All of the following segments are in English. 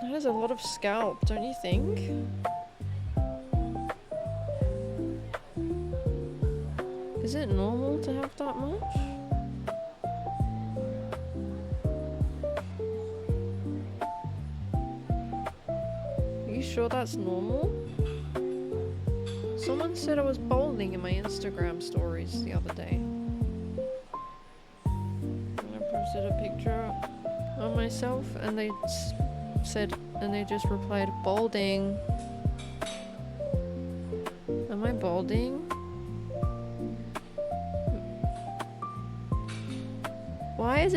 That is a lot of scalp, don't you think? Is it normal to have that much? Are you sure that's normal? Someone said I was balding in my Instagram stories the other day. And I posted a picture of myself and they said, and they just replied, balding. Am I balding? Why is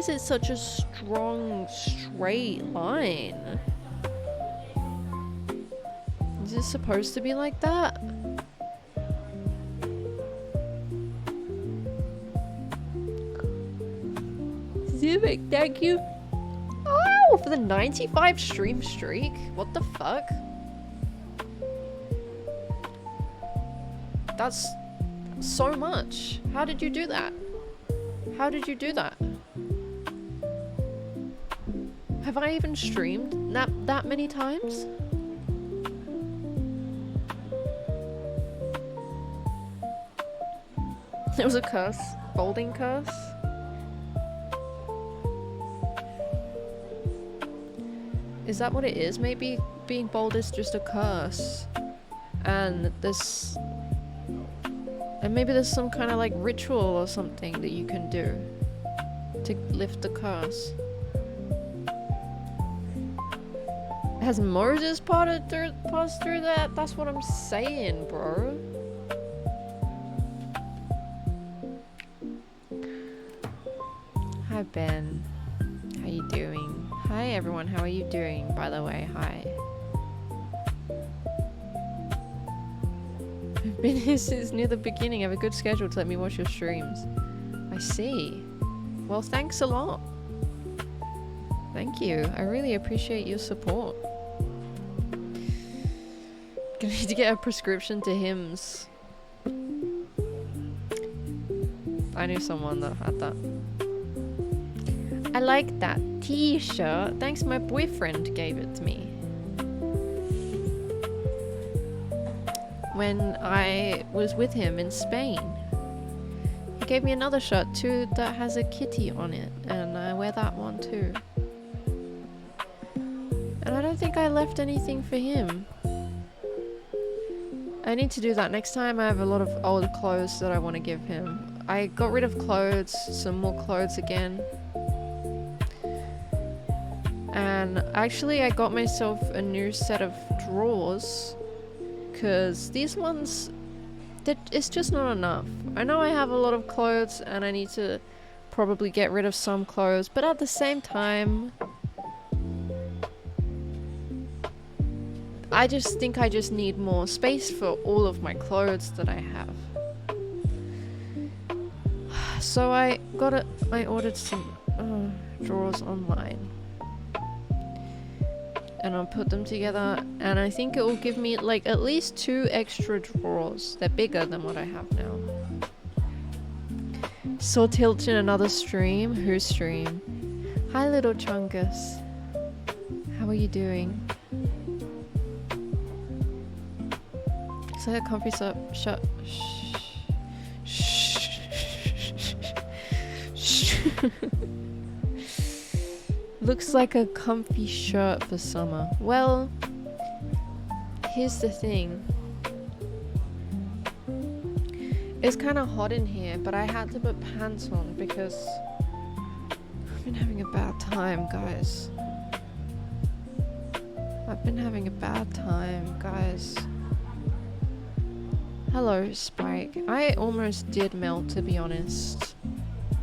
it such a strong, straight line? Is it supposed to be like that? Civic, thank you. Oh, for the 95 stream streak? What the fuck? That's so much. How did you do that? How did you do that? Have I even streamed that many times? It was a curse. Balding curse. Is that what it is? Maybe being bald is just a curse. And maybe there's some kind of like ritual or something that you can do to lift the curse. Has Moses passed through that? That's what I'm saying, bro. Hi, Ben. How you doing? Hi, everyone. How are you doing, by the way? Hi. I've been here since near the beginning. I have a good schedule to let me watch your streams. I see. Well, thanks a lot. Thank you. I really appreciate your support. Gonna need to get a prescription to Hims. I knew someone that had that. I like that t-shirt. Thanks, my boyfriend gave it to me. When I was with him in Spain. He gave me another shirt too that has a kitty on it, and I wear that one too. And I don't think I left anything for him. I need to do that next time. I have a lot of old clothes that I want to give him. I got rid of clothes, some more clothes again. And actually I got myself a new set of drawers. Because these ones, it's just not enough. I know I have a lot of clothes and I need to probably get rid of some clothes. But at the same time, I just think I just need more space for all of my clothes that I have. So I ordered some drawers online. And I'll put them together, and I think it will give me like at least 2 extra drawers. They're bigger than what I have now. Saw Tilt in another stream. Whose stream? Hi, little Chungus. How are you doing? It's like a comfy shut. Looks like a comfy shirt for summer. Well, here's the thing. It's kind of hot in here, but I had to put pants on because I've been having a bad time, guys. I've been having a bad time, guys. Hello, Spike. I almost did melt, to be honest,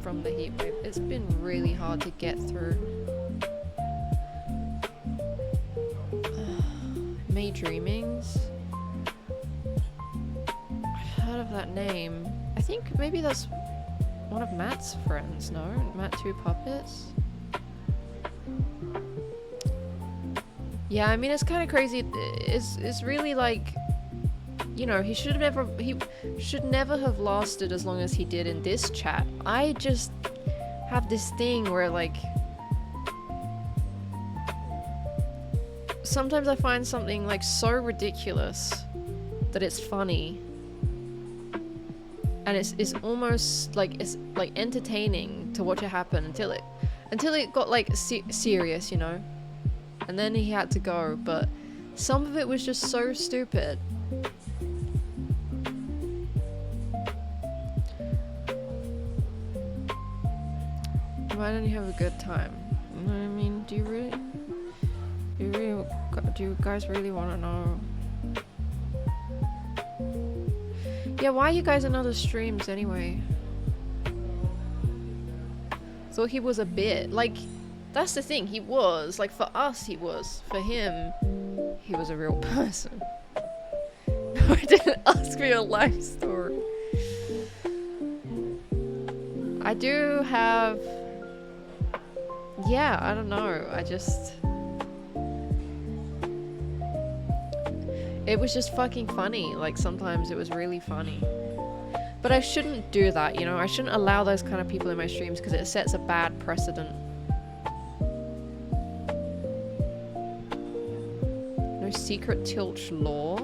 from the heat wave. It's been really hard to get through. May Dreamings. I've heard of that name. I think maybe that's one of Matt's friends, no? Matt 2 Puppets? Yeah, I mean, it's kind of crazy. It's really like, you know, he should never have lasted as long as he did in this chat. I just have this thing where like sometimes I find something like so ridiculous that it's funny. And it's almost like, it's like entertaining to watch it happen until it got like serious, you know? And then he had to go, but some of it was just so stupid. Why don't you have a good time? I mean, do you guys really want to know? Yeah, why are you guys in other streams anyway? Thought he was a bit. Like, that's the thing, he was. Like, for us, he was. For him, he was a real person. I didn't ask for your life story. I do have... Yeah, I don't know. I just... It was just fucking funny. Like, sometimes it was really funny. But I shouldn't do that, you know? I shouldn't allow those kind of people in my streams because it sets a bad precedent. No secret Tilch lore?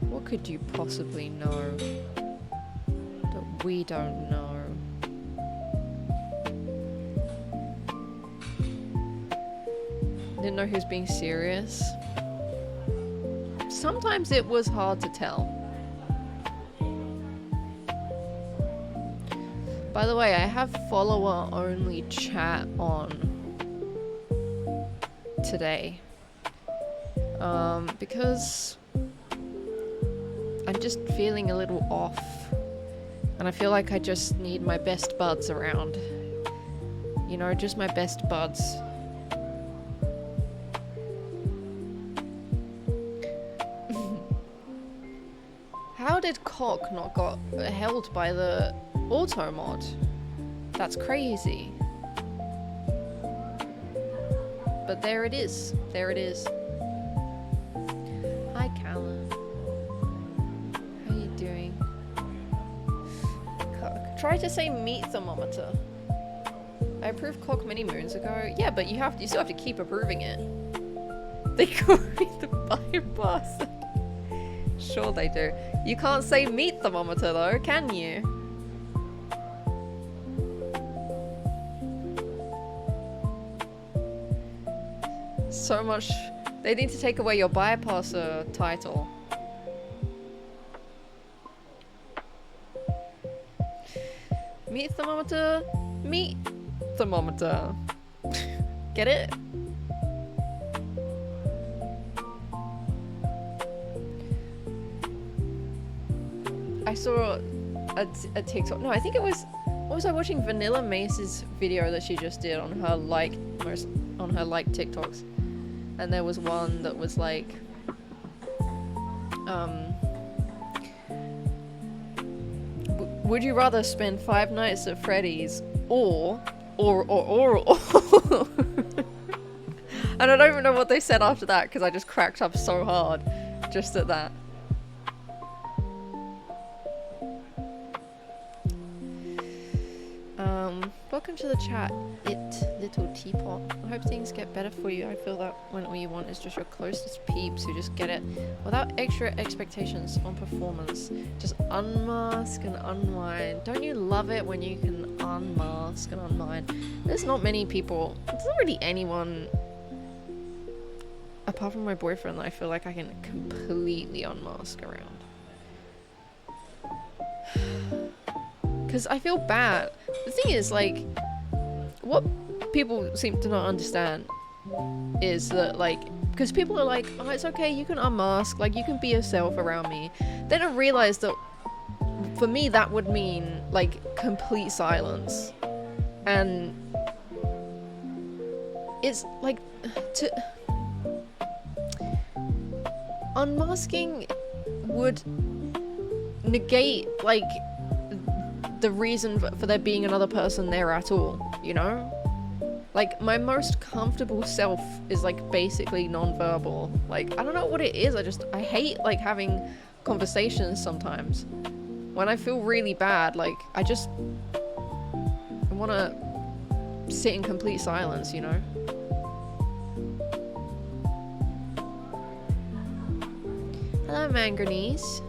What could you possibly know that we don't know? Didn't know who's being serious. Sometimes it was hard to tell. By the way, I have follower-only chat on today. Because I'm just feeling a little off. And I feel like I just need my best buds around. You know, just my best buds. How did Cock not got held by the auto mod? That's crazy. But there it is. There it is. Hi, Callum. How you doing? Cock. Try to say meat thermometer. I approved Cock many moons ago. Yeah, but you still have to keep approving it. They call me the bypass. Sure they do. You can't say meat thermometer though, can you? So much. They need to take away your bypasser title. Meat thermometer. Meat thermometer. Get it? I saw a TikTok. No, I think it was. What was I watching? Vanilla Mace's video that she just did on her TikToks, and there was one that was like, would you rather spend 5 nights at Freddy's or and I don't even know what they said after that because I just cracked up so hard just at that. Welcome to the chat, little teapot. I hope things get better for you. I feel that when all you want is just your closest peeps who just get it without extra expectations on performance. Just unmask and unwind. Don't you love it when you can unmask and unwind? There's not many people, there's not really anyone apart from my boyfriend that I feel like I can completely unmask around. Because I feel bad. The thing is, like, what people seem to not understand is that, like, because people are like, oh, it's okay, you can unmask, like, you can be yourself around me. They don't realize that, for me, that would mean, like, complete silence. And it's, like, unmasking would negate, like, the reason for there being another person there at all, you know? Like, my most comfortable self is, like, basically non-verbal. Like, I don't know what it is, I hate, like, having conversations sometimes. When I feel really bad, like, I wanna sit in complete silence, you know? Hello, manganese.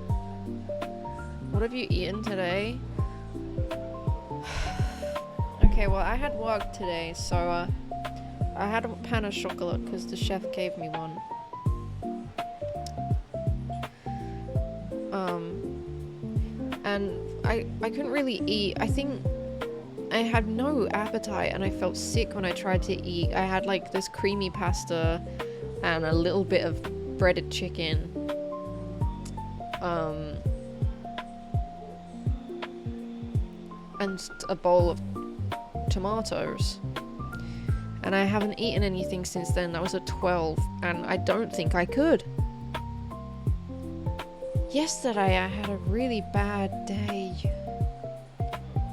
What have you eaten today? Okay, well, I had work today, so I had a pan of chocolate because the chef gave me one. And I couldn't really eat. I think I had no appetite and I felt sick when I tried to eat. I had like this creamy pasta and a little bit of breaded chicken. And a bowl of tomatoes. And I haven't eaten anything since then. That was at 12 and I don't think I could. Yesterday I had a really bad day.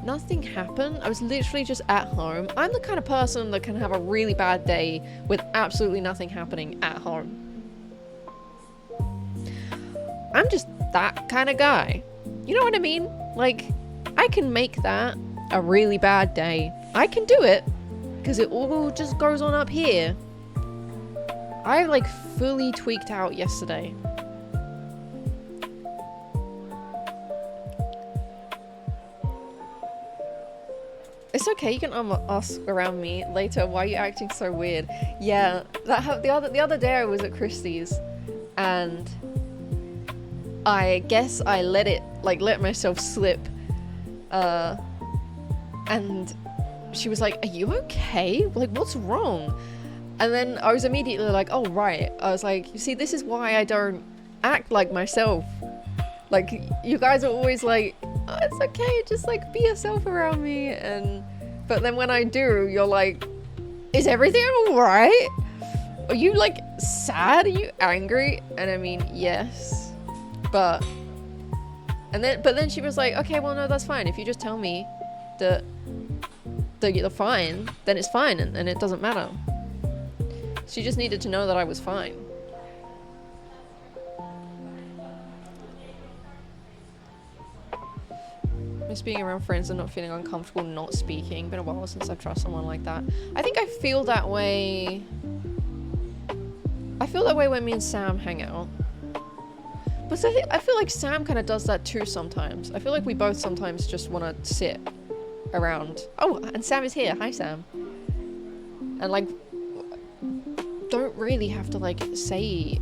Nothing happened. I was literally just at home. I'm the kind of person that can have a really bad day with absolutely nothing happening at home. I'm just that kind of guy. You know what I mean? Like, I can make that a really bad day. I can do it because it all just goes on up here. I like fully tweaked out yesterday. It's okay, you can ask around me later, why are you acting so weird? Yeah, the other day I was at Christie's and I guess I let myself slip. And she was like, are you okay? Like, what's wrong? And then I was immediately like, oh right. I was like, you see, this is why I don't act like myself. Like, you guys are always like, oh, it's okay, just like be yourself around me. But then when I do, you're like, is everything alright? Are you like sad? Are you angry? And I mean, yes, but then she was like, okay, well no, that's fine. If you just tell me that you're fine, then it's fine, and it doesn't matter. She just needed to know that I was fine. Miss being around friends and not feeling uncomfortable not speaking. Been a while since I've trusted someone like that. I think I feel that way. I feel that way when me and Sam hang out. But I feel like Sam kind of does that too sometimes. I feel like we both sometimes just want to sit around. Oh, and Sam is here. Hi, Sam. And like, don't really have to like say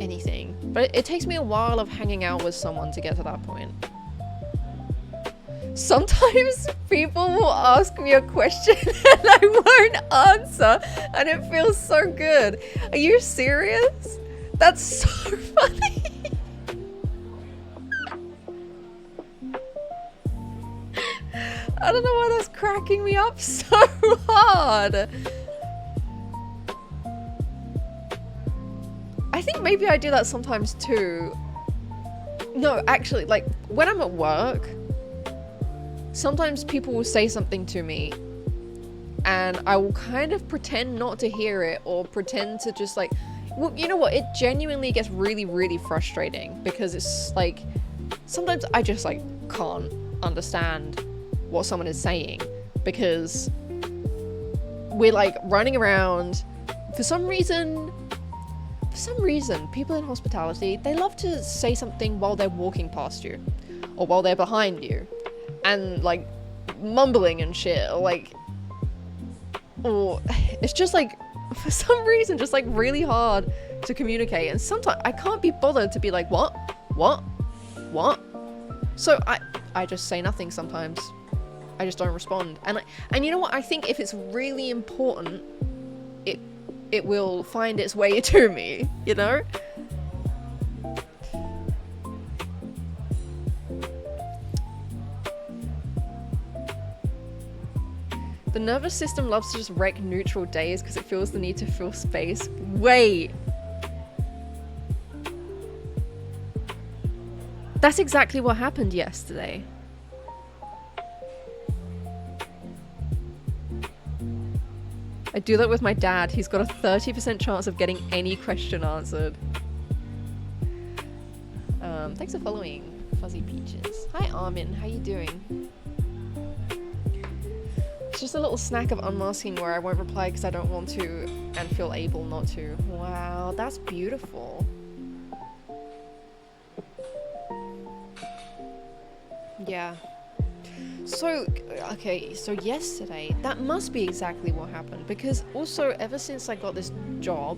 anything. But it takes me a while of hanging out with someone to get to that point. Sometimes people will ask me a question and I won't answer, and it feels so good. Are you serious? That's so funny. I don't know why that's cracking me up so hard. I think maybe I do that sometimes too. No, actually, like when I'm at work, sometimes people will say something to me and I will kind of pretend not to hear it or pretend to just like, well, you know what? It genuinely gets really, really frustrating because it's like, sometimes I just like can't understand what someone is saying because we're like running around. For some reason, people in hospitality, they love to say something while they're walking past you or while they're behind you. And like mumbling and shit, or it's just like for some reason just like really hard to communicate, and sometimes I can't be bothered to be like what, so I just say nothing. Sometimes I just don't respond, and you know what, I think if it's really important, it will find its way to me, you know. The nervous system loves to just wreck neutral days because it feels the need to fill space. Wait. That's exactly what happened yesterday. I do that with my dad. He's got a 30% chance of getting any question answered. Thanks for following, Fuzzy Peaches. Hi Armin, how you doing? It's just a little snack of unmasking where I won't reply because I don't want to and feel able not to. Wow, that's beautiful. Yeah. So, okay, so yesterday, that must be exactly what happened, because also ever since I got this job,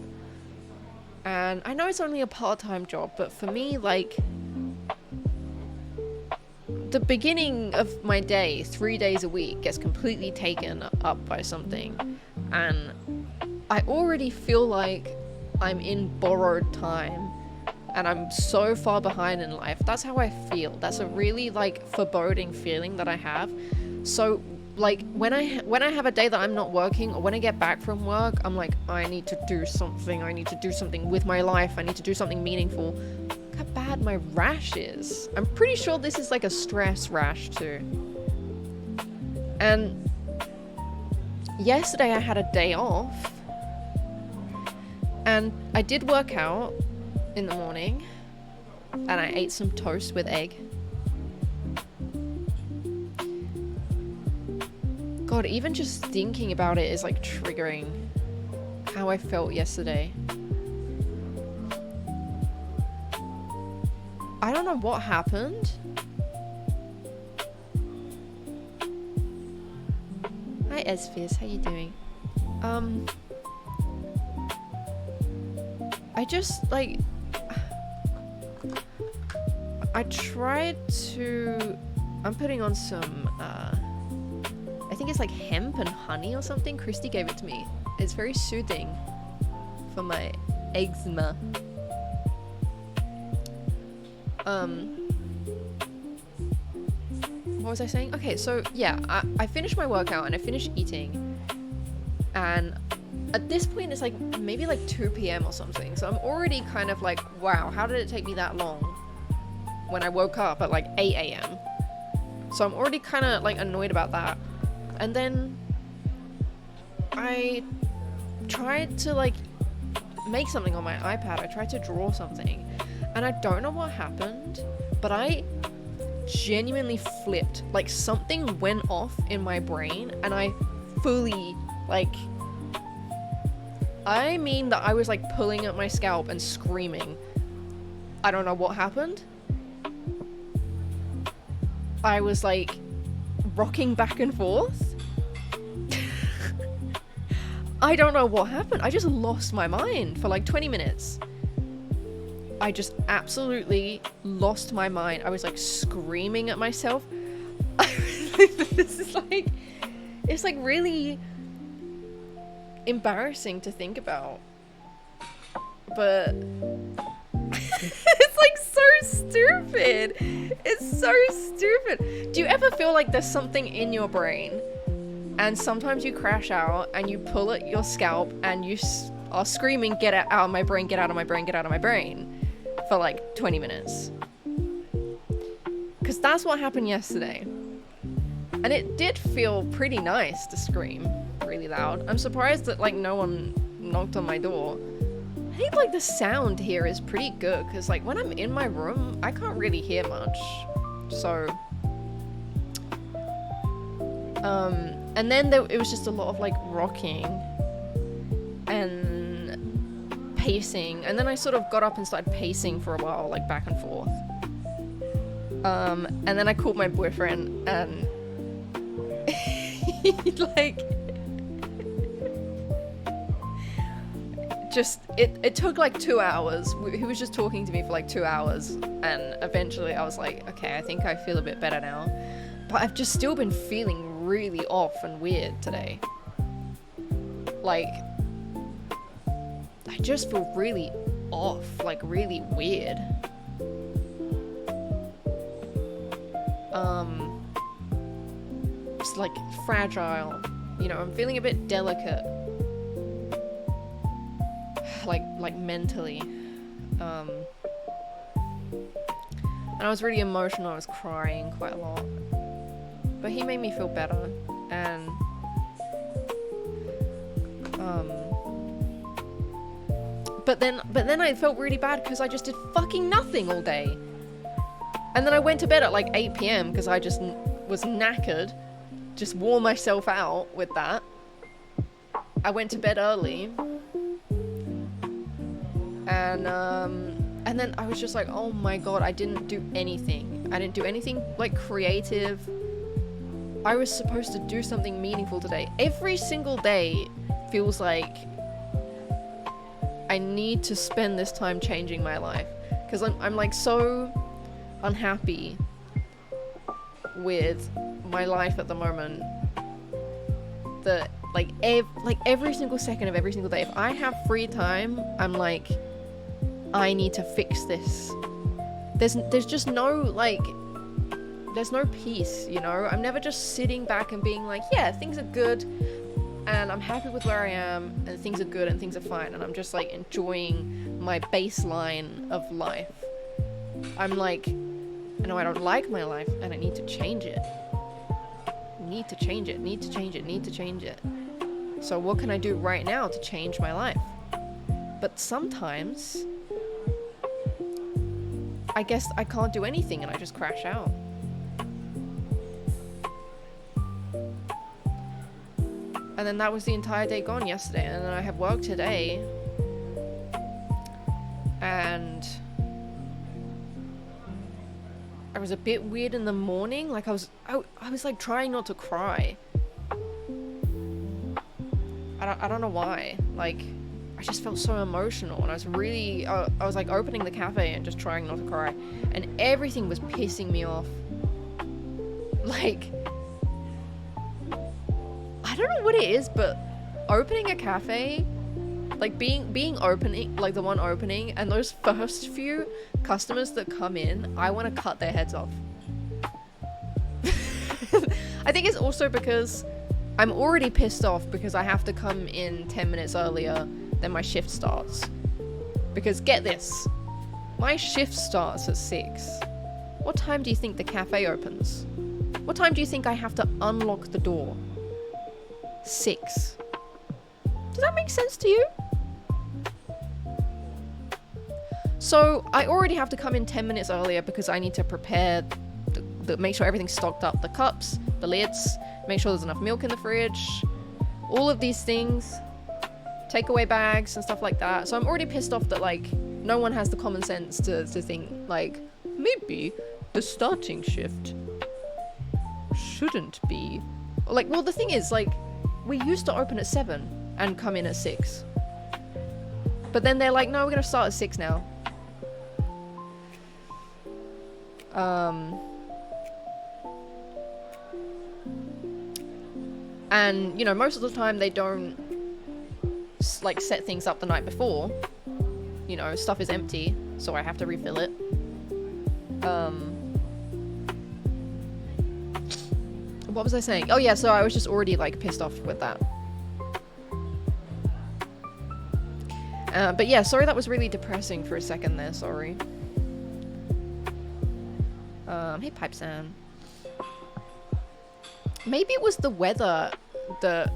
and I know it's only a part-time job, but for me, like, the beginning of my day, 3 days a week, gets completely taken up by something, and I already feel like I'm in borrowed time, and I'm so far behind in life. That's how I feel. That's a really, like, foreboding feeling that I have. So, like, when I have a day that I'm not working, or when I get back from work, I'm like, I need to do something. I need to do something with my life. I need to do something meaningful. Look how bad my rash is. I'm pretty sure this is like a stress rash too. And yesterday I had a day off, and I did work out in the morning, and I ate some toast with egg. God, even just thinking about it is like triggering how I felt yesterday. I don't know what happened. Hi Esphys, how you doing? I just, like, I tried to, I'm putting on some, I think it's like hemp and honey or something. Christy gave it to me. It's very soothing for my eczema. What was I saying? Okay, so yeah, I finished my workout and I finished eating, and at this point it's like maybe like 2 p.m. or something, so I'm already kind of like, wow, how did it take me that long when I woke up at like 8 a.m. So I'm already kind of like annoyed about that. And then I tried to like make something on my iPad. I tried to draw something, and I don't know what happened, but I genuinely flipped. Like, something went off in my brain, and I fully, like, I mean that I was like pulling at my scalp and screaming. I don't know what happened. I was like rocking back and forth. I don't know what happened. I just lost my mind for like 20 minutes. I just absolutely lost my mind. I was like screaming at myself. This is like, it's like really embarrassing to think about. But it's like so stupid. It's so stupid. Do you ever feel like there's something in your brain, and sometimes you crash out and you pull at your scalp and you are screaming, get out of my brain, get out of my brain, get out of my brain, for like 20 minutes? Because that's what happened yesterday. And it did feel pretty nice to scream really loud. I'm surprised that like no one knocked on my door. I think like the sound here is pretty good, because like when I'm in my room I can't really hear much. So and then it was just a lot of like rocking and pacing, and then I sort of got up and started pacing for a while, like back and forth. And then I called my boyfriend, and he like just it took like 2 hours. He was just talking to me for like 2 hours, and eventually I was like, okay, I think I feel a bit better now. But I've just still been feeling really off and weird today. Like, I just feel really off, like really weird. It's like fragile, you know, I'm feeling a bit delicate. Like mentally. And I was really emotional, I was crying quite a lot. But he made me feel better, and but then I felt really bad because I just did fucking nothing all day. And then I went to bed at like 8 p.m. because I just was knackered. Just wore myself out with that. I went to bed early. And then I was just like, oh my god, I didn't do anything. I didn't do anything like creative. I was supposed to do something meaningful today. Every single day feels like I need to spend this time changing my life, because I'm like so unhappy with my life at the moment that like every single second of every single day, if I have free time, I'm like, I need to fix this. There's just no like, there's no peace, you know? I'm never just sitting back and being like, yeah, things are good and I'm happy with where I am and things are good and things are fine, and I'm just like enjoying my baseline of life. I'm like, no, I don't like my life and I need to change it. Need to change it, need to change it, need to change it. So what can I do right now to change my life? But sometimes I guess I can't do anything and I just crash out. And then that was the entire day gone yesterday, and then I had work today, and I was a bit weird in the morning. Like I was like trying not to cry. I don't know why. Like I just felt so emotional, and I was really I was like opening the cafe and just trying not to cry, and everything was pissing me off. Like I don't know what it is, but opening a cafe, like being opening, like the one opening, and those first few customers that come in, I want to cut their heads off. I think it's also because I'm already pissed off because I have to come in 10 minutes earlier than my shift starts. Because get this, my shift starts at 6. What time do you think the cafe opens? What time do you think I have to unlock the door? 6. Does that make sense to you? So I already have to come in 10 minutes earlier because I need to prepare, make sure everything's stocked up, the cups, the lids, make sure there's enough milk in the fridge, all of these things, takeaway bags and stuff like that. So I'm already pissed off that like no one has the common sense to think like, maybe the starting shift shouldn't be like, well, the thing is, like, we used to open at 7 and come in at 6. But then they're like, no, we're gonna start at 6 now. And, you know, most of the time they don't, like, set things up the night before. You know, stuff is empty, so I have to refill it. What was I saying? Oh yeah, so I was just already like pissed off with that. But yeah, sorry that was really depressing for a second there, sorry. Hey Pipe Sam. Maybe it was the weather that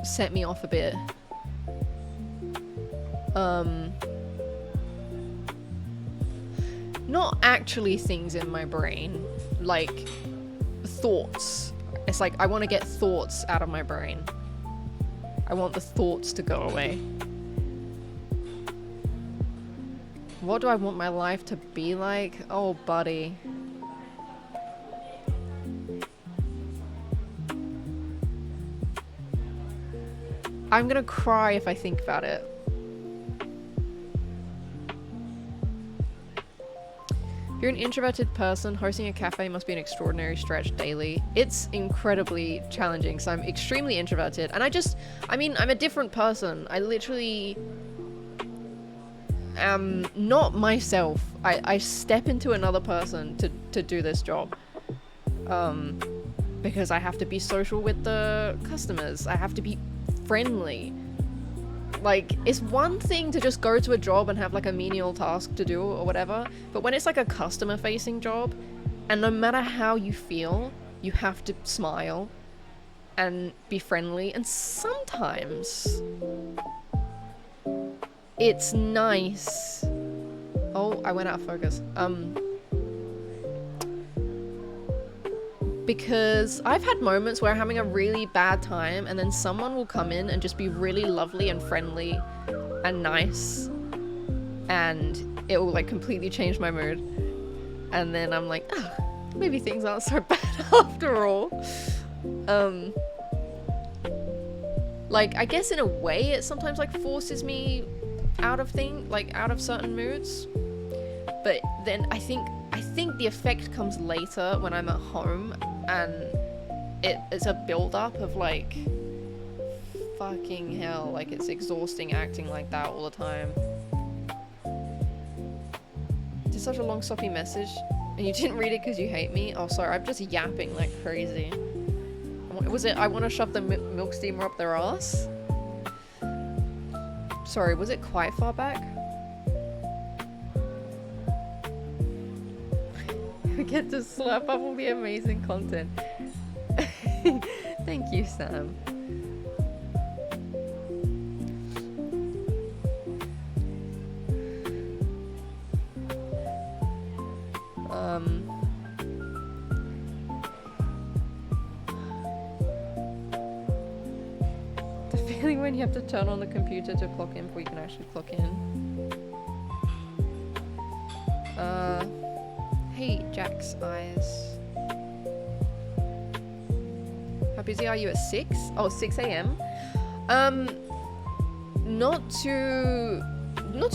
set me off a bit. Not actually things in my brain, like thoughts. It's like I want to get thoughts out of my brain. I want the thoughts to go away. What do I want my life to be like? Oh, buddy. I'm gonna cry if I think about it. If you're an introverted person, hosting a cafe must be an extraordinary stretch daily. It's incredibly challenging, so I'm extremely introverted. And I mean, I'm a different person. I literally am not myself. I step into another person to do this job. Because I have to be social with the customers. I have to be friendly. Like, it's one thing to just go to a job and have like a menial task to do or whatever, but when it's like a customer facing job, and no matter how you feel, you have to smile and be friendly, and sometimes it's nice. Oh, I went out of focus. Because I've had moments where I'm having a really bad time and then someone will come in and just be really lovely and friendly and nice, and it will like completely change my mood. and then I'm like, oh, maybe things aren't so bad after all. Like, I guess in a way it sometimes like forces me out of certain moods, but then I think the effect comes later when I'm at home, and it's a build-up of like, fucking hell, like it's exhausting acting like that all the time. It's such a long soppy message, and you didn't read it because you hate me? Oh, sorry, I'm just yapping like crazy. Was it I want to shove the milk steamer up their ass? Sorry, was it quite far back? I get to slurp up all the amazing content. Thank you, Sam. The feeling when you have to turn on the computer to clock in before you can actually clock in. Hey, Jack's eyes. How busy are you at 6? Oh, 6 a.m. Not too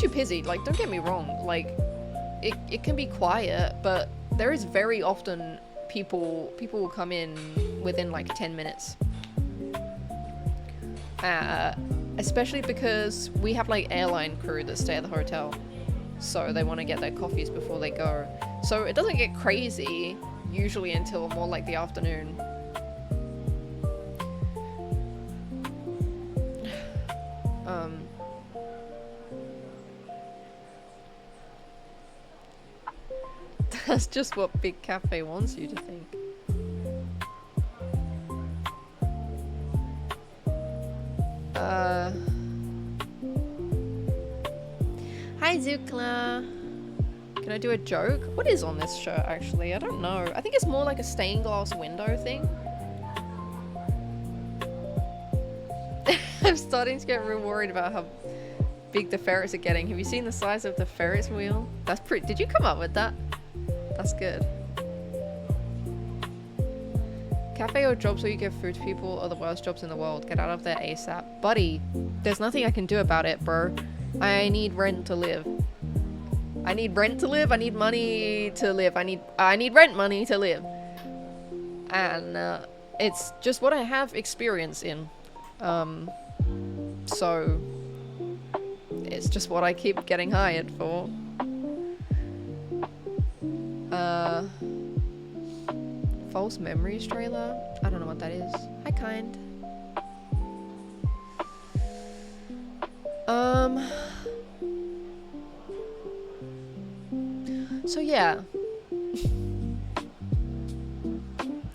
busy. Like, don't get me wrong. Like, it can be quiet, but there is very often people will come in within like 10 minutes. Especially because we have like airline crew that stay at the hotel, so they want to get their coffees before they go. So it doesn't get crazy usually until more like the afternoon. That's just what Big Cafe wants you to think. Hi Zukla. Can I do a joke? What is on this shirt actually? I don't know. I think it's more like a stained glass window thing. I'm starting to get real worried about how big the ferrets are getting. Have you seen the size of the Ferris wheel? That's pretty. Did you come up with that? That's good. Cafe or jobs where you give food to people are the worst jobs in the world. Get out of there ASAP. Buddy, there's nothing I can do about it, bro. I need rent to live. I need rent to live. I need money to live. I need rent money to live. And it's just what I have experience in. So it's just what I keep getting hired for. False Memories trailer? I don't know what that is. Hi, kind. So yeah.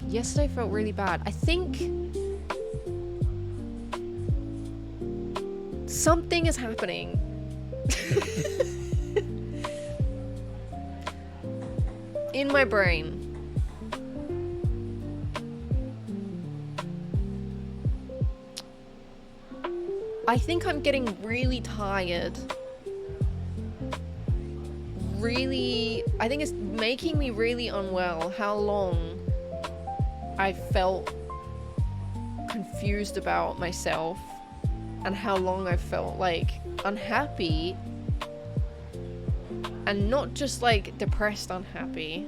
Yesterday felt really bad. I think something is happening. In my brain. I think I'm getting really tired. I think it's making me really unwell how long I felt confused about myself and how long I felt like unhappy, and not just like depressed unhappy,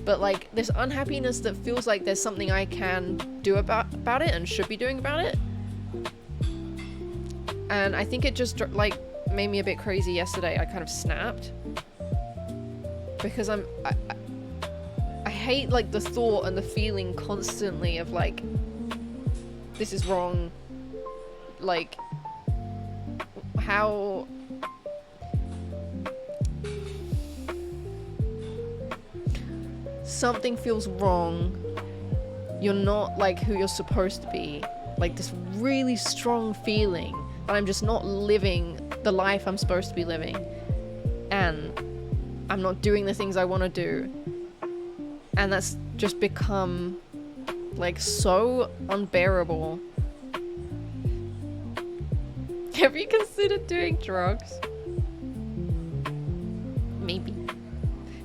but like this unhappiness that feels like there's something I can do about it and should be doing about it. And I think it just like made me a bit crazy yesterday. I kind of snapped because I hate like the thought and the feeling constantly of like, this is wrong. Like how something feels wrong. You're not like who you're supposed to be. Like this really strong feeling that I'm just not living the life I'm supposed to be living, and I'm not doing the things I want to do, and that's just become like so unbearable. Have you considered doing drugs? Maybe.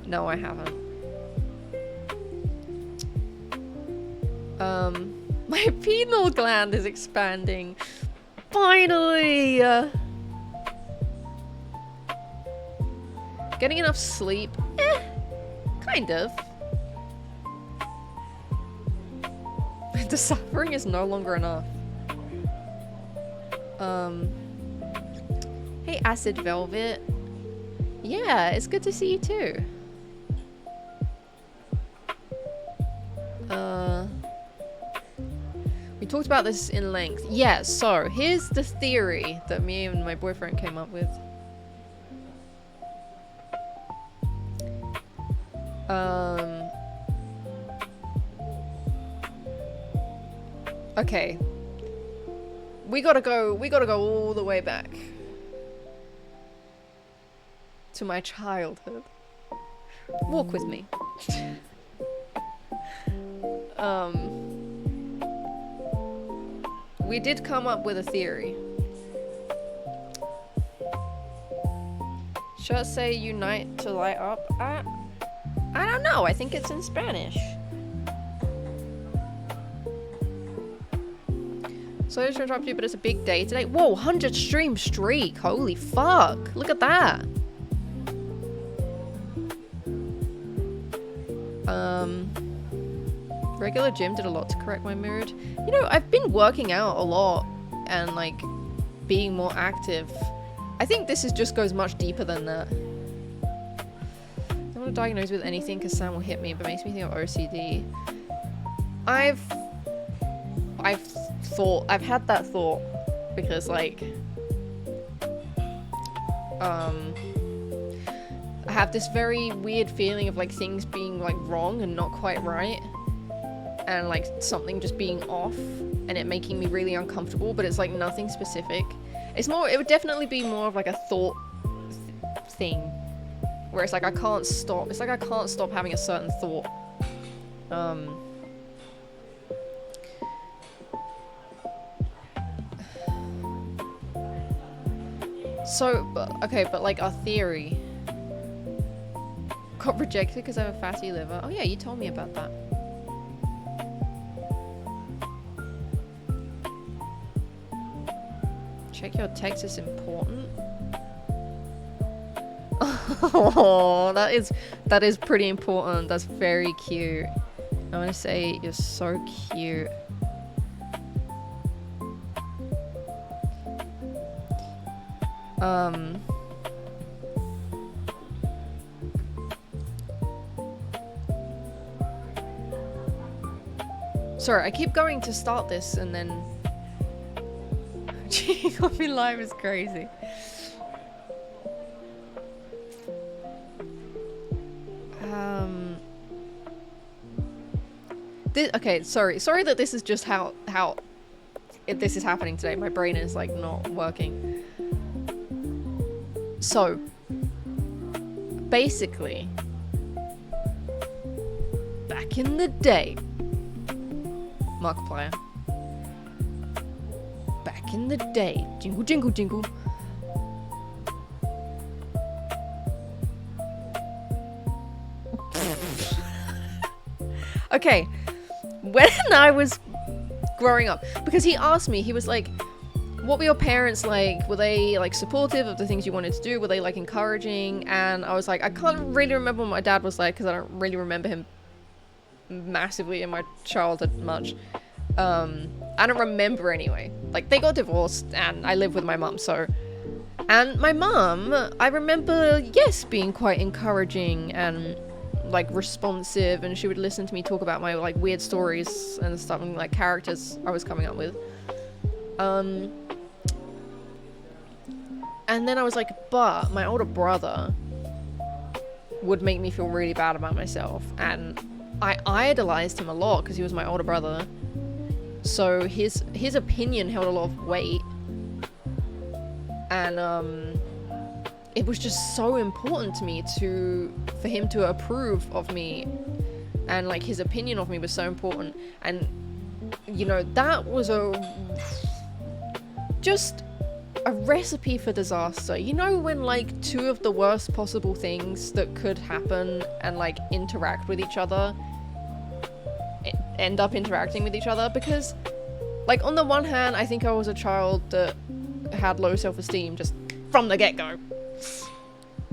No, I haven't. My pineal gland is expanding. Finally! Getting enough sleep? Kind of. The suffering is no longer enough. Hey, Acid Velvet. Yeah, it's good to see you too. We talked about this in length. Yeah, so here's the theory that me and my boyfriend came up with. Okay. We gotta go all the way back to my childhood. Walk with me. We did come up with a theory. Should I say unite to light up? I don't know. I think it's in Spanish. So to interrupt you, but it's a big day today. Whoa, 100 stream streak. Holy fuck. Look at that. Regular gym did a lot to correct my mood. You know, I've been working out a lot and like being more active. I think this just goes much deeper than that. I'm not diagnosed with anything because Sam will hit me, but makes me think of OCD. I've had that thought because like I have this very weird feeling of like things being like wrong and not quite right, and like something just being off and it making me really uncomfortable, but it's like nothing specific. It would definitely be more of like a thought thing where it's like I can't stop. It's like I can't stop having a certain thought. So, okay, but like our theory got rejected because I have a fatty liver. Oh yeah, you told me about that. Check your text is important. Oh, that is pretty important. That's very cute. I want to say you're so cute. Sorry, I keep going to start this and then Coffee Live is crazy. Okay, sorry that this is just how this is happening today. My brain is like not working. So, basically, back in the day, Markiplier. Back in the day, jingle jingle jingle. Okay, when I was growing up, because he asked me, he was like, what were your parents like? Were they like supportive of the things you wanted to do? Were they like encouraging? And I was like, I can't really remember what my dad was like because I don't really remember him massively in my childhood much. I don't remember anyway. Like, they got divorced and I live with my mum, so. And my mum, I remember, yes, being quite encouraging and like responsive, and she would listen to me talk about my like weird stories and stuff and like characters I was coming up with. And then I was like, but my older brother would make me feel really bad about myself, and I idolized him a lot because he was my older brother. So his opinion held a lot of weight, and it was just so important to me for him to approve of me, and like his opinion of me was so important. And you know, that was just a recipe for disaster. You know when like two of the worst possible things that could happen and like interact with each other end up interacting with each other? Because like on the one hand, I think I was a child that had low self-esteem just from the get-go.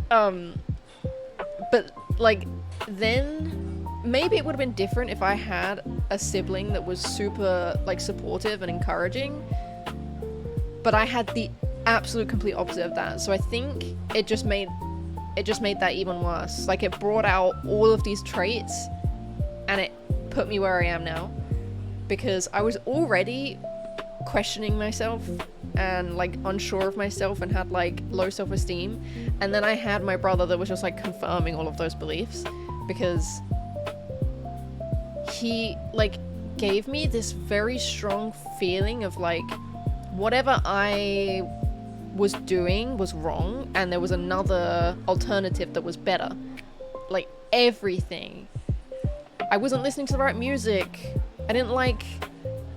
But like then maybe it would have been different if I had a sibling that was super like supportive and encouraging, but I had the absolute complete opposite of that. So I think it just made that even worse. Like it brought out all of these traits and it put me where I am now, because I was already questioning myself and like unsure of myself and had like low self-esteem, and then I had my brother that was just like confirming all of those beliefs, because he like gave me this very strong feeling of like whatever I was doing was wrong and there was another alternative that was better. Like everything. I wasn't listening to the right music. I didn't like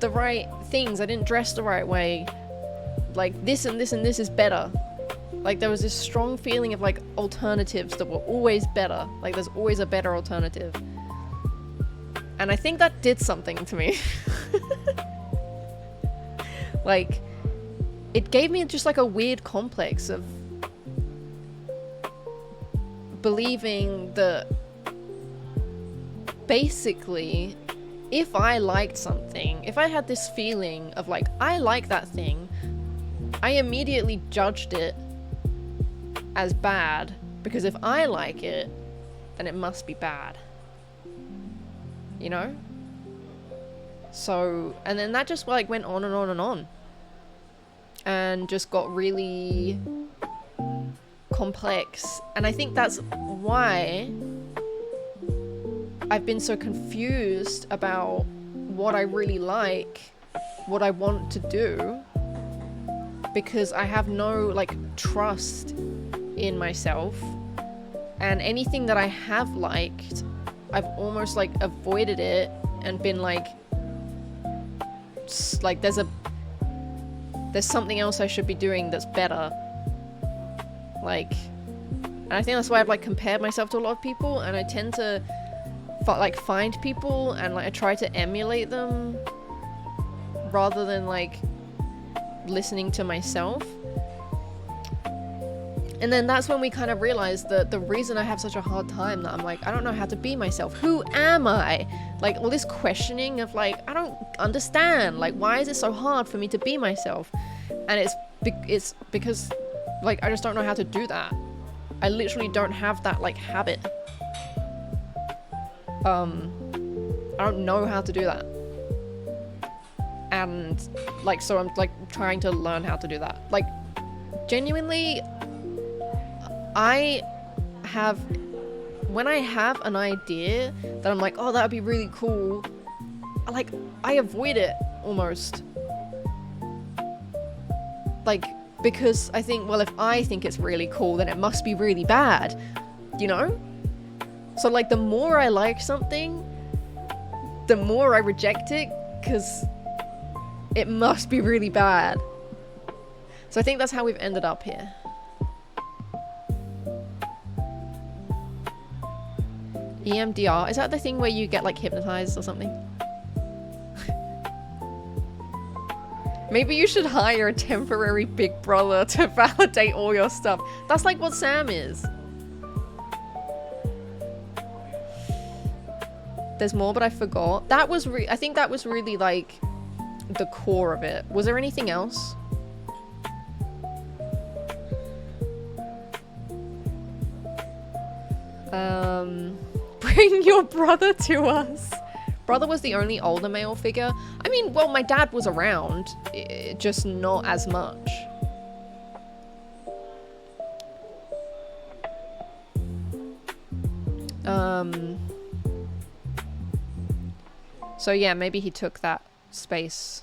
the right things. I didn't dress the right way. Like this and this and this is better. Like there was this strong feeling of like alternatives that were always better. Like there's always a better alternative. And I think that did something to me. Like it gave me just like a weird complex of believing that basically if I liked something, if I had this feeling of like I like that thing, I immediately judged it as bad, because if I like it, then it must be bad. You know? So, and then that just like went on and on and on. And just got really complex. And I think that's why I've been so confused about what I really like, what I want to do, because I have no like trust in myself, and anything that I have liked, I've almost like avoided it and been like there's something else I should be doing that's better. Like, and I think that's why I've like compared myself to a lot of people, and I tend to find people and like I try to emulate them rather than like listening to myself. And then that's when we kind of realized that the reason I have such a hard time, that I'm like, I don't know how to be myself. Who am I? Like all this questioning of like, I don't understand. Like, why is it so hard for me to be myself? And it's because like, I just don't know how to do that. I literally don't have that like habit. I don't know how to do that. And like, so I'm like trying to learn how to do that. Like genuinely, when I have an idea that I'm like, oh, that would be really cool, I avoid it almost. Like, because I think, well, if I think it's really cool, then it must be really bad, you know? So like, the more I like something, the more I reject it, because it must be really bad. So I think that's how we've ended up here. EMDR, is that the thing where you get like hypnotized or something? Maybe you should hire a temporary big brother to validate all your stuff. That's like what Sam is. There's more, but I forgot. That was I think that was really like the core of it. Was there anything else? Bring your brother to us. Brother was the only older male figure. I mean, well, my dad was around, just not as much. So yeah, maybe he took that space.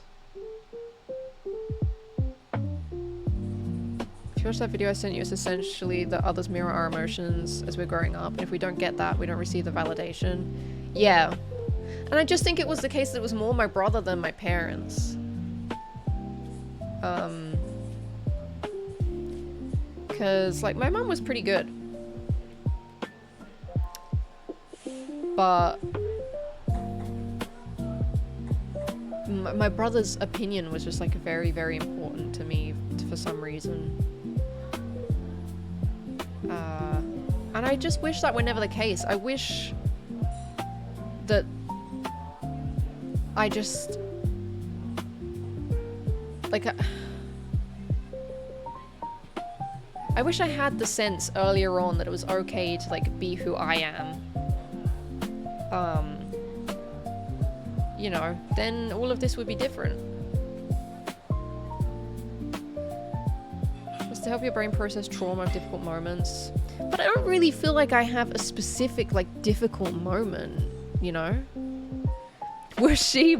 If you watch that video I sent you, it's essentially that others mirror our emotions as we're growing up, and if we don't get that, we don't receive the validation. Yeah. And I just think it was the case that it was more my brother than my parents. Because, like, my mum was pretty good. But my brother's opinion was just, like, very, very important to me for some reason. And I just wish that were never the case. I wish that I just... like... I wish I had the sense earlier on that it was okay to, like, be who I am. You know, then all of this would be different. Just to help your brain process trauma of difficult moments. But I don't really feel like I have a specific, like, difficult moment, you know? Was she?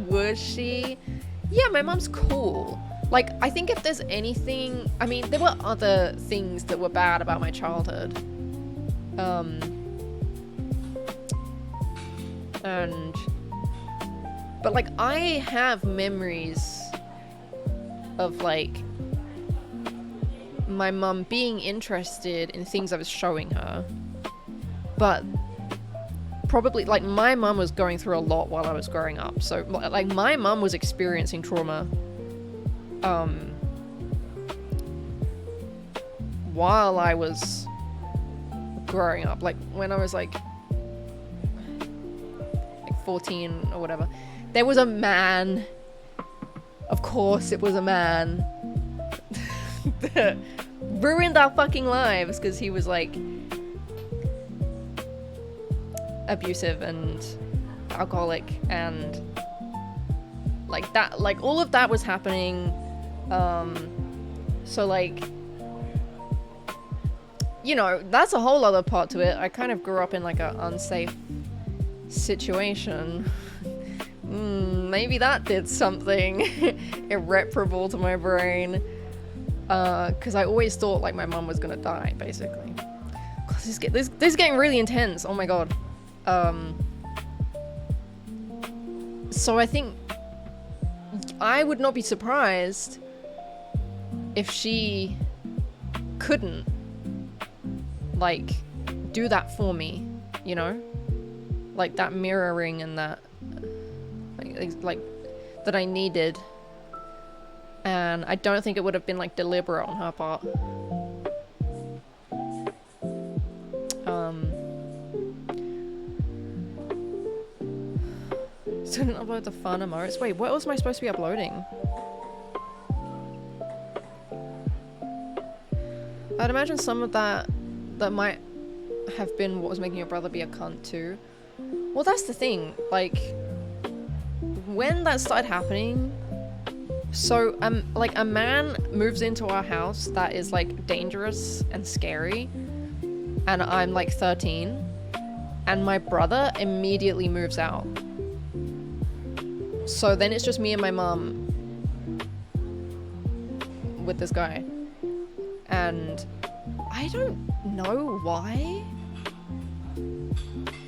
Yeah, my mom's cool. Like, I think if there's anything... I mean, there were other things that were bad about my childhood. But, like, I have memories of, like, my mum being interested in things I was showing her. But probably, like, my mum was going through a lot while I was growing up. So, like, my mum was experiencing trauma while I was growing up, like when I was like 14 or whatever, there was a man, of course it was a man, that ruined our fucking lives because he was like abusive and alcoholic and like that, like all of that was happening. So like, you know, that's a whole other part to it. I kind of grew up in like an unsafe situation. Maybe that did something irreparable to my brain. Because I always thought like my mum was gonna die, basically. God, this is getting really intense. Oh my god. So I think I would not be surprised if she couldn't like do that for me, you know, like that mirroring and that like that I needed. And I don't think it would have been like deliberate on her part. So I didn't upload the fun emotes. Wait, what else am I supposed to be uploading? I'd imagine some of that might have been what was making your brother be a cunt too. Well, that's the thing. Like, when that started happening, so like a man moves into our house that is like dangerous and scary, and I'm like 13, and my brother immediately moves out. So then it's just me and my mum with this guy. And I don't know why.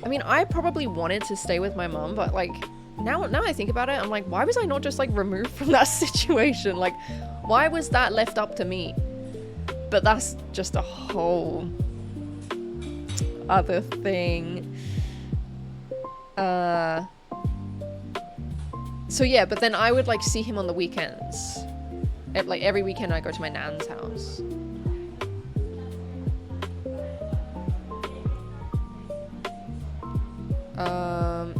I mean, I probably wanted to stay with my mum, but like now I think about it, I'm like, why was I not just like removed from that situation? Like, why was that left up to me? But that's just a whole other thing. So yeah, but then I would like see him on the weekends. Like every weekend I go to my nan's house.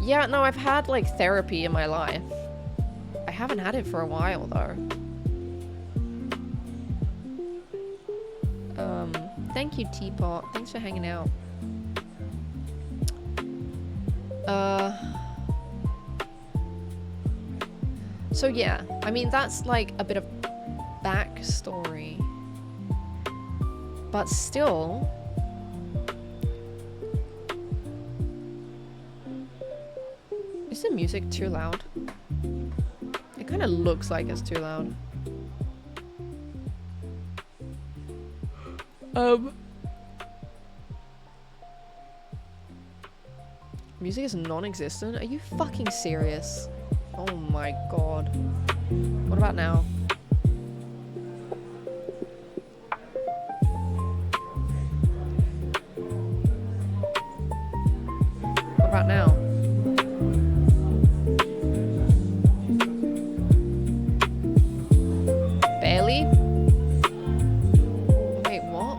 Yeah, no, I've had like therapy in my life. I haven't had it for a while though. Thank you, Teapot. Thanks for hanging out. So yeah, I mean, that's like a bit of backstory. But still... Is the music too loud? It kind of looks like it's too loud. Music is non-existent? Are you fucking serious? Oh my god. What about now?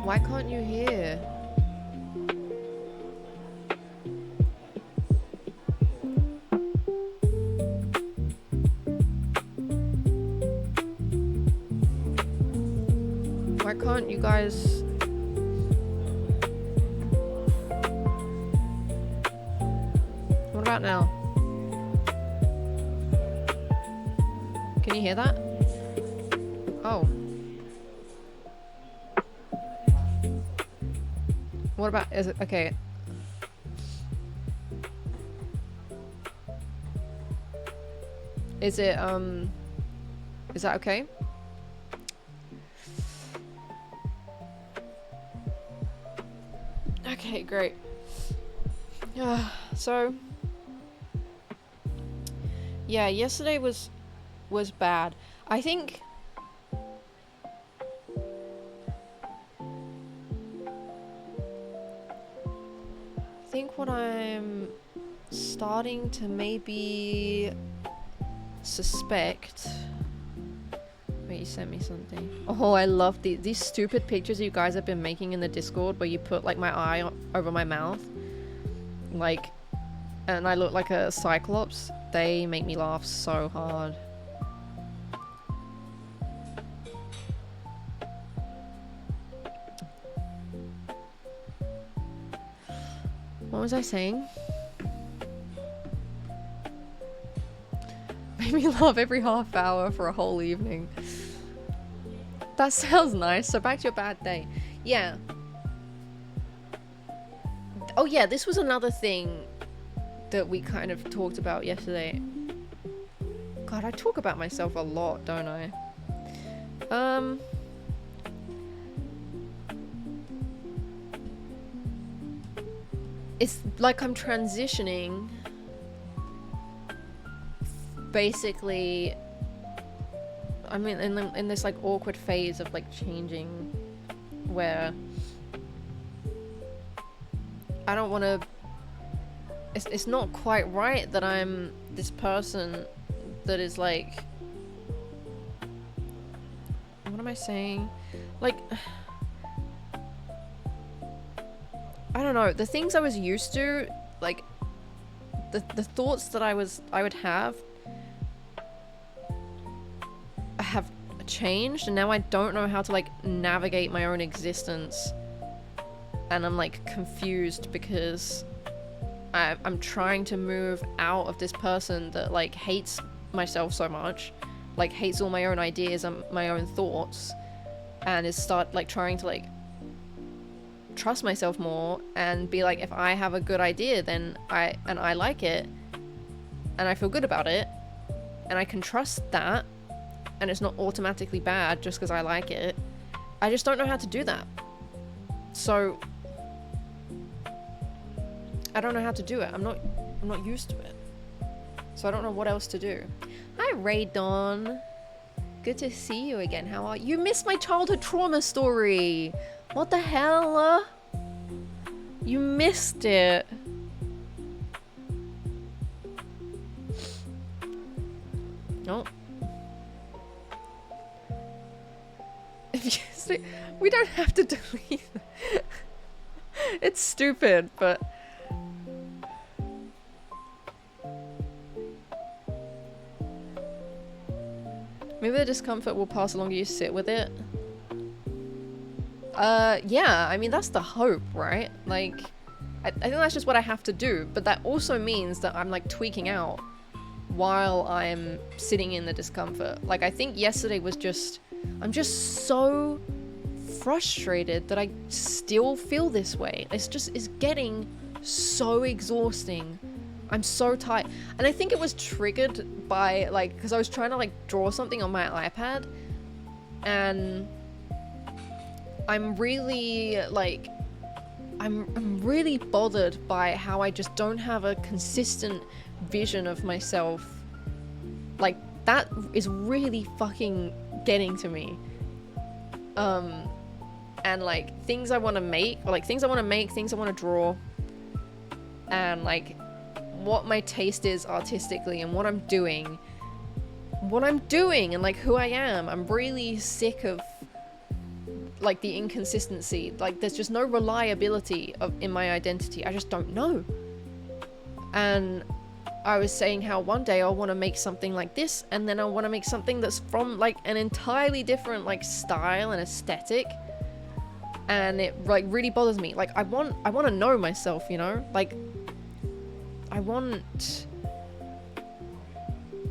Why can't you hear? Why can't you guys... What about now? Can you hear that? Oh. What about... Is it... Okay. Is it, is that okay? Okay, great. So... Yeah, yesterday was bad. I think... what I'm starting to maybe suspect... Wait, you sent me something. Oh, I love these stupid pictures you guys have been making in the Discord where you put like my eye over my mouth. Like, and I look like a cyclops. They make me laugh so hard. What was I saying? Made me laugh every half hour for a whole evening. That sounds nice. So back to your bad day. Yeah. Oh yeah, this was another thing that we kind of talked about yesterday. God, I talk about myself a lot, don't I? It's like I'm transitioning. Basically, I'm in this like awkward phase of like changing where I don't want to... It's not quite right that I'm this person that is like... What am I saying? Like... I don't know, the things I was used to, like, the thoughts that I would have changed, and now I don't know how to, like, navigate my own existence, and I'm, like, confused because I'm trying to move out of this person that, like, hates myself so much, like, hates all my own ideas and my own thoughts, and is trying to, like, trust myself more and be like, if I have a good idea, then I like it and I feel good about it and I can trust that and it's not automatically bad just because I like it. I just don't know how to do that. So I don't know how to do it. I'm not used to it. So I don't know what else to do. Hi Ray Dawn. Good to see you again. How are you? You missed my childhood trauma story. What the hell? You missed it. No. We don't have to delete it. It's stupid, but... Maybe the discomfort will pass the longer you sit with it. Yeah, I mean, that's the hope, right? Like, I think that's just what I have to do, but that also means that I'm, like, tweaking out while I'm sitting in the discomfort. Like, I think yesterday was just... I'm just so frustrated that I still feel this way. It's getting so exhausting. I'm so tired. And I think it was triggered by, like, because I was trying to, like, draw something on my iPad, and... I'm really, like, I'm really bothered by how I just don't have a consistent vision of myself. Like, that is really fucking getting to me. And, like, things I want to make, things I want to draw, and, like, what my taste is artistically and what I'm doing, and, like, who I am. I'm really sick of like the inconsistency. Like there's just no reliability in my identity. I just don't know. And I was saying how one day I want to make something like this, and then I want to make something that's from like an entirely different like style and aesthetic. And it like really bothers me. Like I want to know myself, you know? Like I want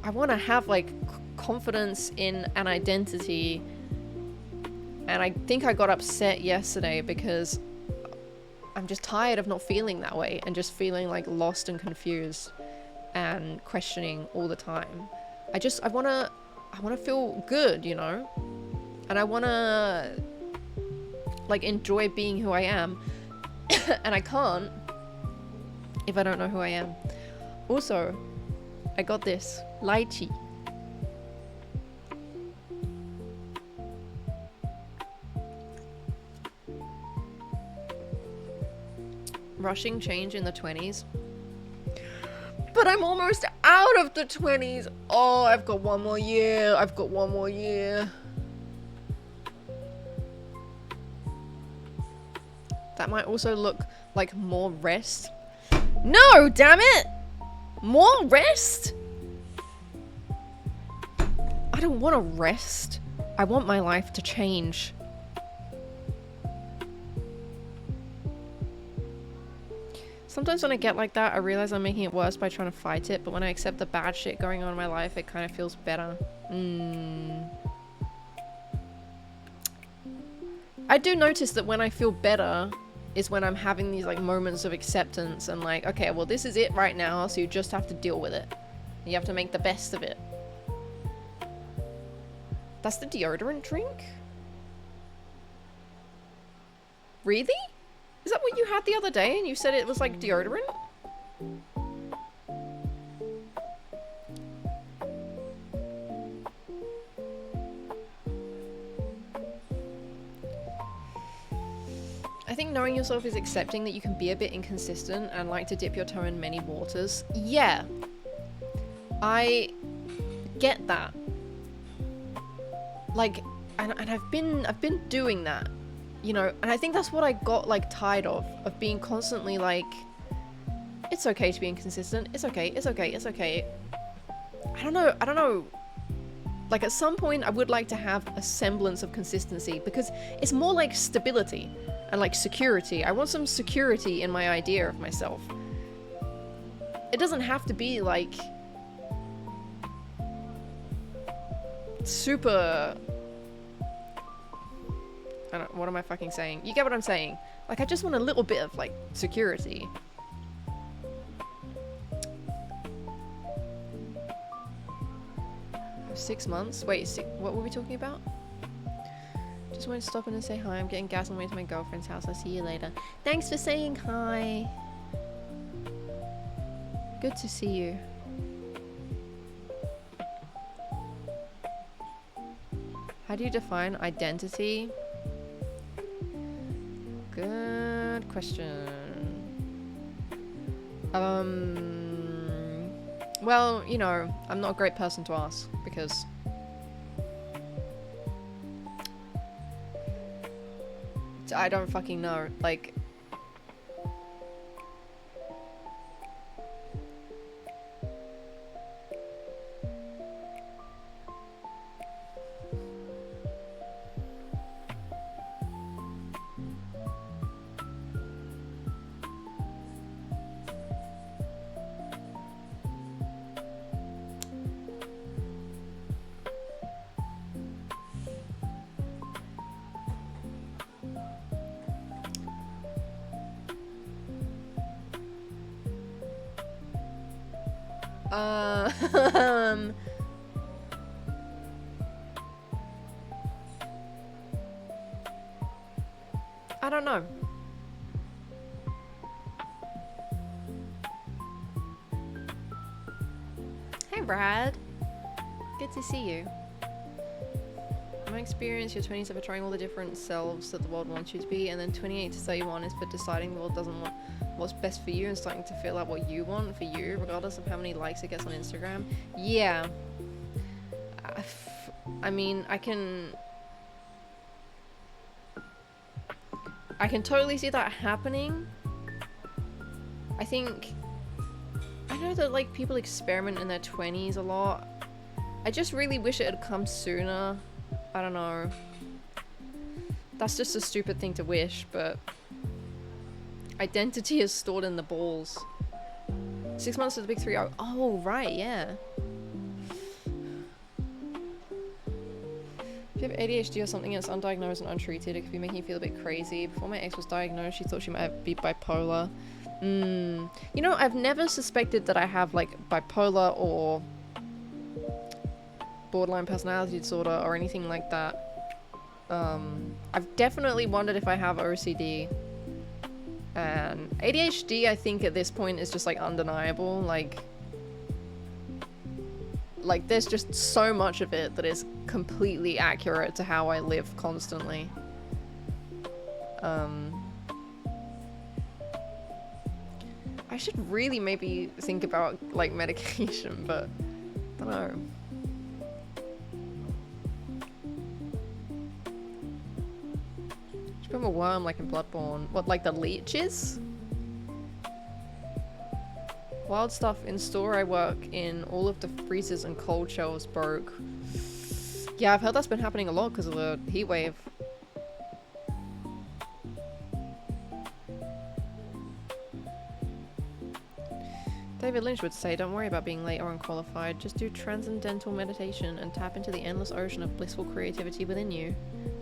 to have like confidence in an identity. And I think I got upset yesterday because I'm just tired of not feeling that way and just feeling like lost and confused and questioning all the time. I want to feel good, you know? And I want to like enjoy being who I am. And I can't if I don't know who I am. Also, I got this lychee. Rushing change in the 20s. But I'm almost out of the 20s. Oh, I've got one more year. I've got one more year. That might also look like more rest. No, damn it! More rest? I don't want to rest. I want my life to change. Sometimes when I get like that, I realize I'm making it worse by trying to fight it, but when I accept the bad shit going on in my life, it kind of feels better. I do notice that when I feel better is when I'm having these like moments of acceptance and like, okay, well this is it right now, so you just have to deal with it. You have to make the best of it. That's the deodorant drink? Really? Is that what you had the other day and you said it was like deodorant? I think knowing yourself is accepting that you can be a bit inconsistent and like to dip your toe in many waters. Yeah. I get that. Like, and I've been doing that. You know, and I think that's what I got like tired of being constantly like, it's okay to be inconsistent. It's okay. It's okay. It's okay. I don't know. Like at some point I would like to have a semblance of consistency because it's more like stability and like security. I want some security in my idea of myself. It doesn't have to be like super... what am I fucking saying? You get what I'm saying? Like, I just want a little bit of, like, security. Six months? Wait, what were we talking about? Just wanted to stop in and say hi. I'm getting gas on my way to my girlfriend's house. I'll see you later. Thanks for saying hi. Good to see you. How do you define identity? Good question. Well, you know, I'm not a great person to ask because I don't fucking know. Like, I don't know. Hey Brad, good to see you. In my experience, your 20s are for trying all the different selves that the world wants you to be, and then 28 to 31 is for deciding the world doesn't want what's best for you and starting to feel out what you want for you, regardless of how many likes it gets on Instagram. Yeah. I mean, I can... I can totally see that happening. I know that like people experiment in their 20s a lot. I just really wish it had come sooner. I don't know. That's just a stupid thing to wish, but identity is stored in the balls. 6 months to the big 3-0. Oh, right, yeah. If you have ADHD or something that's undiagnosed and untreated, it could be making you feel a bit crazy. Before my ex was diagnosed, she thought she might be bipolar. You know, I've never suspected that I have like bipolar or borderline personality disorder or anything like that. I've definitely wondered if I have OCD. And ADHD, I think at this point is just like undeniable. Like there's just so much of it that is completely accurate to how I live constantly. I should really maybe think about like medication, but I don't know. Should become a worm like in Bloodborne. What, like the leeches? Wild stuff in store I work in, all of the freezers and cold shelves broke. Yeah, I've heard that's been happening a lot because of the heat wave. David Lynch would say, don't worry about being late or unqualified, just do transcendental meditation and tap into the endless ocean of blissful creativity within you.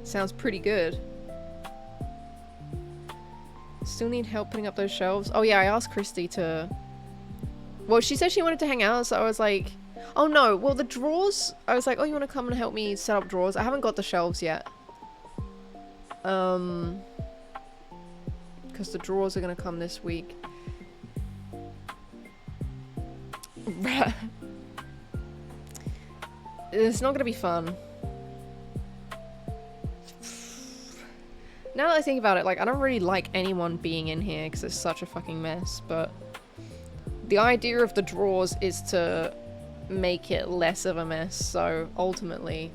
Sounds pretty good. Still need help putting up those shelves? Oh yeah, I asked Christy to... Well, she said she wanted to hang out, so I was like... Oh no, well the drawers... I was like, oh, you want to come and help me set up drawers? I haven't got the shelves yet. Because the drawers are going to come this week. It's not gonna be fun. Now that I think about it, like, I don't really like anyone being in here because it's such a fucking mess, but the idea of the drawers is to make it less of a mess, so ultimately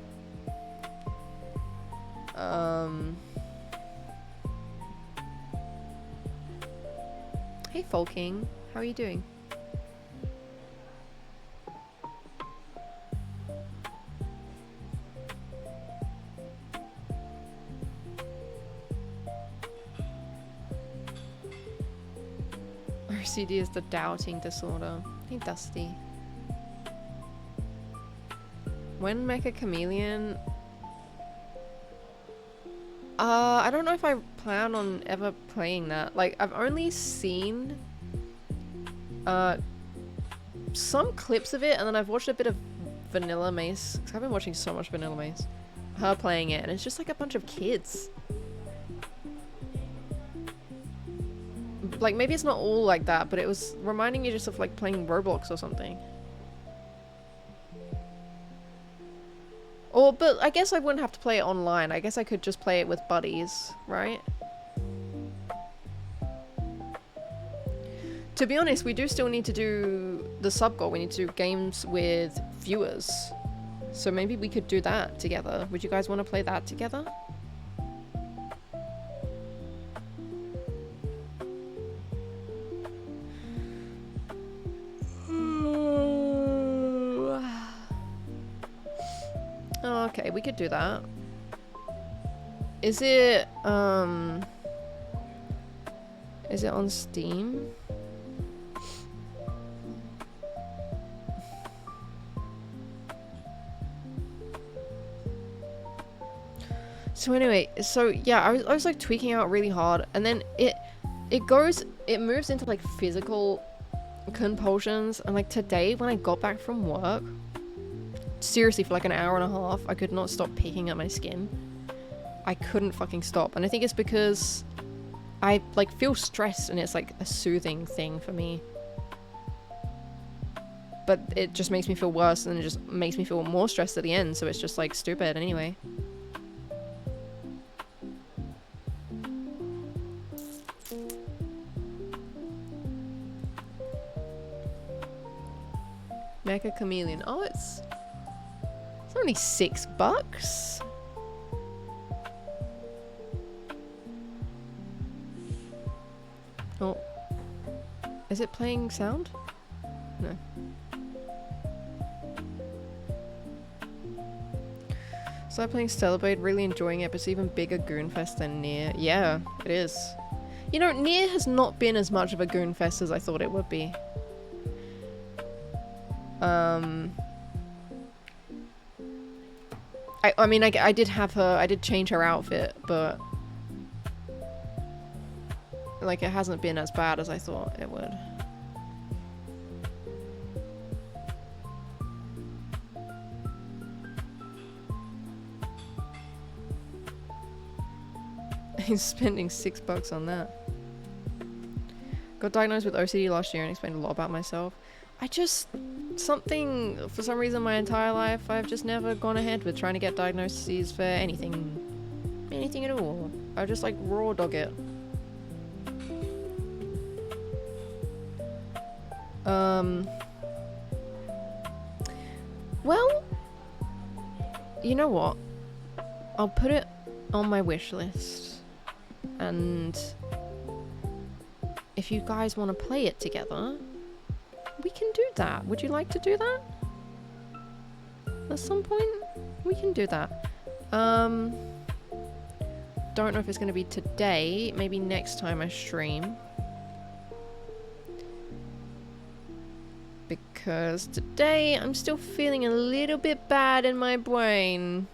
hey Folking, how are you doing? OCD is the doubting disorder. Hey Dusty. When Mecha Chameleon? I don't know if I plan on ever playing that. Like, I've only seen some clips of it, and then I've watched a bit of Vanilla Mace, because I've been watching so much Vanilla Mace. Her playing it, and it's just like a bunch of kids. Like, maybe it's not all like that, but it was reminding you just of like playing Roblox or something. Or, but I guess I wouldn't have to play it online. I guess I could just play it with buddies, right? To be honest, we do still need to do the sub goal. We need to do games with viewers. So maybe we could do that together. Would you guys want to play that together? Oh, okay, we could do that. Is it on Steam? So anyway, so yeah, I was like tweaking out really hard, and then it moves into like physical compulsions, and like today when I got back from work, seriously for like an hour and a half, I could not stop picking at my skin. I couldn't fucking stop, and I think it's because I like feel stressed, and it's like a soothing thing for me. But it just makes me feel worse, and it just makes me feel more stressed at the end, so it's just like stupid anyway. Mecha Chameleon. Oh, it's only $6. Oh. Is it playing sound? No. So I'm playing Stellar Blade, really enjoying it, but it's even bigger Goonfest than Nier. Yeah, it is. You know, Nier has not been as much of a Goonfest as I thought it would be. I mean, I did have her, I did change her outfit, but like, it hasn't been as bad as I thought it would. He's spending $6 on that. Got diagnosed with OCD last year and explained a lot about myself. For some reason my entire life, I've just never gone ahead with trying to get diagnoses for anything. Anything at all. I just like raw dog it. Well, you know what? I'll put it on my wish list. And if you guys want to play it together, we can do that. Would you like to do that? At some point, we can do that. Don't know if it's going to be today. Maybe next time I stream. Because today I'm still feeling a little bit bad in my brain.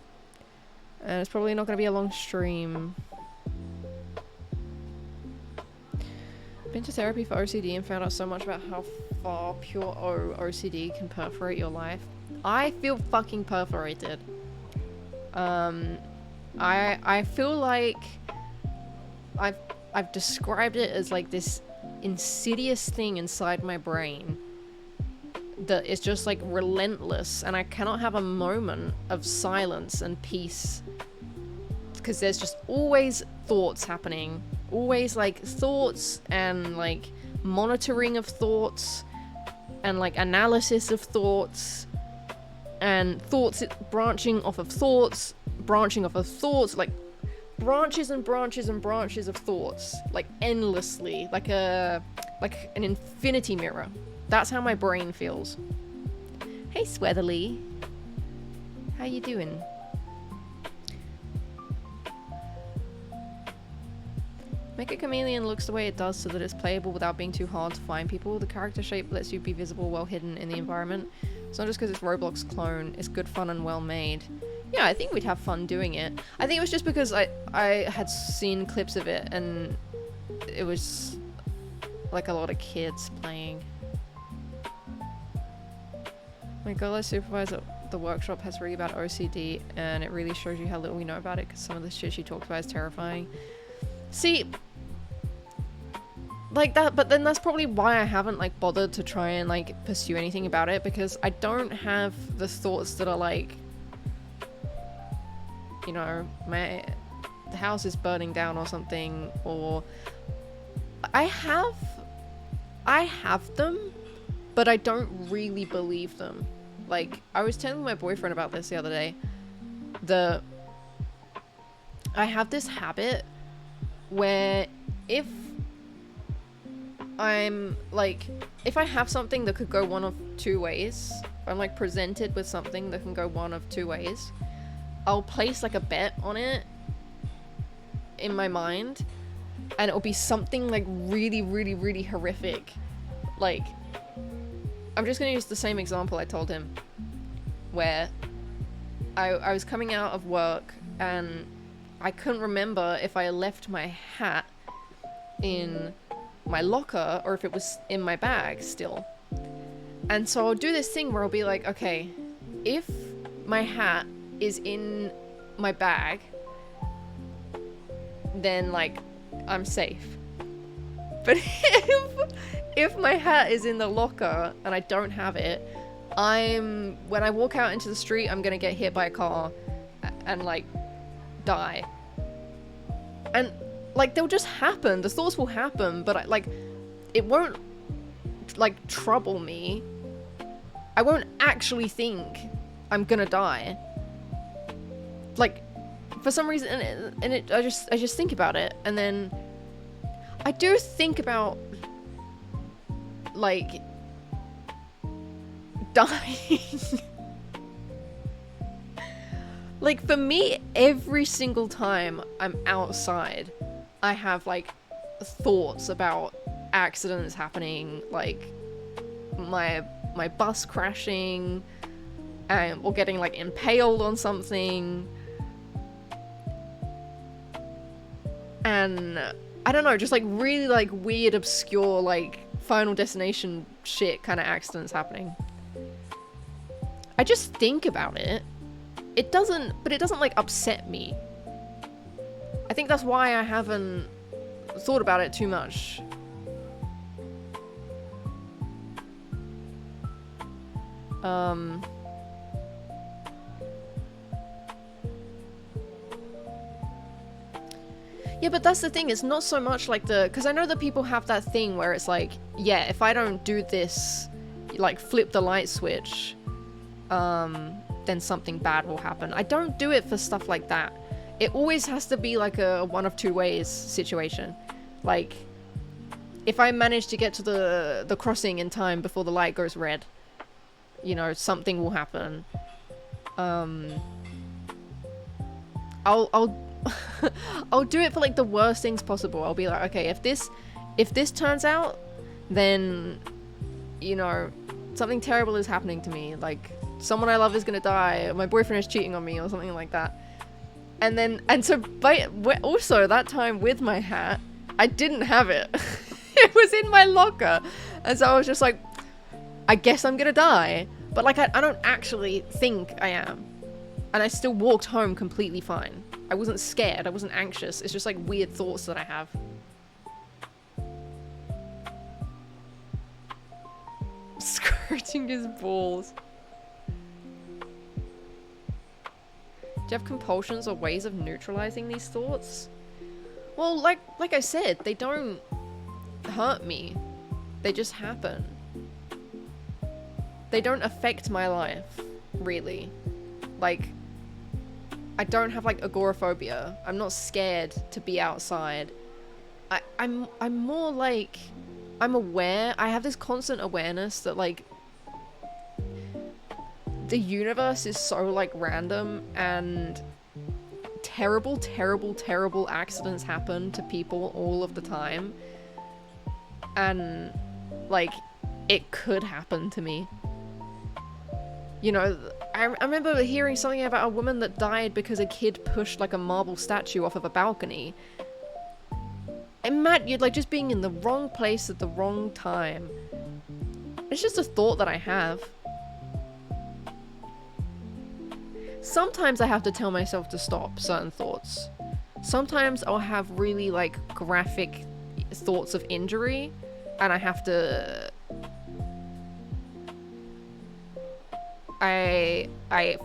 And it's probably not going to be a long stream. Been to therapy for OCD and found out so much about how far pure OCD can perforate your life. I feel fucking perforated. I feel like I've described it as like this insidious thing inside my brain that is just like relentless, and I cannot have a moment of silence and peace because there's just always thoughts happening. Always like thoughts and like monitoring of thoughts and like analysis of thoughts and thoughts branching off of thoughts, like branches and branches and branches of thoughts, like endlessly, like an infinity mirror. That's how my brain feels. Hey Sweatherly, how you doing? Make a chameleon looks the way it does so that it's playable without being too hard to find people. The character shape lets you be visible well hidden in the environment. It's not just because it's Roblox clone, it's good fun and well made. Yeah, I think we'd have fun doing it. I think it was just because I had seen clips of it and it was like a lot of kids playing. My girl I supervise at the workshop has really bad OCD and it really shows you how little we know about it because some of the shit she talks about is terrifying. See, like that, but then that's probably why I haven't like bothered to try and like pursue anything about it, because I don't have the thoughts that are like, you know, the house is burning down or something, or I have them, but I don't really believe them. Like, I was telling my boyfriend about this the other day. I have this habit where if I'm like, if I have something that could go one of two ways, if I'm like presented with something that can go one of two ways, I'll place like a bet on it in my mind, and it'll be something like really, really, really horrific. Like, I'm just gonna use the same example I told him, where I was coming out of work and I couldn't remember if I left my hat in my locker or if it was in my bag still. And so I'll do this thing where I'll be like, okay, if my hat is in my bag, then like I'm safe. But if my hat is in the locker and I don't have it, when I walk out into the street, I'm gonna get hit by a car and like die. And like they'll just happen, the thoughts will happen, but it won't like trouble me. I won't actually think I'm gonna die. Like, for some reason, I just think about it, and then I do think about, like, dying. Like, for me, every single time I'm outside, I have, like, thoughts about accidents happening, like, my bus crashing, or getting, like, impaled on something. And I don't know, just, like, really, like, weird, obscure, like, Final Destination shit kind of accidents happening. I just think about it. It doesn't like upset me. I think that's why I haven't thought about it too much. Yeah, but that's the thing, it's not so much like because I know that people have that thing where it's like, yeah, if I don't do this, like flip the light switch, then something bad will happen. I don't do it for stuff like that. It always has to be like a one of two ways situation. Like, if I manage to get to the crossing in time before the light goes red, you know, something will happen. I'll I'll do it for like the worst things possible. I'll be like, okay, if this turns out, then, you know, something terrible is happening to me. Like, someone I love is gonna die, my boyfriend is cheating on me, or something like that. And so also that time with my hat, I didn't have it. It was in my locker. And so I was just like, I guess I'm gonna die. But like, I don't actually think I am. And I still walked home completely fine. I wasn't scared, I wasn't anxious. It's just like weird thoughts that I have. Scratching his balls. Do you have compulsions or ways of neutralizing these thoughts? Well, like I said, they don't hurt me. They just happen. They don't affect my life, really. Like, I don't have like agoraphobia. I'm not scared to be outside. I'm more like, I'm aware. I have this constant awareness that like the universe is so like random, and terrible accidents happen to people all of the time, and like it could happen to me. You know, I remember hearing something about a woman that died because a kid pushed like a marble statue off of a balcony. And Matt, you're like just being in the wrong place at the wrong time. It's just a thought that I have. Sometimes I have to tell myself to stop certain thoughts. Sometimes I'll have really like graphic thoughts of injury, and I have to... I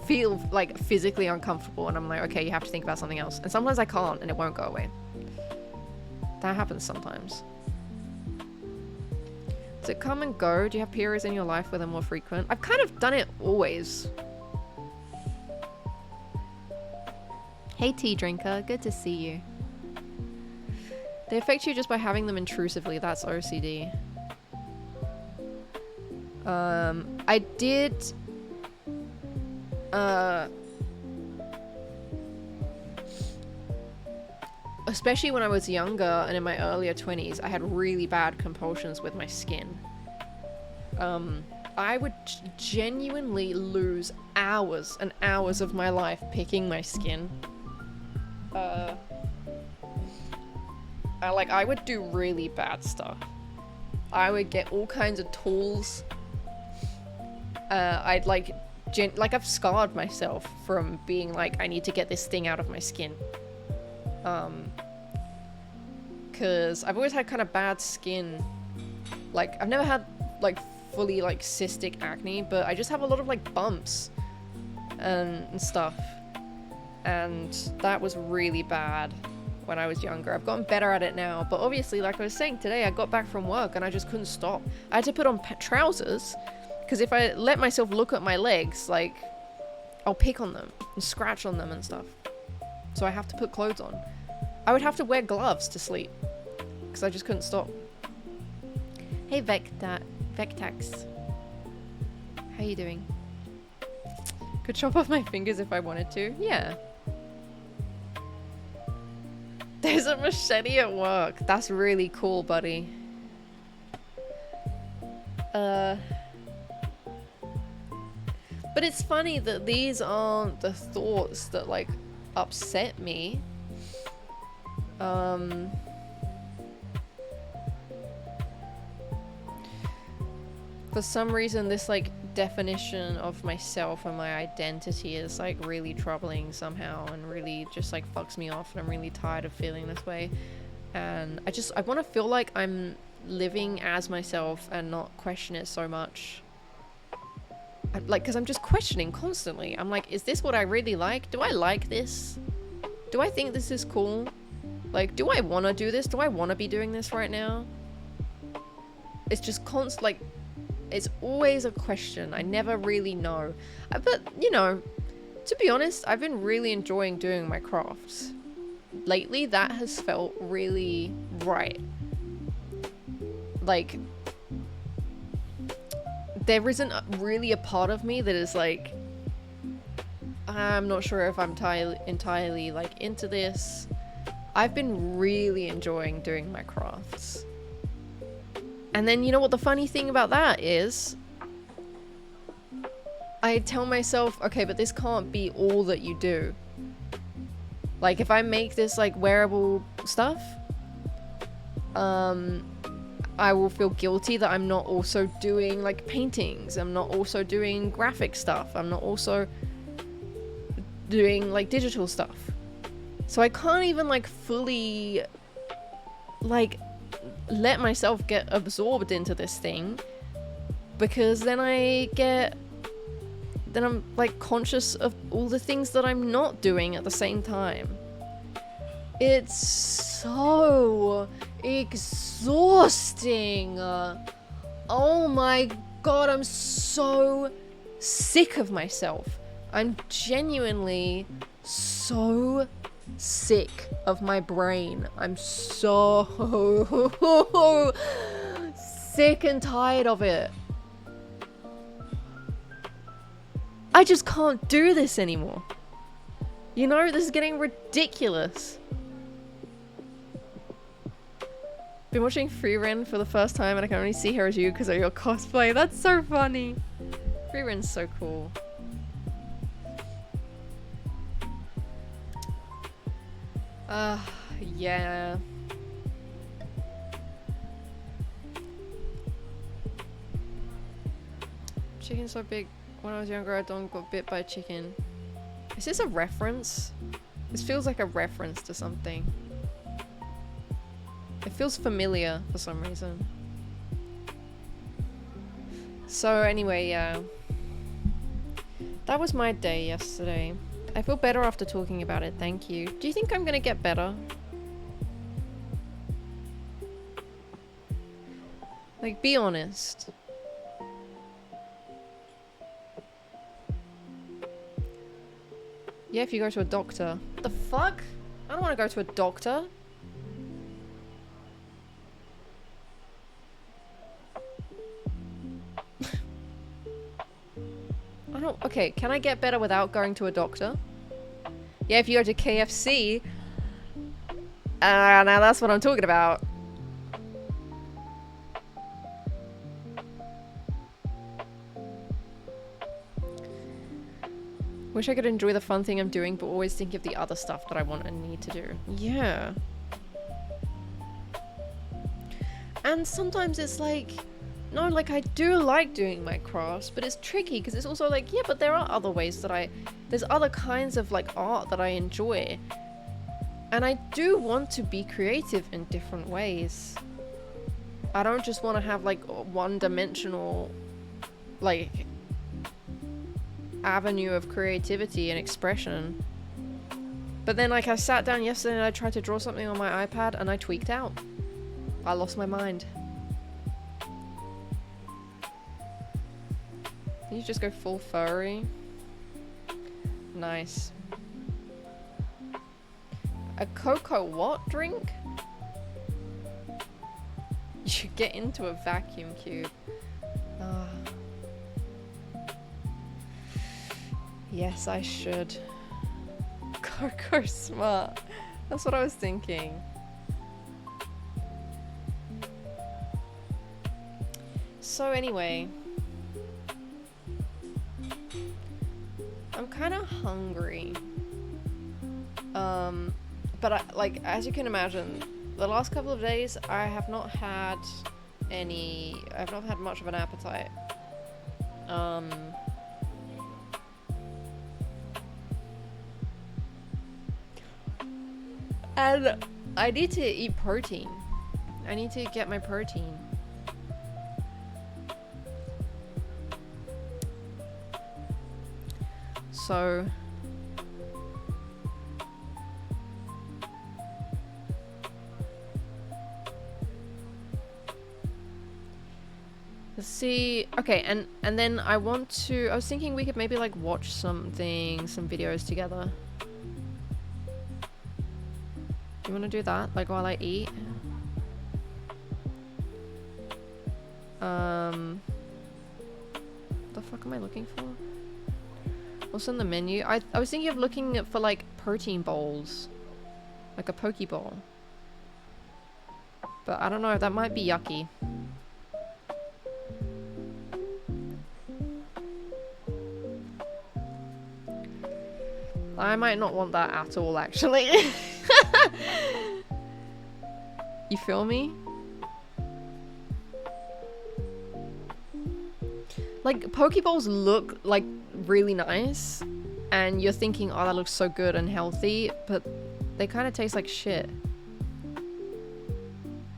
feel like physically uncomfortable, and I'm like, okay, you have to think about something else. And sometimes I can't, and it won't go away. That happens sometimes. Does it come and go? Do you have periods in your life where they're more frequent? I've kind of done it always. Hey, tea drinker, good to see you. They affect you just by having them intrusively. That's OCD. I did... especially when I was younger and in my earlier 20s, I had really bad compulsions with my skin. I would genuinely lose hours and hours of my life picking my skin. I would do really bad stuff. I would get all kinds of tools. I'd I've scarred myself from being like, I need to get this thing out of my skin. Cause I've always had kind of bad skin. Like, I've never had like fully like cystic acne, but I just have a lot of like bumps and stuff. And that was really bad when I was younger. I've gotten better at it now, but obviously, like I was saying today, I got back from work and I just couldn't stop. I had to put on trousers, because if I let myself look at my legs, like, I'll pick on them and scratch on them and stuff. So I have to put clothes on. I would have to wear gloves to sleep. because I just couldn't stop. Hey Vectax. How you doing? Could chop off my fingers if I wanted to. Yeah. There's a machete at work. That's really cool, buddy. But it's funny that these aren't the thoughts that like upset me. For some reason this like definition of myself and my identity is like really troubling somehow and really just like fucks me off, and I'm really tired of feeling this way, and I want to feel like I'm living as myself and not question it so much. Because I'm just questioning constantly. I'm like, is this what I really like? Do I like this? Do I think this is cool? Like, do I want to do this? Do I want to be doing this right now? It's just like, it's always a question. I never really know. But, you know, to be honest, I've been really enjoying doing my crafts. Lately, that has felt really right. Like, there isn't really a part of me that is like, I'm not sure if I'm entirely like into this. I've been really enjoying doing my crafts. And then you know what the funny thing about that is? I tell myself, okay, but this can't be all that you do. Like if I make this like wearable stuff, I will feel guilty that I'm not also doing like paintings. I'm not also doing graphic stuff. I'm not also doing like digital stuff. So I can't even like fully like let myself get absorbed into this thing, because then I'm like conscious of all the things that I'm not doing at the same time. It's so exhausting. Oh my god, I'm so sick of myself. I'm genuinely so sick of my brain. I'm so sick and tired of it. I just can't do this anymore. You know, this is getting ridiculous. Been watching Frieren for the first time and I can only see her as you because of your cosplay. That's so funny. Frieren's so cool. Yeah. Chicken's so big. When I was younger, I got bit by a chicken. Is this a reference? This feels like a reference to something. It feels familiar for some reason. So anyway, yeah. That was my day yesterday. I feel better after talking about it, thank you. Do you think I'm gonna get better? Like, be honest. Yeah, if you go to a doctor. What the fuck? I don't want to go to a doctor. I don't... Okay, can I get better without going to a doctor? Yeah, if you go to KFC. Now that's what I'm talking about. Wish I could enjoy the fun thing I'm doing, but always think of the other stuff that I want and need to do. Yeah. And sometimes it's like, no, like I do like doing my crafts, but it's tricky because it's also like, yeah, but there are other ways that there's other kinds of like art that I enjoy. And I do want to be creative in different ways. I don't just want to have like one-dimensional, like, avenue of creativity and expression. But then like I sat down yesterday and I tried to draw something on my iPad and I tweaked out. I lost my mind. Can you just go full furry? Nice. A cocoa what drink? You get into a vacuum cube. Ah. Yes, I should. Go smart. That's what I was thinking. So anyway, I'm kind of hungry. But like, as you can imagine, the last couple of days I have not had much of an appetite. And I need to eat protein. I need to get my protein. So let's see. Okay, and then I was thinking we could maybe like watch some videos together. Do you want to do that, like while I eat? The fuck am I looking for? What's on the menu? I was thinking of looking for like protein bowls, like a Pokeball. But I don't know, that might be yucky. I might not want that at all, actually. You feel me? Like, Pokeballs look like really nice, and you're thinking, oh, that looks so good and healthy, but they kind of taste like shit.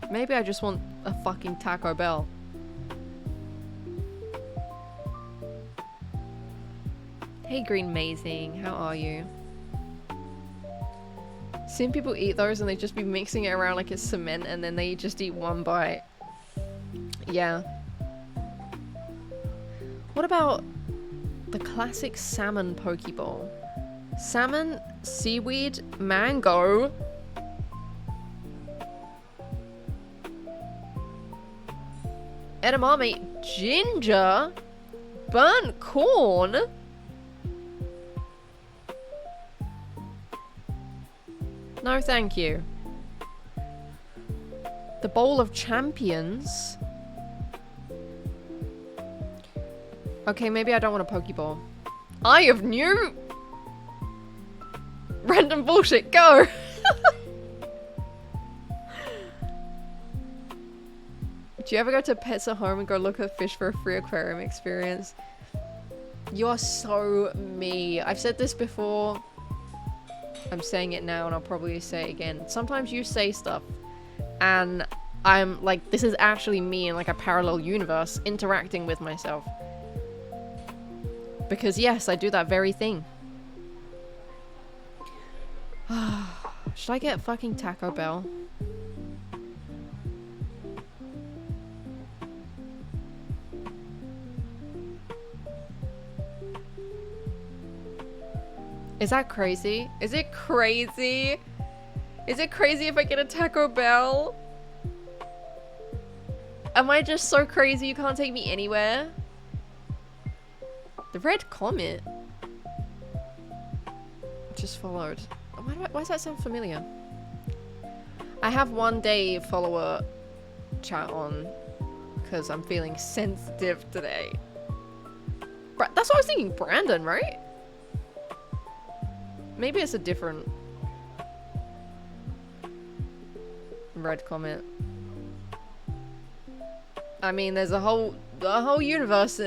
Maybe I just want a fucking Taco Bell. Hey Green Mazing, how are you? Seen people eat those and they just be mixing it around like it's cement and then they just eat one bite. Yeah. What about the classic salmon Pokeball? Salmon, seaweed, mango. Edamame, ginger, burnt corn. No, thank you. The Bowl of Champions. Okay, maybe I don't want a Pokeball. Eye of New. Random bullshit, go! Do you ever go to Pets at Home and go look at fish for a free aquarium experience? You're so me. I've said this before. I'm saying it now and I'll probably say it again. Sometimes you say stuff and I'm like, this is actually me in like a parallel universe interacting with myself. Because yes, I do that very thing. Should I get fucking Taco Bell? Is that crazy? Is it crazy? Is it crazy if I get a Taco Bell? Am I just so crazy you can't take me anywhere? The red comet just followed. Why does that sound familiar? I have one day follower chat on because I'm feeling sensitive today. That's what I was thinking, Brandon, right? Maybe it's a different red comet. I mean, there's a whole universe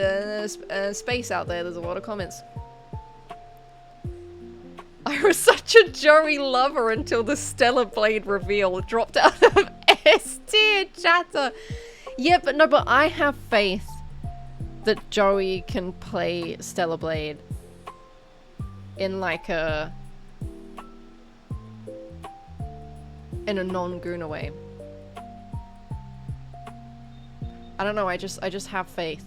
space out there. There's a lot of comments. I was such a Joey lover until the Stellar Blade reveal dropped out of S tier chatter. Yeah, but I have faith that Joey can play Stellar Blade in like a non-Guna way. I don't know, I just have faith.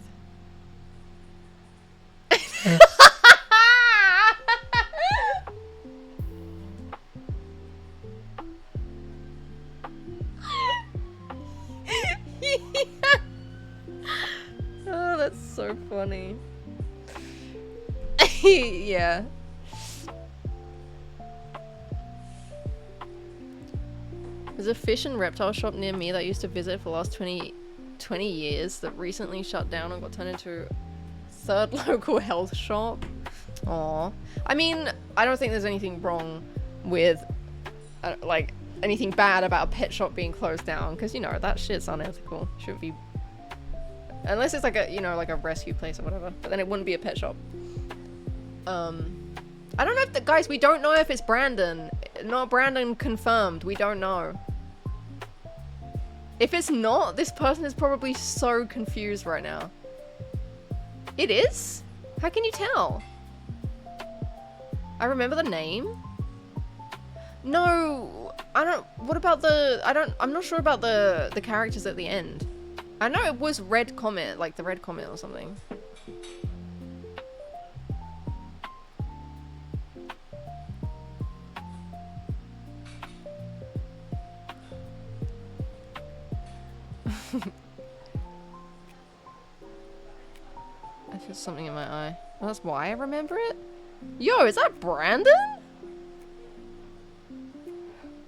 so funny. Yeah. There's a fish and reptile shop near me that I used to visit for the last 20 years that recently shut down and got turned into a third local health shop. Aww. I mean, I don't think there's anything wrong with, like, anything bad about a pet shop being closed down, because, you know, that shit's unethical. Shouldn't be... Unless it's like a, you know, like a rescue place or whatever, but then it wouldn't be a pet shop. I don't know if guys, we don't know if it's Brandon. Not Brandon confirmed. We don't know. If it's not, this person is probably so confused right now. It is? How can you tell? I remember the name. No, I don't. What about the? I'm not sure about the characters at the end. I know it was Red Comet, like the Red Comet or something. I feel something in my eye. Well, that's why I remember it. Yo, is that Brandon?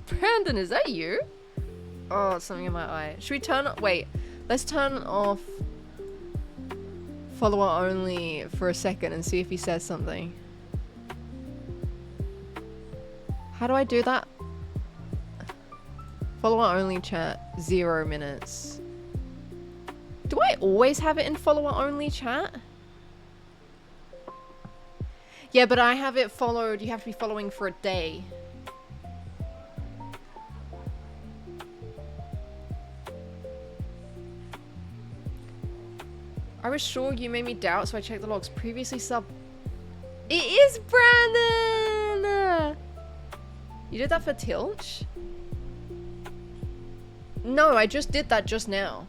Brandon, is that you? Oh, it's something in my eye. Should we turn... Wait, let's turn off follower only for a second and see if he says something. How do I do that? Follower only chat, 0 minutes. Do I always have it in follower only chat? Yeah, but I have it followed. You have to be following for a day. I was sure you made me doubt, so I checked the logs. Previously sub... It is Brandon! You did that for Tilch? No, I just did that just now.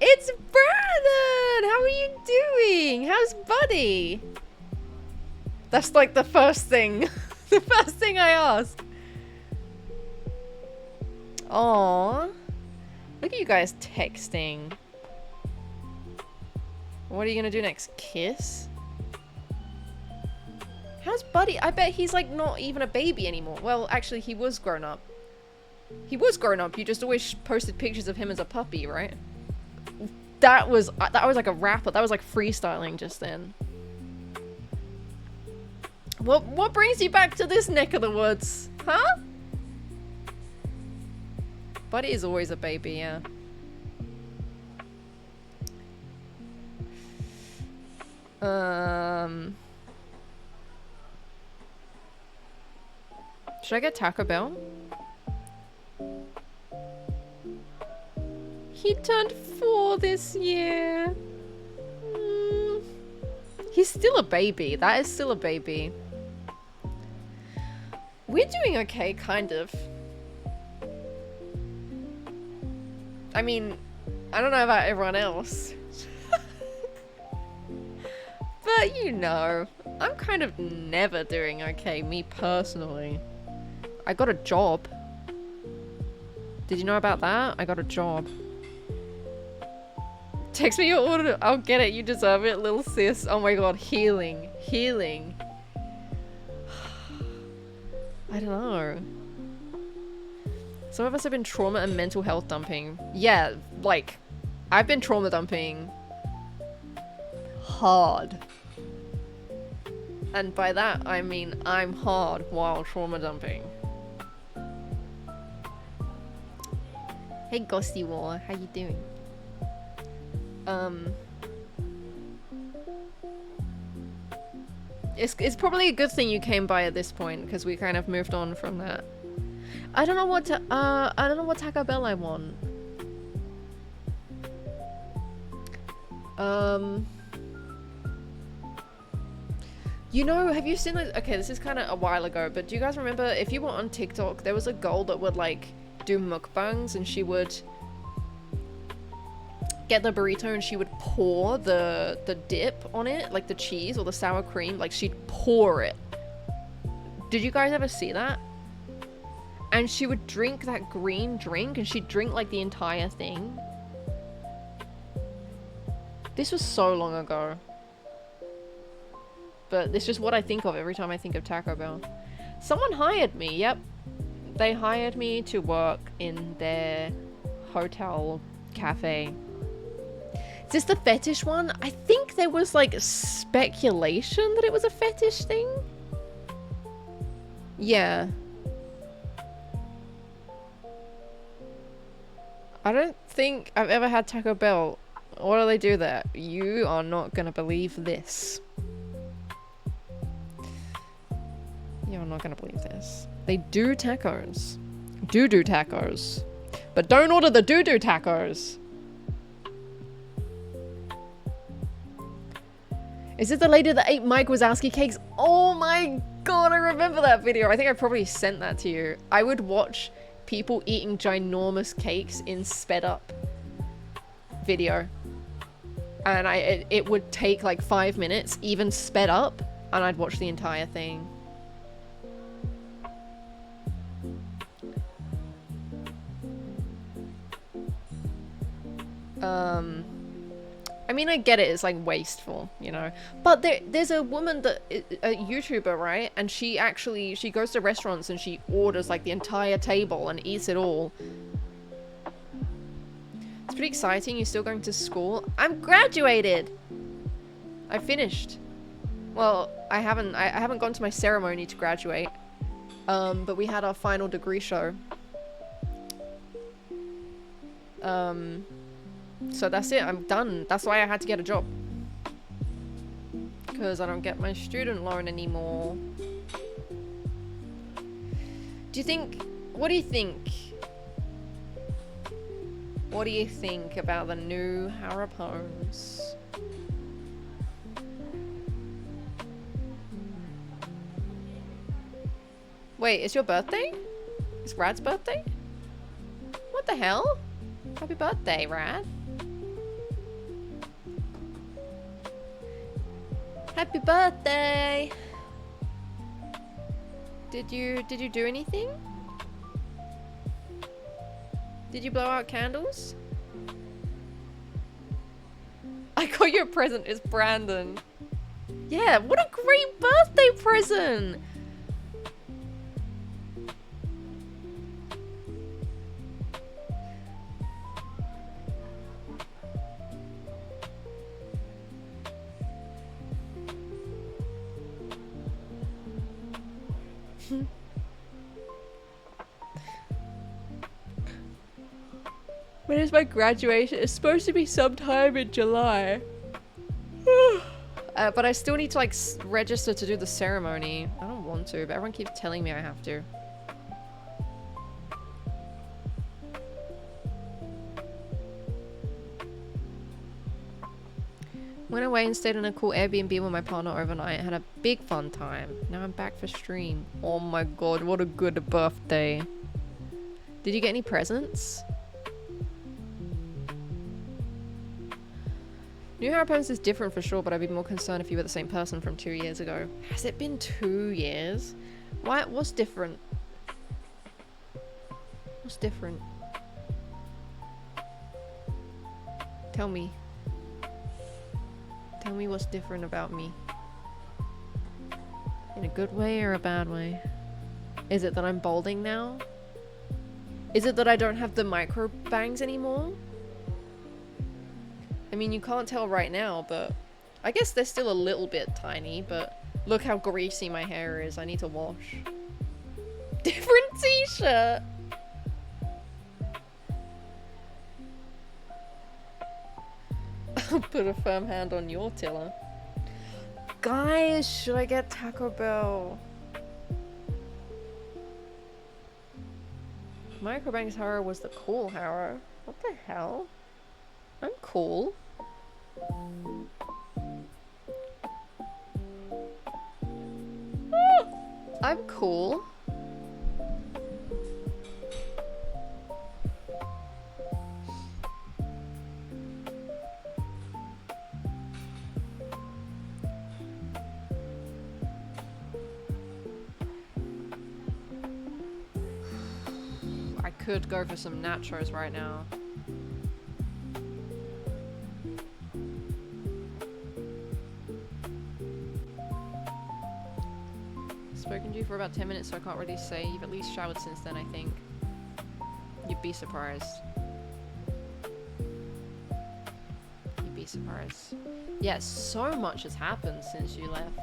It's Brandon! How are you doing? How's Buddy? That's like the first thing. The first thing I asked. Aww. Look at you guys texting. What are you gonna do next? Kiss? How's Buddy? I bet he's like not even a baby anymore. Well, actually he was grown up. He was grown up. You just always posted pictures of him as a puppy, right? That was like a rapper. That was like freestyling just then. What brings you back to this neck of the woods? Huh? Buddy is always a baby, yeah. Should I get Taco Bell? He turned 4 this year. He's still a baby. That is still a baby. We're doing okay, kind of. I mean, I don't know about everyone else. But you know, I'm kind of never doing okay, me personally. I got a job. Did you know about that? I got a job. Text me your order. I'll get it. You deserve it, little sis. Oh my god, healing. Healing. I don't know. Some of us have been trauma and mental health dumping. Yeah, like, I've been trauma dumping hard. And by that, I mean I'm hard while trauma dumping. Hey Ghosty War, how you doing? It's probably a good thing you came by at this point, because we kind of moved on from that. I don't know what Taco Bell I want. You know, have you seen like, okay, this is kind of a while ago, but do you guys remember, if you were on TikTok, there was a girl that would like do mukbangs, and she would get the burrito and she would pour the dip on it, like the cheese or the sour cream, like she'd pour it. Did you guys ever see that? And she would drink that green drink, and she'd drink like the entire thing. This was so long ago. But it's just what I think of every time I think of Taco Bell. Someone hired me, yep. They hired me to work in their hotel cafe. Is this the fetish one? I think there was like speculation that it was a fetish thing. Yeah. I don't think I've ever had Taco Bell. What do they do there? You are not gonna believe this. You're not gonna believe this. They do tacos. Do tacos. But don't order the do tacos. Is it the lady that ate Mike Wazowski cakes? Oh my god, I remember that video. I think I probably sent that to you. I would watch people eating ginormous cakes in sped up video. And it would take like 5 minutes, even sped up, and I'd watch the entire thing. I mean, I get it, it's like wasteful, you know, but there's a woman that, a YouTuber, right, and she goes to restaurants and she orders like the entire table and eats it all. It's pretty exciting. You're still going to school? I'm graduated! I finished. Well, I haven't gone to my ceremony to graduate, but we had our final degree show. So that's it, I'm done. That's why I had to get a job. Because I don't get my student loan anymore. What do you think? What do you think about the new Harapons? Wait, it's your birthday? It's Rad's birthday? What the hell? Happy birthday, Rad. Happy birthday! Did you do anything? Did you blow out candles? I got your present, it's Brandon. Yeah, what a great birthday present! When is my graduation? It's supposed to be sometime in July. But I still need to like register to do the ceremony. I don't want to, but everyone keeps telling me I have to. Went away and stayed in a cool Airbnb with my partner overnight. Had a big fun time. Now I'm back for stream. Oh my god, what a good birthday. Did you get any presents? New Harapons is different for sure, but I'd be more concerned if you were the same person from 2 years ago. Has it been 2 years? Why? What's different? What's different? Tell me. Tell me what's different about me. In a good way or a bad way? Is it that I'm balding now? Is it that I don't have the micro bangs anymore? I mean, you can't tell right now, but I guess they're still a little bit tiny, but look how greasy my hair is. I need to wash. Different t-shirt! I'll put a firm hand on your tiller. Guys, should I get Taco Bell? Microbangs Haro was the cool Haro. What the hell? I'm cool. I'm cool. I could go for some nachos right now. you for about 10 minutes, so I can't really say. You've at least showered since then, I think. You'd be surprised. You'd be surprised. Yeah, so much has happened since you left.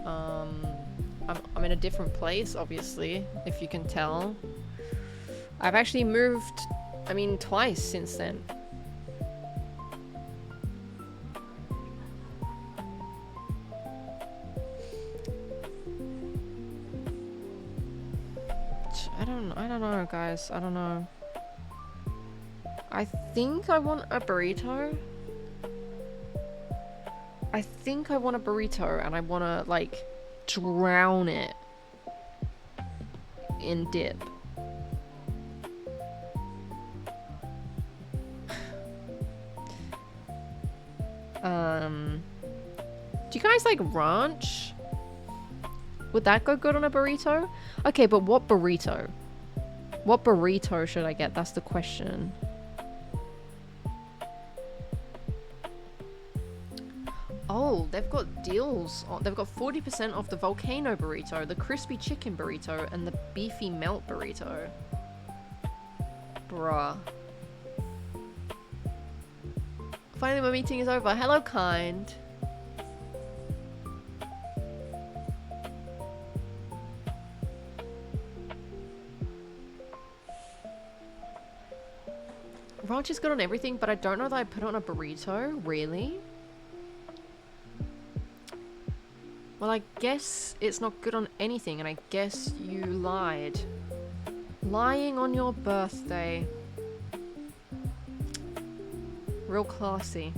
I'm in a different place, obviously, if you can tell. I've actually moved, I mean, twice since then. I don't know, guys. I don't know. I think I want a burrito. I think I want a burrito, and I want to, like, drown it in dip. Do you guys like ranch? Would that go good on a burrito? Okay, but what burrito? What burrito should I get? That's the question. Oh, they've got deals on. They've got 40% off the volcano burrito, the crispy chicken burrito, and the beefy melt burrito. Bruh. Finally, my meeting is over. Hello, kind. Ranch is good on everything, but I don't know that I put it on a burrito. Really? Well, I guess it's not good on anything, and I guess you lied. Lying on your birthday. Real classy.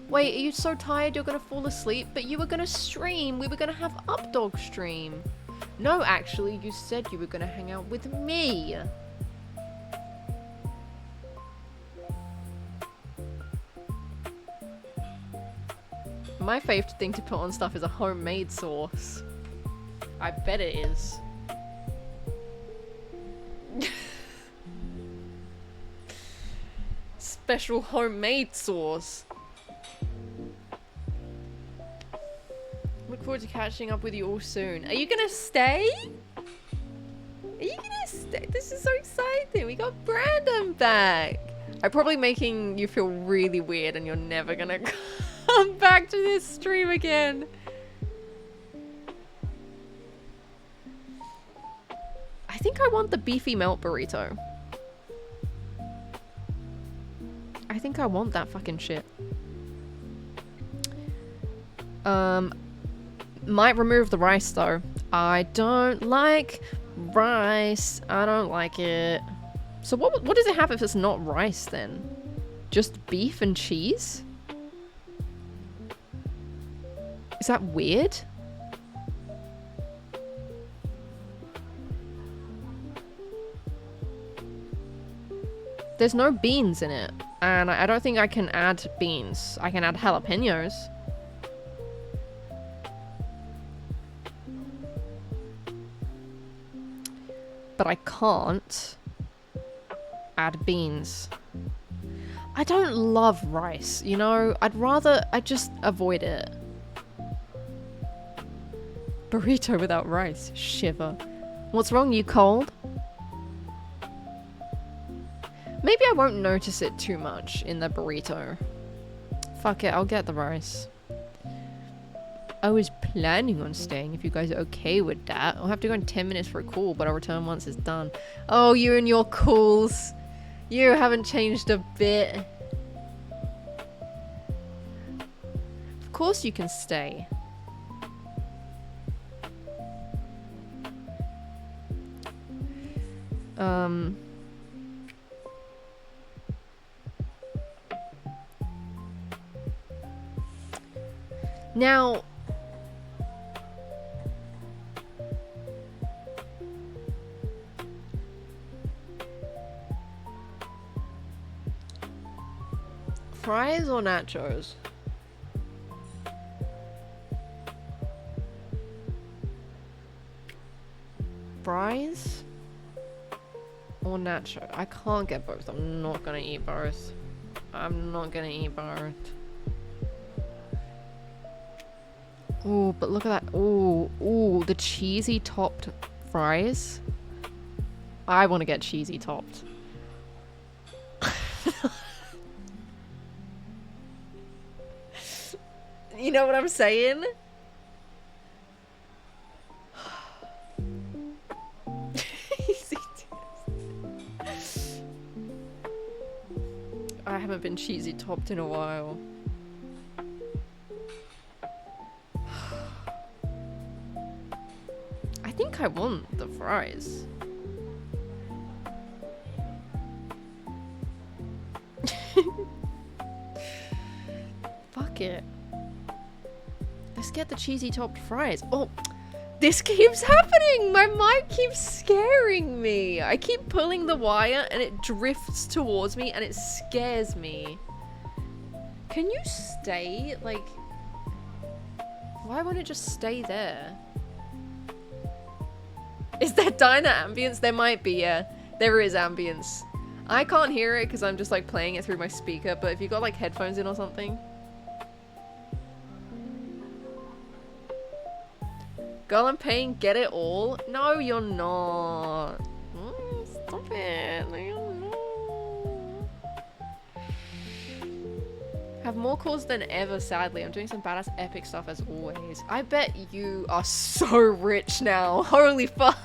Wait, are you so tired you're gonna fall asleep? But you were gonna stream. We were gonna have Updog stream. No, actually, you said you were gonna hang out with me. My favourite thing to put on stuff is a homemade sauce. I bet it is. Special homemade sauce. Look forward to catching up with you all soon. Are you gonna stay? Are you gonna stay? This is so exciting. We got Brandon back. I'm probably making you feel really weird and you're never gonna come back to this stream again. I think I want the beefy melt burrito. I think I want that fucking shit. Might remove the rice though. I don't like rice. I don't like it. So what does it have if it's not rice then? Just beef and cheese? Is that weird? There's no beans in it. And I don't think I can add beans. I can add jalapenos. But I can't add beans. I don't love rice, you know? I just avoid it. Burrito without rice. Shiver. What's wrong? You cold? Maybe I won't notice it too much in the burrito. Fuck it, I'll get the rice. I was planning on staying if you guys are okay with that. I'll have to go in 10 minutes for a call, but I'll return once it's done. Oh, you and your calls. You haven't changed a bit. Of course you can stay. Now, fries or nachos? Fries or nacho? I can't get both. I'm not gonna eat both. I'm not gonna eat both. Ooh, but look at that. Ooh, ooh, the cheesy topped fries. I want to get cheesy topped. You know what I'm saying? I haven't been cheesy topped in a while. I think I want the fries. Fuck it. Let's get the cheesy topped fries. Oh, this keeps happening! My mic keeps scaring me. I keep pulling the wire and it drifts towards me and it scares me. Can you stay? Like, why won't it just stay there? Is there diner ambience? There might be, yeah. There is ambience. I can't hear it because I'm just like playing it through my speaker, but if you got like headphones in or something. Girl, I'm paying, get it all? No, you're not. Stop it. No, you're not. Have more calls than ever, sadly. I'm doing some badass epic stuff as always. I bet you are so rich now. Holy fuck.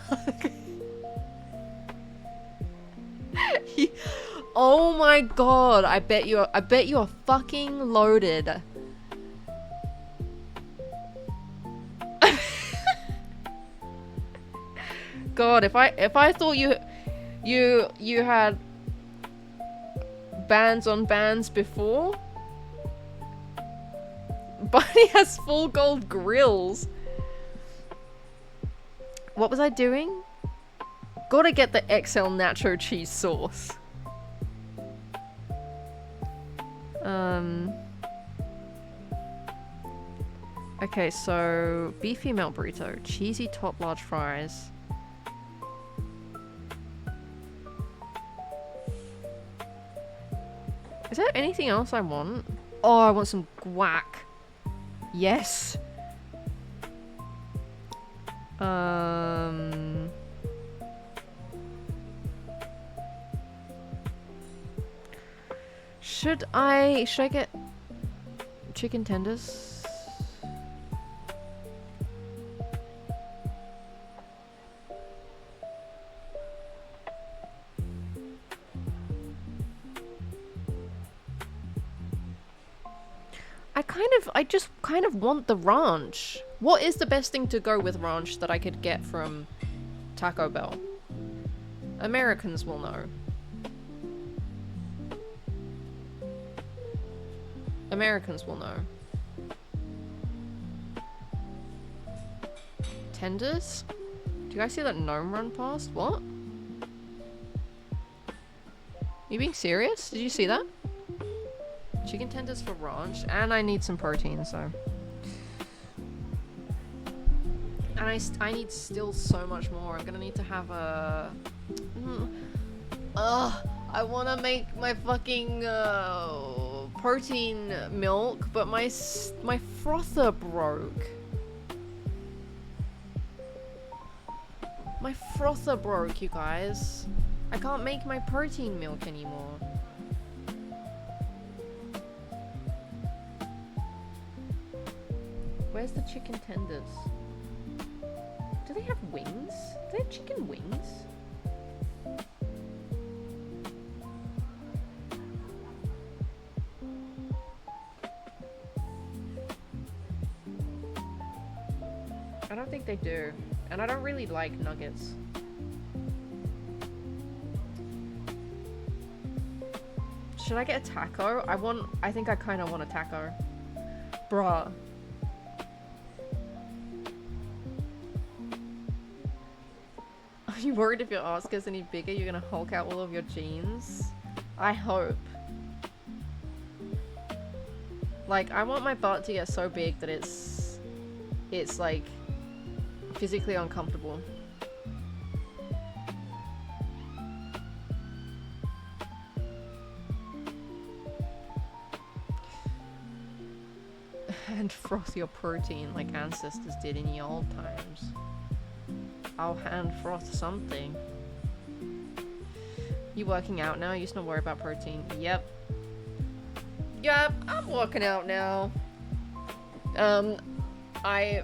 Oh my god. I bet you are fucking loaded. God, if I thought you had bands on bands before. Bunny has full gold grills. What was I doing? Gotta get the XL nacho cheese sauce. Okay, so beefy melt burrito, cheesy top large fries. Is there anything else I want? Oh, I want some guac. Yes. Should I get chicken tenders? I just kind of want the ranch. What is the best thing to go with ranch that I could get from Taco Bell? Americans will know. Americans will know. Tenders? Do you guys see that gnome run past? What? You being serious? Did you see that? Chicken tenders for ranch, and I need some protein, so. And I need still so much more. I'm gonna need to have a. I wanna make my fucking protein milk, but my frother broke. My frother broke, you guys. I can't make my protein milk anymore. Where's the chicken tenders? Do they have wings? Do they have chicken wings? I don't think they do. And I don't really like nuggets. Should I get a taco? I think I kind of want a taco. Bruh. Are you worried if your ass gets any bigger, you're gonna hulk out all of your jeans? I hope. Like, I want my butt to get so big that it's like physically uncomfortable. hand froth your protein like ancestors did in the old times. I'll hand froth something. You working out now? You used to not worry about protein. Yep. Yep, I'm working out now. I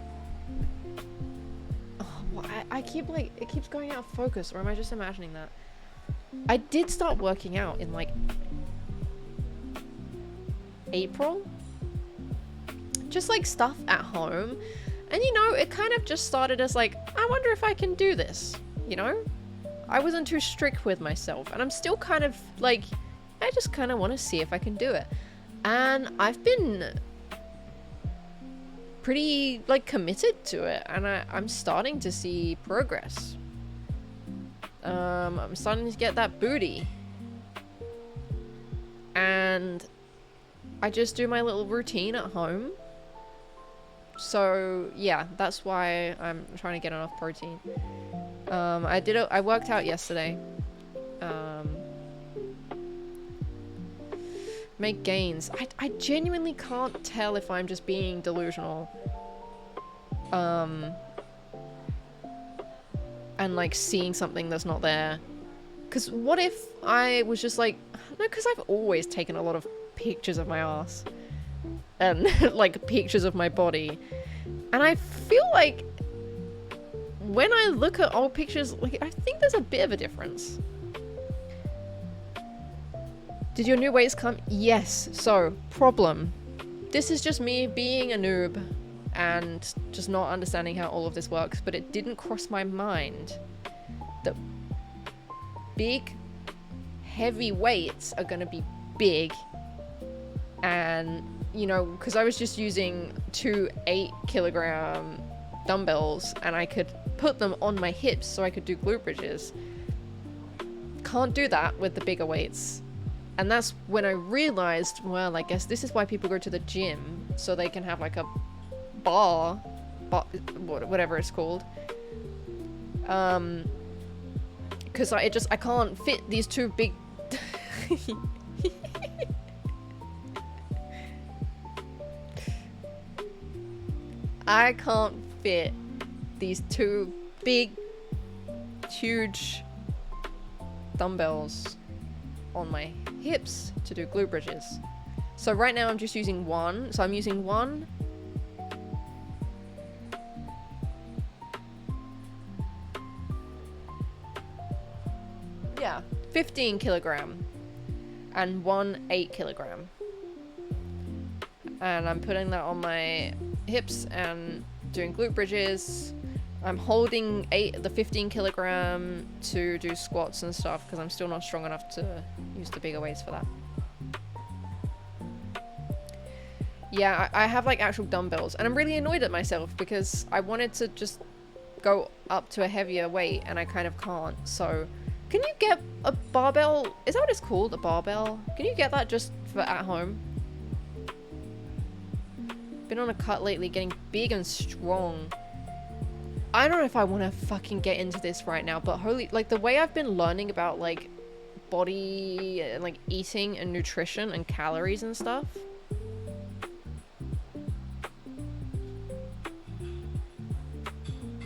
keep like, it keeps going out of focus, or am I just imagining that? I did start working out in like April. Just like stuff at home. And you know, it kind of just started as like, I wonder if I can do this, you know? I wasn't too strict with myself, and I'm still kind of like, I just kind of want to see if I can do it. And I've been pretty like committed to it, and I'm starting to see progress. I'm starting to get that booty, and I just do my little routine at home. So yeah, that's why I'm trying to get enough protein. I worked out yesterday. Make gains. I genuinely can't tell if I'm just being delusional. And like seeing something that's not there. Because what if I was just like, no, because I've always taken a lot of pictures of my ass. And like pictures of my body. And I feel like when I look at old pictures, like I think there's a bit of a difference. Did your new weights come? Yes. So, problem. This is just me being a noob and just not understanding how all of this works, but it didn't cross my mind that big, heavy weights are gonna be big. And, you know, because I was just using 2 8-kilogram dumbbells and I could put them on my hips so I could do glute bridges. Can't do that with the bigger weights. And that's when I realized, well, I guess this is why people go to the gym, so they can have like a bar, whatever it's called. Because I can't fit these 2 big... I can't fit these 2 big, huge dumbbells on my hips to do glute bridges. So right now I'm just using 1. So I'm using 1. Yeah, 15 kilogram and 1 8-kilogram. And I'm putting that on my hips and doing glute bridges. I'm holding the 15 kilogram to do squats and stuff because I'm still not strong enough to use the bigger weights for that. Yeah, I have like actual dumbbells, and I'm really annoyed at myself because I wanted to just go up to a heavier weight and I kind of can't. So can you get a barbell? Is that what it's called? A barbell? Can you get that just for at home? Been on a cut lately, getting big and strong. I don't know if I want to fucking get into this right now, but holy, like the way I've been learning about like body and like eating and nutrition and calories and stuff.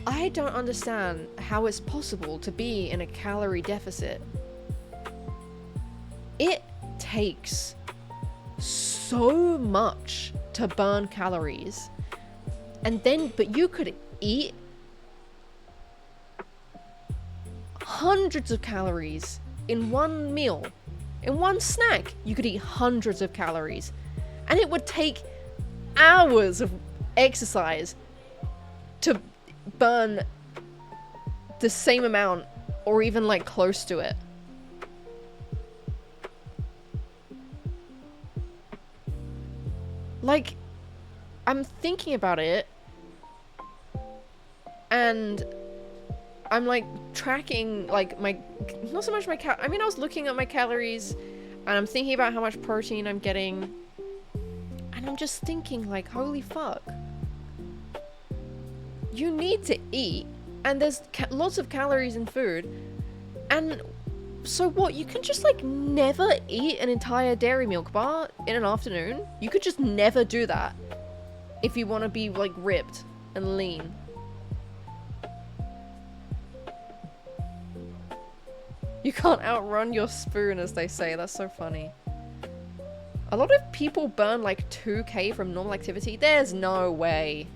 I don't understand how it's possible to be in a calorie deficit. It takes so much to burn calories. And then, but you could eat hundreds of calories in one meal. In one snack, you could eat hundreds of calories. And it would take hours of exercise to burn the same amount or even like close to it. Like, I'm thinking about it and I'm like tracking like my, not so much my I mean, I was looking at my calories and I'm thinking about how much protein I'm getting and I'm just thinking like, holy fuck. You need to eat and there's lots of calories in food, and so what, you can just like never eat an entire dairy milk bar in an afternoon? You could just never do that. if you want to be like ripped and lean. You can't outrun your spoon, as they say. That's so funny. A lot of people burn like 2k from normal activity. There's no way.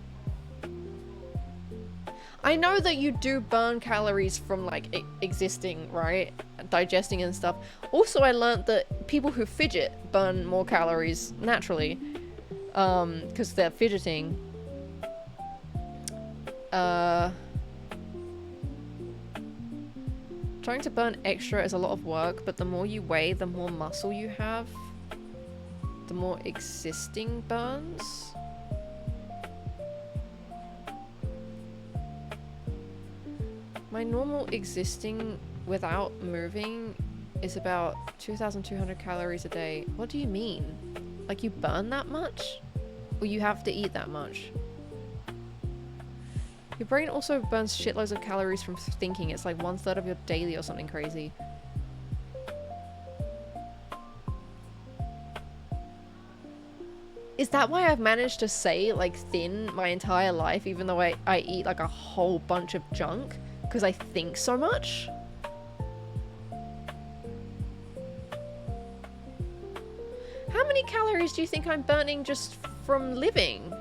I know that you do burn calories from like existing, right? Digesting and stuff. Also, I learned that people who fidget burn more calories naturally. Because they're fidgeting. Trying to burn extra is a lot of work, but the more you weigh, the more muscle you have. The more existing burns. My normal existing without moving is about 2,200 calories a day. What do you mean? Like you burn that much? Or you have to eat that much? Your brain also burns shitloads of calories from thinking. It's like 1/3 of your daily or something crazy. Is that why I've managed to stay like thin my entire life, even though I eat like a whole bunch of junk? Because I think so much? How many calories do you think I'm burning just from living?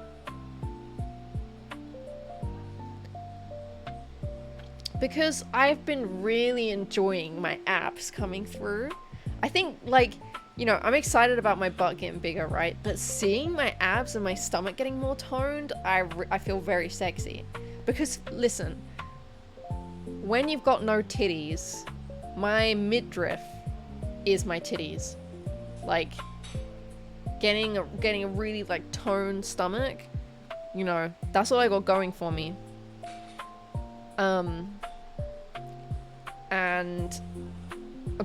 Because I've been really enjoying my abs coming through. I think, like, you know, I'm excited about my butt getting bigger, right? But seeing my abs and my stomach getting more toned, I feel very sexy. Because, listen, when you've got no titties, my midriff is my titties. Like, getting a really, like, toned stomach, you know, that's all I got going for me.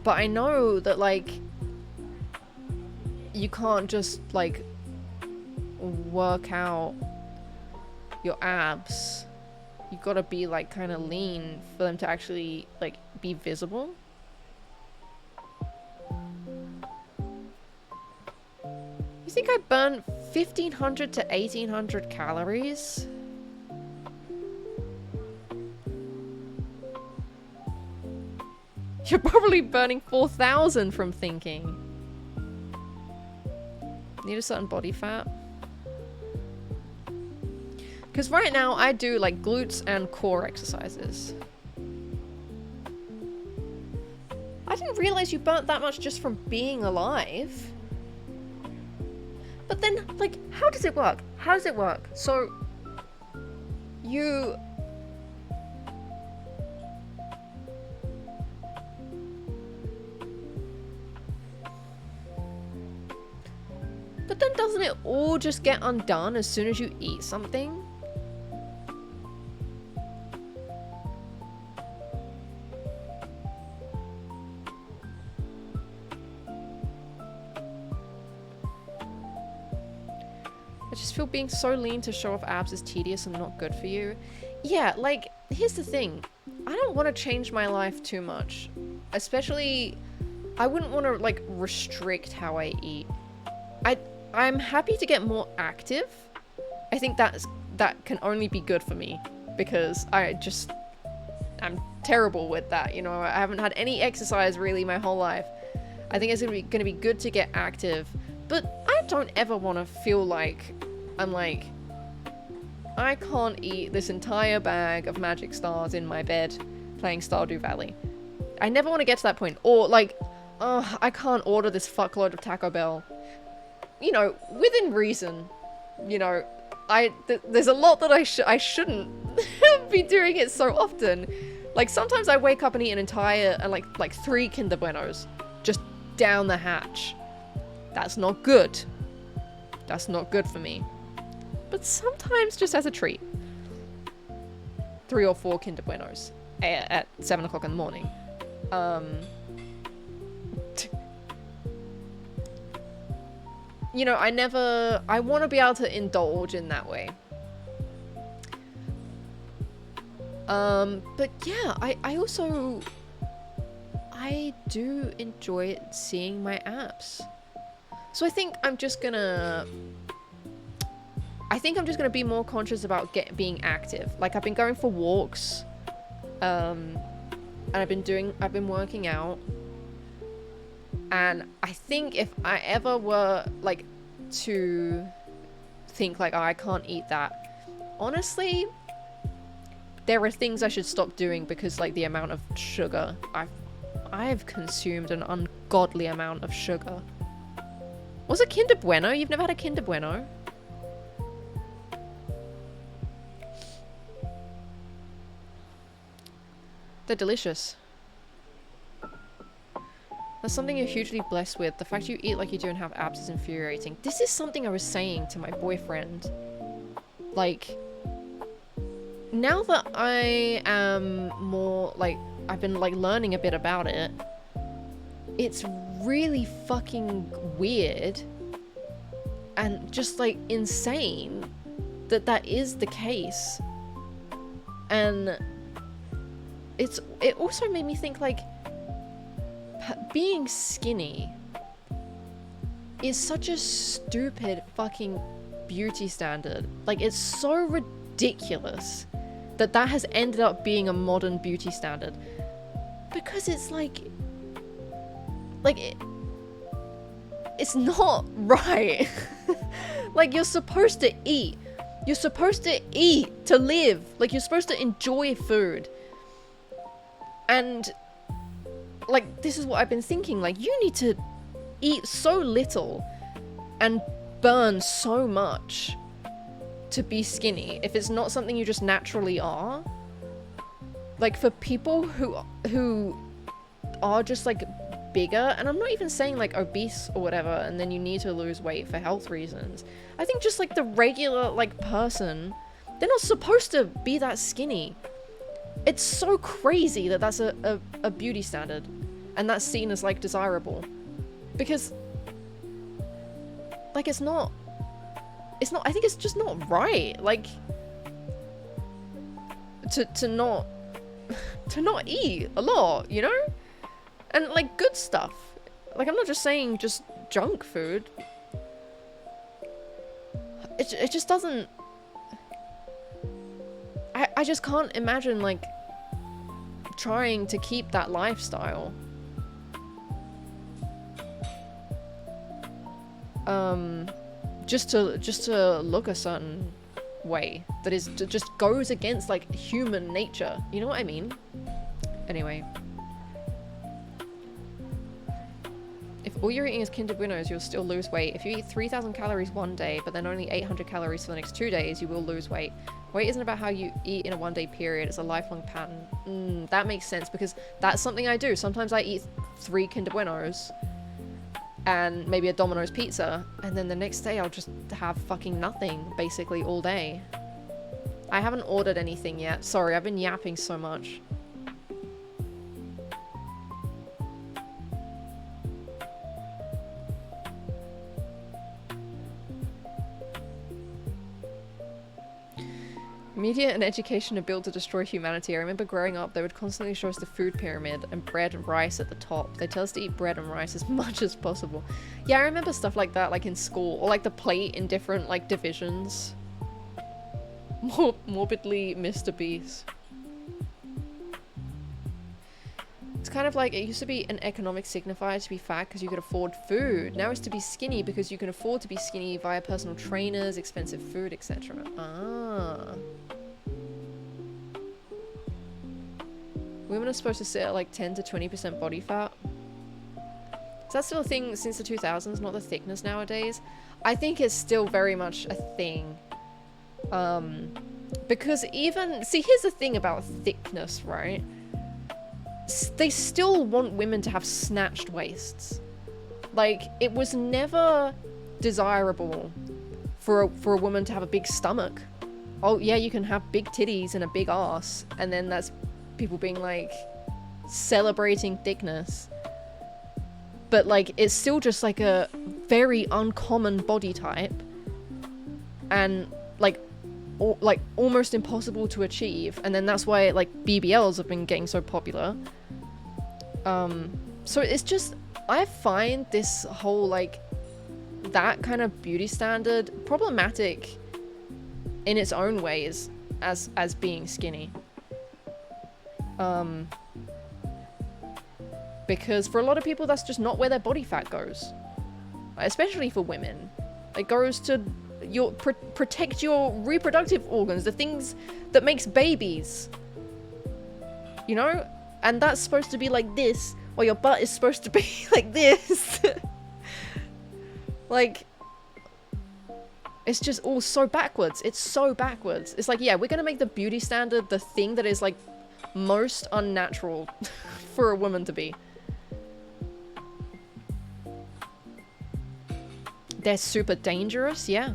But I know that, like, you can't just, like, work out your abs. You gotta be, like, kind of lean for them to actually, like, be visible. You think I burn 1,500 to 1,800 calories? You're probably burning 4,000 from thinking. Need a certain body fat? Because right now I do like glutes and core exercises. I didn't realize you burnt that much just from being alive. But then, like, how does it work? How does it work? So, you... But then doesn't it all just get undone as soon as you eat something? I just feel being so lean to show off abs is tedious and not good for you. Yeah, like, here's the thing. I don't want to change my life too much. Especially, I wouldn't want to, like, restrict how I eat. I'm happy to get more active. I think that can only be good for me. Because I'm terrible with that, you know? I haven't had any exercise really my whole life. I think it's gonna be good to get active. But I don't ever want to feel like I'm like, I can't eat this entire bag of Magic Stars in my bed playing Stardew Valley. I never want to get to that point. Or like, oh, I can't order this fuckload of Taco Bell. You know, within reason. You know, there's a lot that I shouldn't be doing it so often. Like sometimes I wake up and eat an entire and like 3 Kinder Buenos just down the hatch. That's not good. That's not good for me. But sometimes just as a treat. 3 or 4 Kinder Buenos at 7 o'clock in the morning. You know, I want to be able to indulge in that way. But yeah, I do enjoy seeing my abs. So I think I'm just gonna I think I'm just gonna be more conscious about being active. Like, I've been going for walks, and I've been working out, and I think if I ever were like to think like, oh, I can't eat that, honestly, there are things I should stop doing because like the amount of sugar I've consumed, an ungodly amount of sugar. Was it Kinder Bueno? You've never had a Kinder Bueno? They're delicious. That's something you're hugely blessed with. The fact you eat like you do and have abs is infuriating. This is something I was saying to my boyfriend. Like, now that I am more, like, I've been, like, learning a bit about it, it's really fucking weird and just, like, insane that that is the case. And it also made me think, like, being skinny is such a stupid fucking beauty standard. Like, it's so ridiculous that that has ended up being a modern beauty standard. Because it's like it's not right. Like, you're supposed to eat. You're supposed to eat to live. Like, you're supposed to enjoy food. And, like, this is what I've been thinking. Like, you need to eat so little and burn so much to be skinny if it's not something you just naturally are. Like, for people who are just, like, bigger, and I'm not even saying, like, obese or whatever, and then you need to lose weight for health reasons. I think just, like, the regular, like, person, they're not supposed to be that skinny. It's so crazy that that's a beauty standard, and that's seen as, like, desirable. Because, like, it's not, I think it's just not right. Like, to not eat a lot, you know? And, like, good stuff. Like, I'm not just saying just junk food. It just doesn't... I just can't imagine, like, trying to keep that lifestyle. Just to look a certain way that is just goes against, like, human nature. You know what I mean? Anyway. If all you're eating is Kinder Buenos, you'll still lose weight. If you eat 3,000 calories one day, but then only 800 calories for the next 2 days, you will lose weight. Weight isn't about how you eat in a one-day period. It's a lifelong pattern. That makes sense, because that's something I do. Sometimes I eat 3 Kinder Buenos and maybe a Domino's pizza, and then the next day I'll just have fucking nothing, basically, all day. I haven't ordered anything yet. Sorry, I've been yapping so much. Media and education are built to destroy humanity. I remember growing up, they would constantly show us the food pyramid and bread and rice at the top. They tell us to eat bread and rice as much as possible. Yeah, I remember stuff like that, like in school, or like the plate in different, like, divisions. Morbidly Mr. Beast. It's kind of like, it used to be an economic signifier to be fat because you could afford food. Now it's to be skinny because you can afford to be skinny via personal trainers, expensive food, etc. Ah. Women are supposed to sit at like 10 to 20% body fat. Is that still a thing since the 2000s, not the thickness nowadays? I think it's still very much a thing. Because even... See, here's the thing about thickness, right? They still want women to have snatched waists. Like, it was never desirable for a woman to have a big stomach. Oh, yeah, you can have big titties and a big ass, and then that's people being like celebrating thickness. But like, it's still just like a very uncommon body type, and like almost impossible to achieve. And then that's why like BBLs have been getting so popular. So it's just, I find this whole like that kind of beauty standard problematic in its own ways as being skinny. Because for a lot of people, that's just not where their body fat goes. Especially for women. It goes to protect your reproductive organs, the things that makes babies. You know? And that's supposed to be like this, or your butt is supposed to be like this. Like, it's just all so backwards. It's so backwards. It's like, yeah, we're gonna make the beauty standard the thing that is like most unnatural for a woman to be. They're super dangerous, yeah.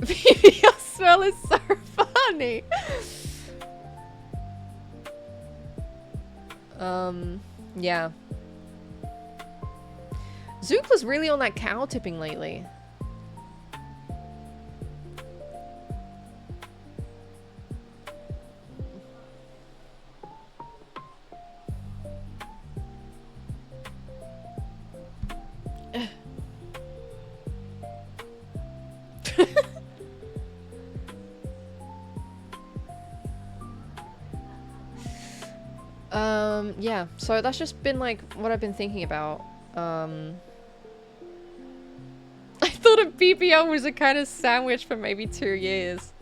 Your smell is so funny. Yeah. Zook was really on that cow tipping lately. Yeah, so that's just been like what I've been thinking about. I thought a BBL was a kind of sandwich for maybe 2 years.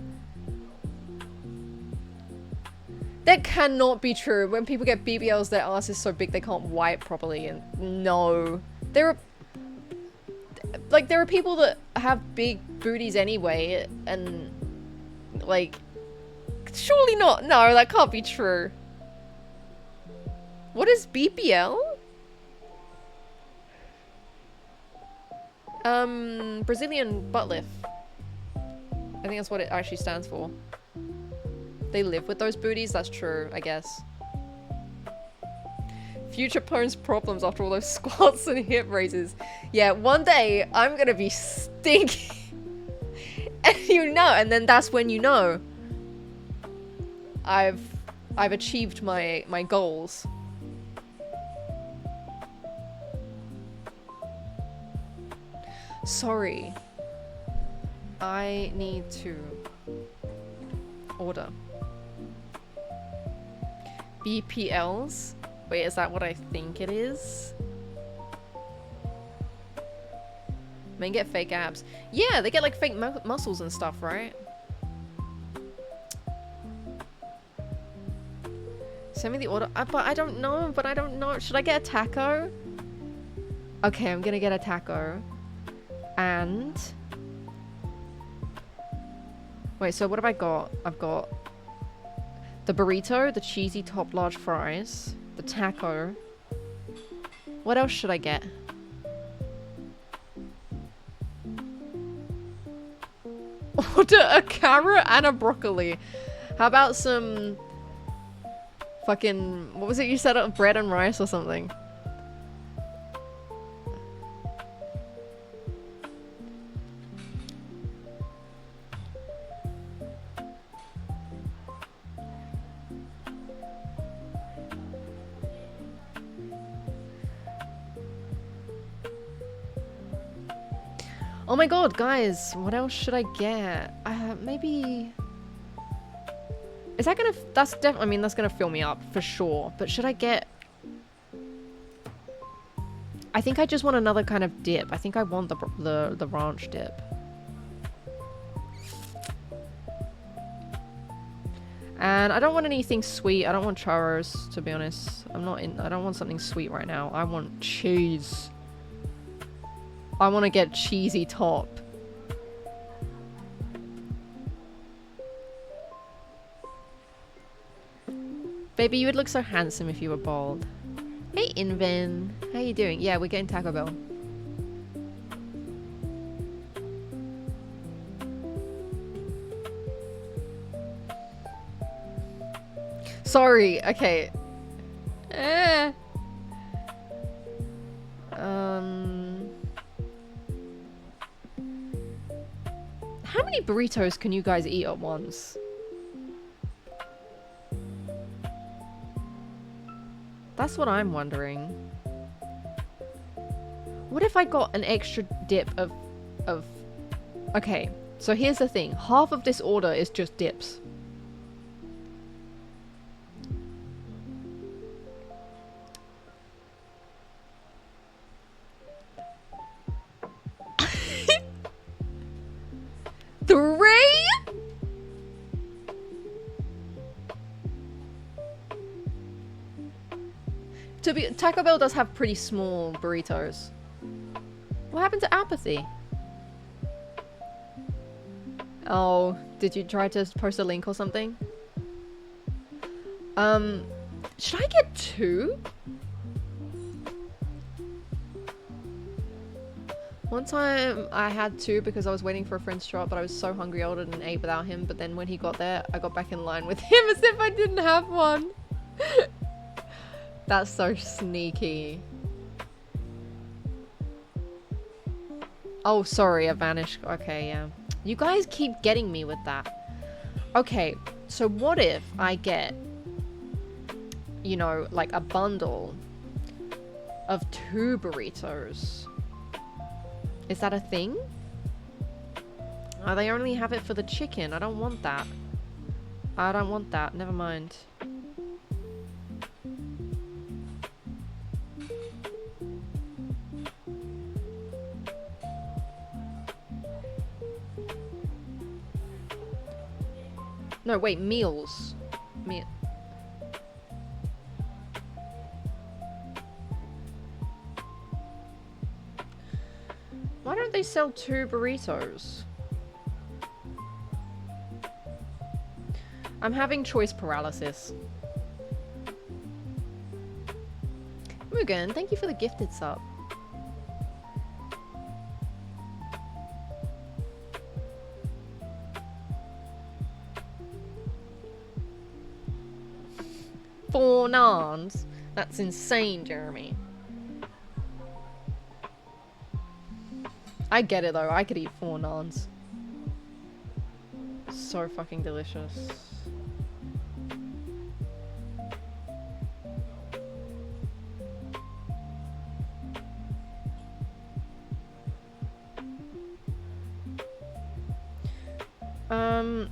That cannot be true. When people get BBLs, their ass is so big they can't wipe properly, and no. There are people that have big booties anyway, and like, surely not. No, that can't be true. What is BBL? Brazilian butt lift. I think that's what it actually stands for. They live with those booties? That's true, I guess. Future Pone's problems after all those squats and hip raises. Yeah, one day I'm gonna be stinky. And you know, and then that's when you know I've achieved my goals. Sorry. I need to order. BPLs? Wait, is that what I think it is? Men get fake abs. Yeah, they get like fake muscles and stuff, right? Send me the order. But I don't know. Should I get a taco? Okay, I'm gonna get a taco. And... wait, so what have I got? I've got the burrito, the cheesy top large fries, the taco. What else should I get? Order a carrot and a broccoli. How about some fucking... what was it you said? Bread and rice or something? Oh my god, guys, what else should I get? Maybe... is that gonna... that's definitely... I mean, that's gonna fill me up, for sure. But should I get... I think I just want another kind of dip. I think I want the ranch dip. And I don't want anything sweet. I don't want churros, to be honest. I don't want something sweet right now. I want cheese. I want to get cheesy top. Baby, you would look so handsome if you were bald. Hey, Inven. How you doing? Yeah, we're getting Taco Bell. Sorry. Okay. How many burritos can you guys eat at once? That's what I'm wondering. What if I got an extra dip of... Okay, so here's the thing. Half of this order is just dips. Three? Taco Bell does have pretty small burritos. What happened to apathy? Oh, did you try to post a link or something? Should I get 2? One time I had 2 because I was waiting for a friend to show up, but I was so hungry I ordered an 8 without him, but then when he got there, I got back in line with him as if I didn't have one. That's so sneaky. Oh, sorry, I vanished. Okay, yeah. You guys keep getting me with that. Okay, so what if I get, you know, like a bundle of 2 burritos? Is that a thing? Oh, they only have it for the chicken. I don't want that. I don't want that. Never mind. No, wait, meals. Why don't they sell 2 burritos? I'm having choice paralysis. Mugen, thank you for the gifted sub. Four naans? That's insane, Jeremy. I get it though, I could eat 4 naans. So fucking delicious.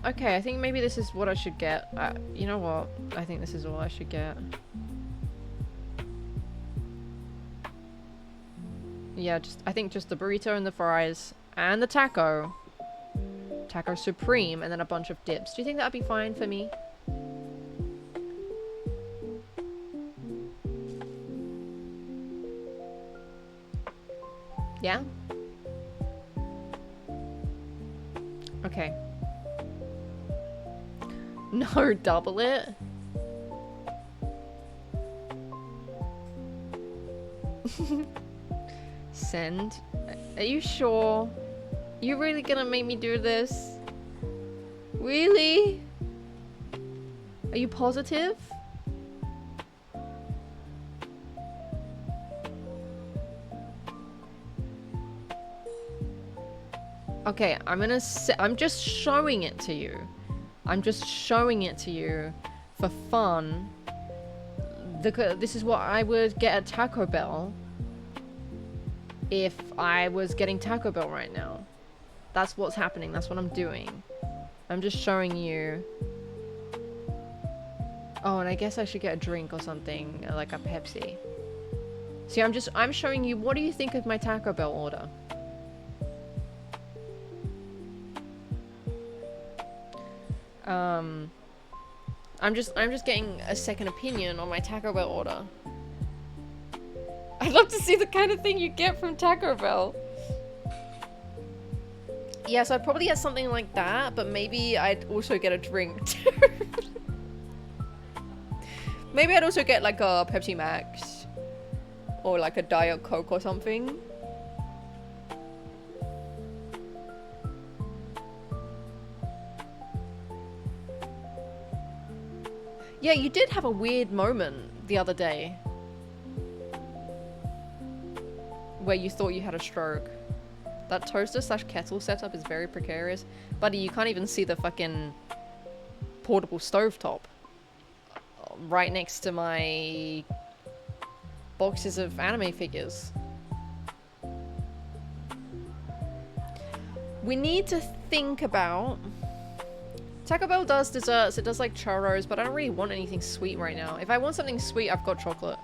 Okay, I think maybe this is what I should get. You know what? I think this is all I should get. Yeah, I think just the burrito and the fries and the taco. Taco supreme and then a bunch of dips. Do you think that'd be fine for me? Yeah? Okay. No, double it. Send. Are you sure? You really gonna make me do this? Really? Are you positive? Okay, I'm just showing it to you. I'm just showing it to you for fun. This is what I would get at Taco Bell if I was getting Taco Bell right now. That's what's happening. That's what I'm doing. I'm just showing you. Oh, and I guess I should get a drink or something, like a Pepsi. See, I'm showing you, what do you think of my Taco Bell order? I'm just getting a second opinion on my Taco Bell order. I'd love to see the kind of thing you get from Taco Bell. Yeah, so I'd probably get something like that, but maybe I'd also get a drink too. Maybe I'd also get like a Pepsi Max. Or like a Diet Coke or something. Yeah, you did have a weird moment the other day. Where you thought you had a stroke. That toaster slash kettle setup is very precarious. Buddy, you can't even see the fucking portable stovetop. Right next to my boxes of anime figures. We need to think about... Taco Bell does desserts, it does like churros, but I don't really want anything sweet right now. If I want something sweet, I've got chocolate.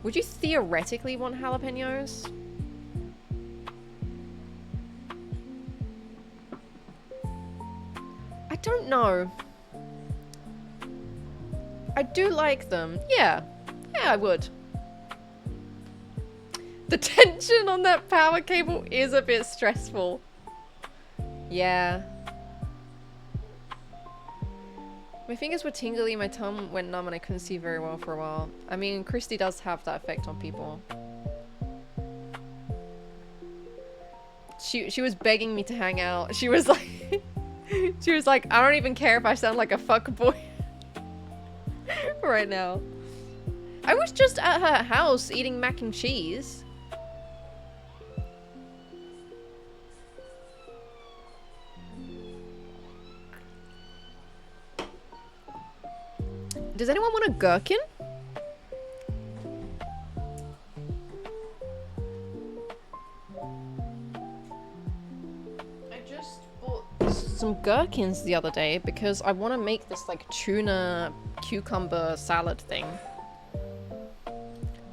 Would you theoretically want jalapenos? I don't know. I do like them. Yeah. Yeah, I would. The tension on that power cable is a bit stressful. Yeah. My fingers were tingly, my tongue went numb, and I couldn't see very well for a while. I mean, Christy does have that effect on people. She was begging me to hang out. She was like... she was like, I don't even care if I sound like a fuckboy right now. I was just at her house eating mac and cheese. Does anyone want a gherkin? I just bought some gherkins the other day because I want to make this like tuna cucumber salad thing.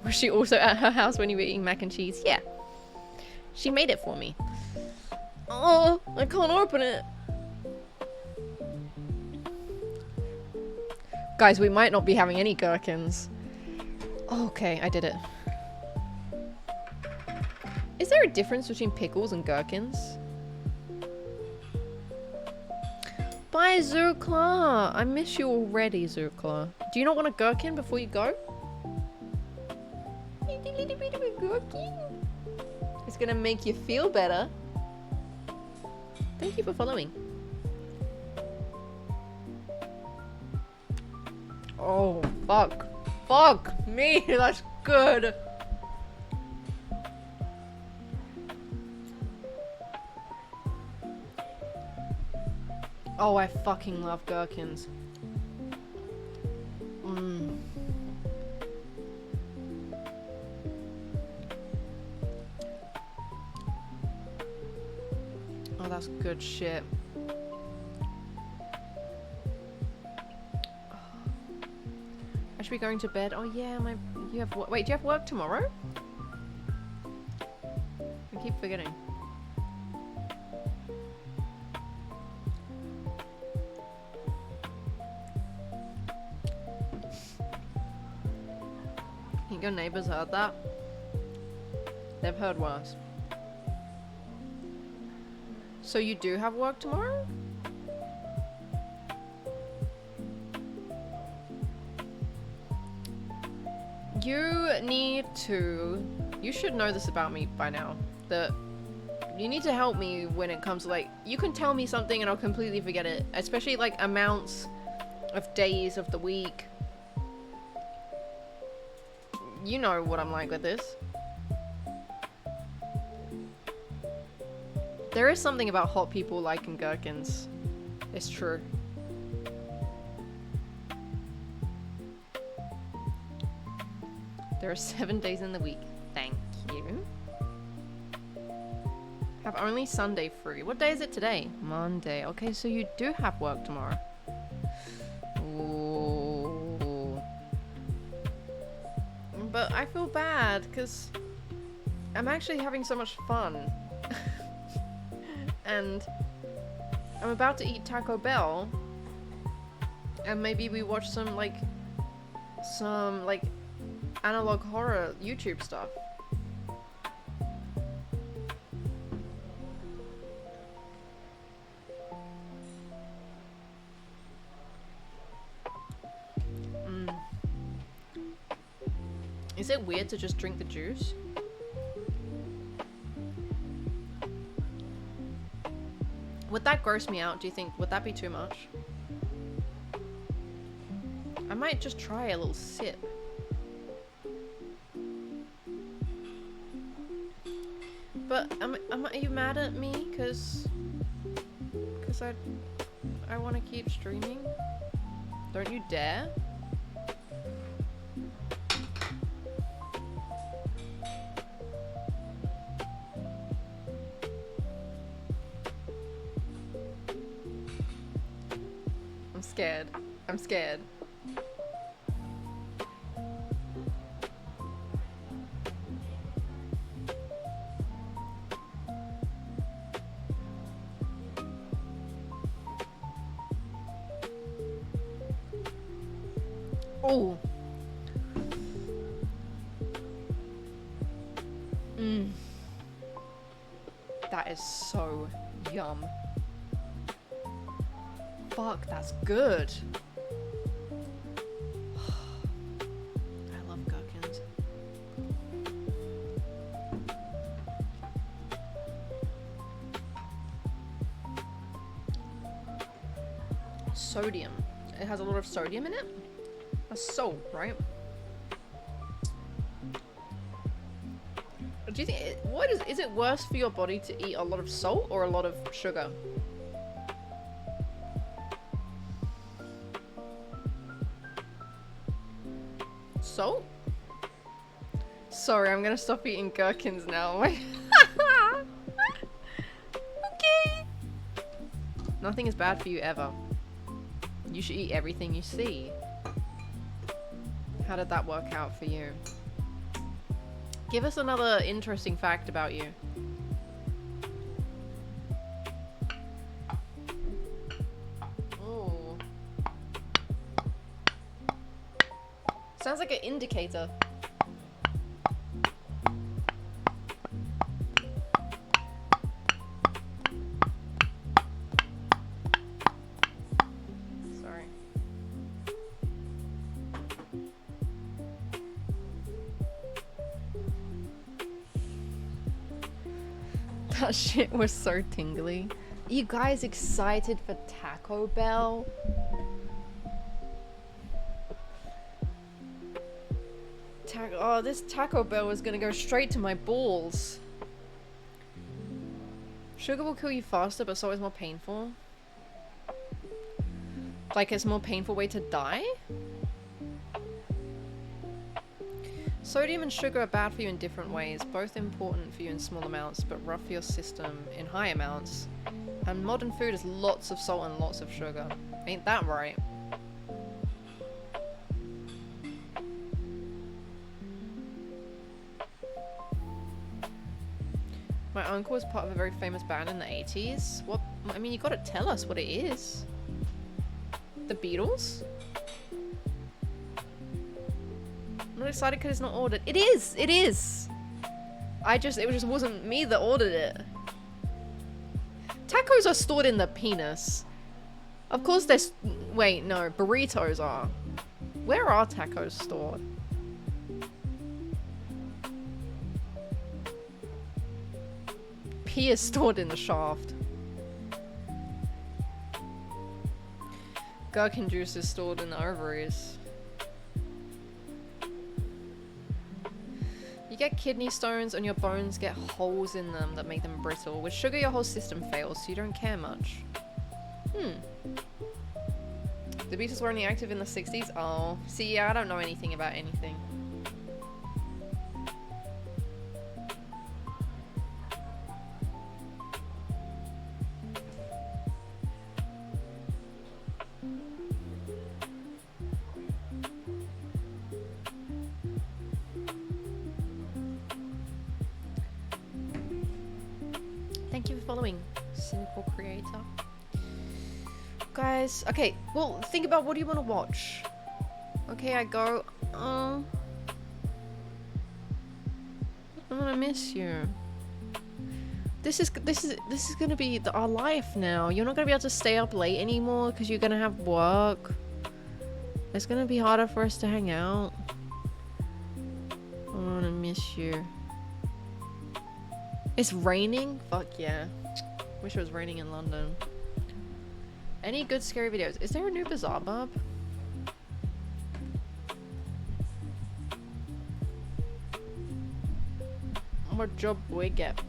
Was she also at her house when you were eating mac and cheese? Yeah. She made it for me. Oh, I can't open it. Guys, we might not be having any gherkins. Oh, okay, I did it. Is there a difference between pickles and gherkins? Bye, Zurkla. I miss you already, Zurkla. Do you not want a gherkin before you go? A little bit of a gherkin. It's gonna make you feel better. Thank you for following. Oh, fuck. Fuck me, that's good. Oh, I fucking love gherkins. Mmm. Oh, that's good shit. I should be going to bed. Oh yeah, you have wait, do you have work tomorrow? I keep forgetting. Think your neighbors heard that? They've heard worse. So you do have work tomorrow? You should know this about me by now, that you need to help me when it comes to, like, you can tell me something and I'll completely forget it, especially like amounts of days of the week. You know what I'm like with this. There is something about hot people liking gherkins. It's true. There are 7 days in the week. Thank you. Have only Sunday free. What day is it today? Monday. Okay, so you do have work tomorrow. Ooh. But I feel bad because I'm actually having so much fun. And I'm about to eat Taco Bell. And maybe we watch some analog horror YouTube stuff. Is it weird to just drink the juice? Would that gross me out, do you think? Would that be too much? I might just try a little sip. But are you mad at me? Cause I want to keep streaming. Don't you dare. scared. I'm scared. Oh. That is so yum. Fuck, that's good. I love gherkins. Sodium. It has a lot of sodium in it. That's salt, right? Do you think is it worse for your body to eat a lot of salt or a lot of sugar? Salt? Sorry, I'm gonna stop eating gherkins now. Okay. Nothing is bad for you ever. You should eat everything you see. How did that work out for you? Give us another interesting fact about you. Oh. Sounds like an indicator. Sorry. That shit was so tingly. Are you guys excited for Taco Bell? Oh, this Taco Bell is gonna go straight to my balls. Sugar will kill you faster, but so is more painful. Like, it's a more painful way to die? Sodium and sugar are bad for you in different ways, both important for you in small amounts, but rough for your system in high amounts. And modern food has lots of salt and lots of sugar. Ain't that right? My uncle was part of a very famous band in the 80s. What? I mean, you gotta tell us what it is. The Beatles? I'm not excited because it's not ordered. It is! It is! It just wasn't me that ordered it. Tacos are stored in the penis. Of course there's... Wait, no. Burritos are. Where are tacos stored? Pee is stored in the shaft. Gherkin juice is stored in the ovaries. You get kidney stones and your bones get holes in them that make them brittle. With sugar, your whole system fails, so you don't care much. The Beatles were only active in the 60s? Oh. See, yeah, I don't know anything about anything. Thank you for following, Cynical Creator. Guys, okay, well, think about what do you want to watch? Okay, I go, I'm gonna miss you. This is gonna be our life now. You're not gonna be able to stay up late anymore because you're gonna have work. It's gonna be harder for us to hang out. I wanna miss you. It's raining? Fuck yeah. Wish it was raining in London. Any good scary videos? Is there a new Bizarre Bub? What job boy get?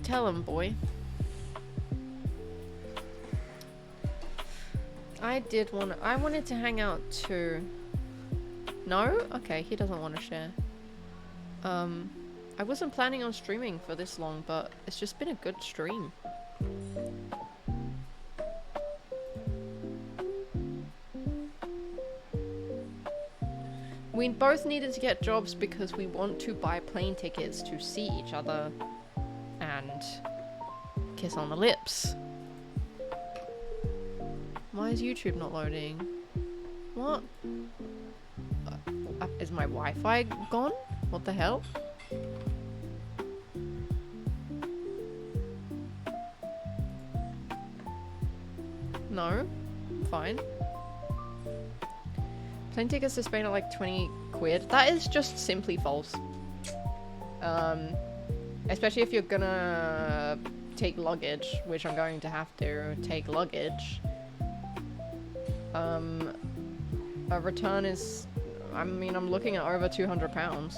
Tell him, boy. I wanted to hang out too. No? Okay, he doesn't want to share. I wasn't planning on streaming for this long, but it's just been a good stream. We both needed to get jobs because we want to buy plane tickets to see each other and kiss on the lips. Why is YouTube not loading? What? Is my Wi-Fi gone? What the hell? No? Fine. Plane tickets to Spain are like 20 quid. That is just simply false. Especially if you're gonna take luggage, which I'm going to have to take luggage. A return is, I mean, I'm looking at over £200.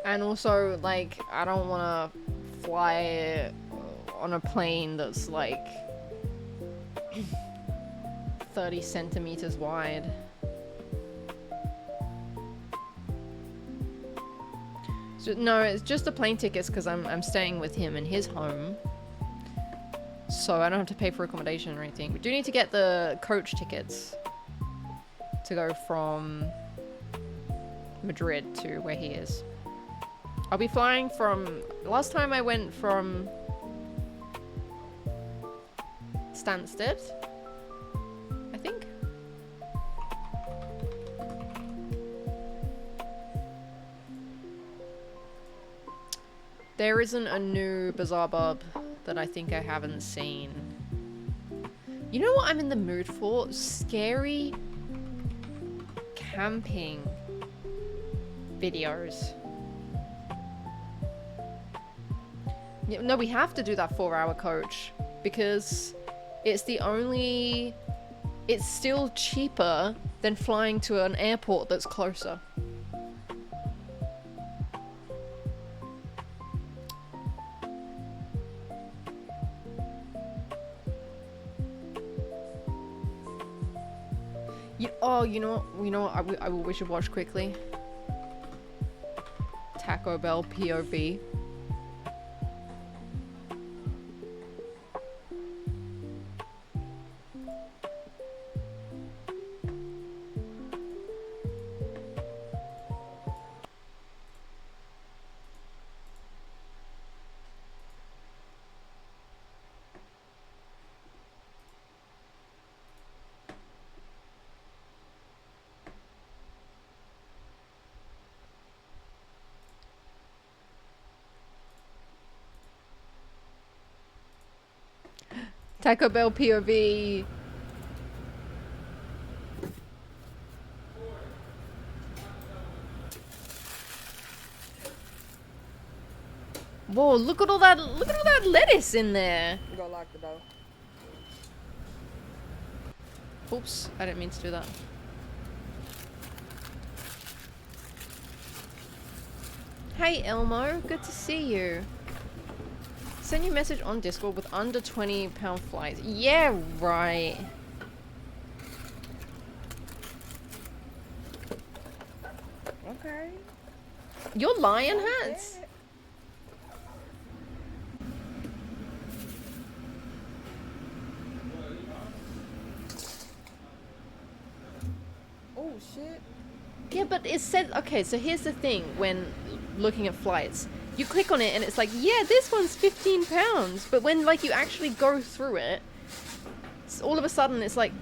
And also, like, I don't want to fly on a plane that's like 30 centimeters wide. So, no, it's just the plane tickets because I'm staying with him in his home. So I don't have to pay for accommodation or anything. We do need to get the coach tickets to go from Madrid to where he is. I'll be flying from... Last time I went from Stansted, I think. There isn't a new Bazaar Bub that I think I haven't seen. You know what I'm in the mood for? Scary camping videos. No, we have to do that 4-hour coach because it's the only... It's still cheaper than flying to an airport that's closer. You know what we should watch quickly? Taco Bell POV. Taco Bell POV. Whoa, look at all that lettuce in there. You gonna lock the door? Oops, I didn't mean to do that. Hey Elmo, good to see you. Send you a message on Discord with under £20 flights. Yeah, right. Okay. Your lion hats? Oh shit. Yeah, but it said, okay, so here's the thing when looking at flights. You click on it and it's like, yeah, this one's £15. But when like you actually go through it, all of a sudden it's like,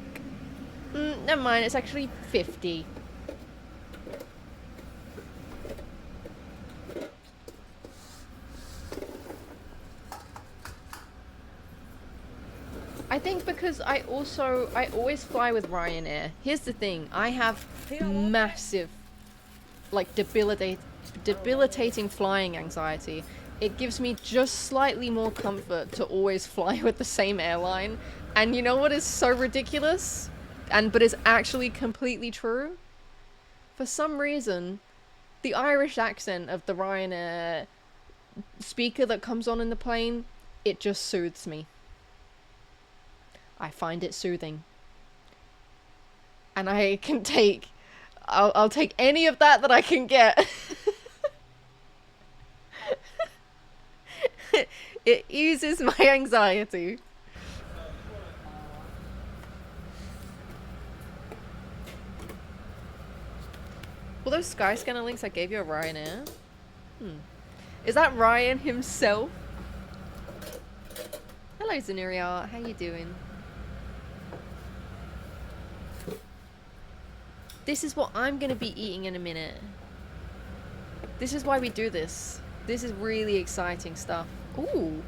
never mind, it's actually 50. I think because I always fly with Ryanair. Here's the thing, I have massive, like debilitating flying anxiety. It gives me just slightly more comfort to always fly with the same airline. And you know what is so ridiculous? But is actually completely true? For some reason, the Irish accent of the Ryanair speaker that comes on in the plane, it just soothes me. I find it soothing. And I can take... I'll take any of that I can get. It eases my anxiety. Well, those Skyscanner links I gave you are Ryanair? Is that Ryan himself? Hello, Zanuria. How you doing? This is what I'm gonna be eating in a minute. This is why we do this. This is really exciting stuff. Ooh.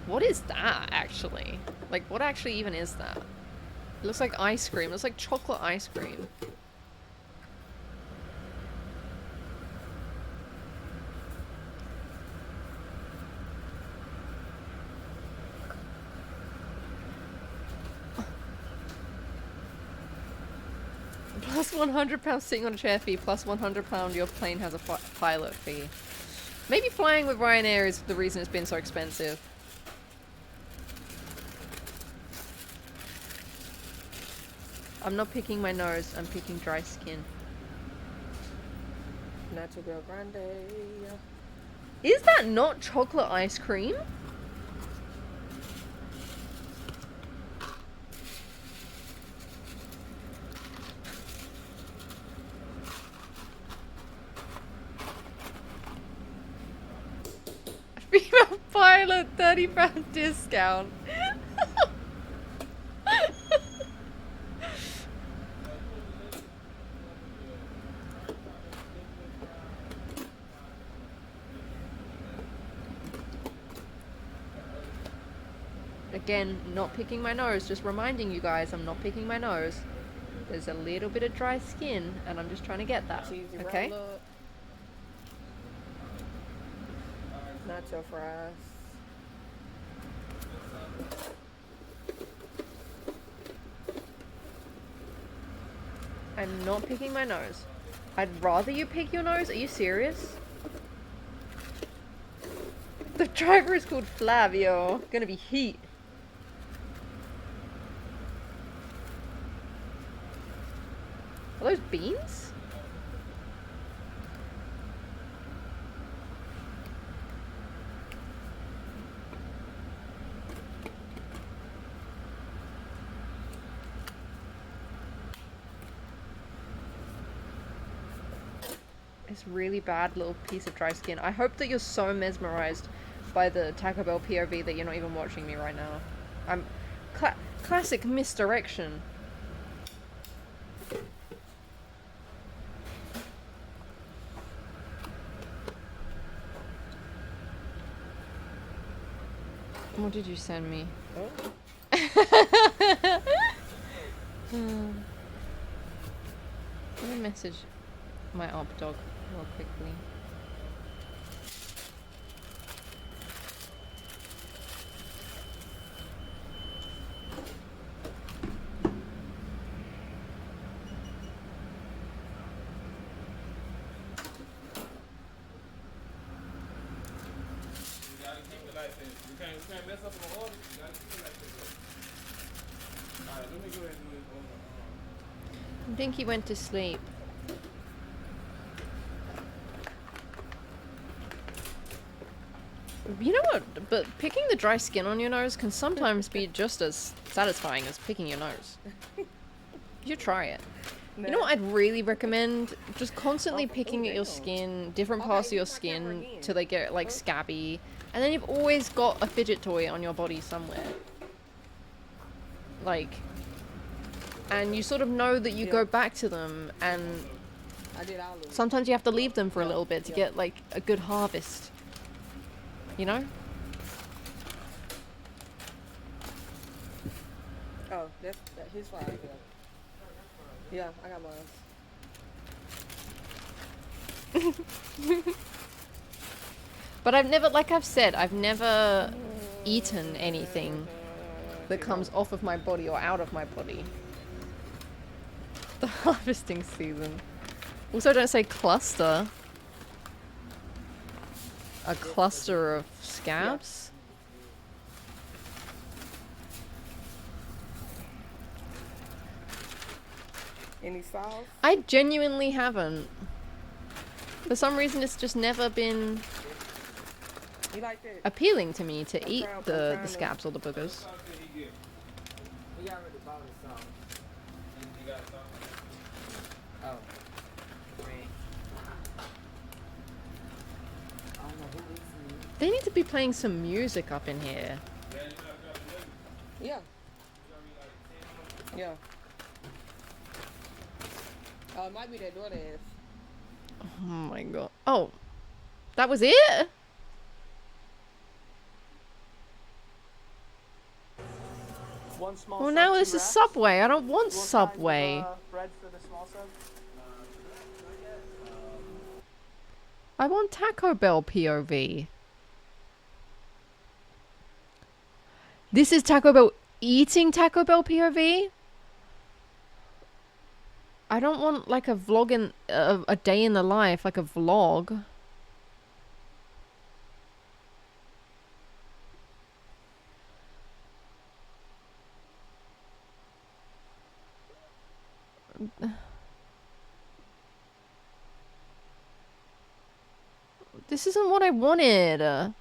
What is that, actually? Like, what actually even is that? It looks like ice cream. It looks like chocolate ice cream. Plus £100 sitting on a chair fee, plus £100 your plane has a pilot fee. Maybe flying with Ryanair is the reason it's been so expensive. I'm not picking my nose, I'm picking dry skin. Nacho Bel Grande. Is that not chocolate ice cream? Female pilot, £30 discount. Again, not picking my nose, just reminding you guys I'm not picking my nose. There's a little bit of dry skin and I'm just trying to get that. Cheesy Okay? roll up. Nacho fries. I'm not picking my nose. I'd rather you pick your nose. Are you serious? The driver is called Flavio. Gonna be heat. Are those beans? It's really bad little piece of dry skin. I hope that you're so mesmerized by the Taco Bell POV that you're not even watching me right now. I'm classic misdirection. What did you send me? Oh. Let me message my op dog real quickly. You can't mess up the order. You gotta keep it like this. Alright, let me go ahead and do it. I think he went to sleep. You know what? But picking the dry skin on your nose can sometimes be just as satisfying as picking your nose. You should try it. You know what I'd really recommend? Just constantly picking at your skin, different parts of your skin, till they get like scabby. And then you've always got a fidget toy on your body somewhere. Like, and you sort of know that you go back to them, and sometimes you have to leave them for a little bit to get like a good harvest. You know? Oh, that's his fries. Yeah, I got mine. But I've never, like I've said, I've never eaten anything that comes off of my body or out of my body. The harvesting season. Also, don't say cluster. A cluster of scabs? Any sauce? I genuinely haven't. For some reason, it's just never been You like that? appealing to me to eat trying the to- scabs or the boogers. Sauce did he get? We already bought a song. You got a sauce? Oh. Right. I don't know who is me. They need to be playing some music up in here. Yeah, you gotta drop the lemon. Yeah. You gotta be like 10 on Yeah. It might be that DoorDash. Oh my god. Oh, that was it? One small Well, sub, now 2 this is wraps. Subway. I don't want What size of, Subway. bread for the small sub? I want Taco Bell POV. This is Taco Bell eating Taco Bell POV? I don't want like a vlog in a day in the life, like a vlog. This isn't what I wanted.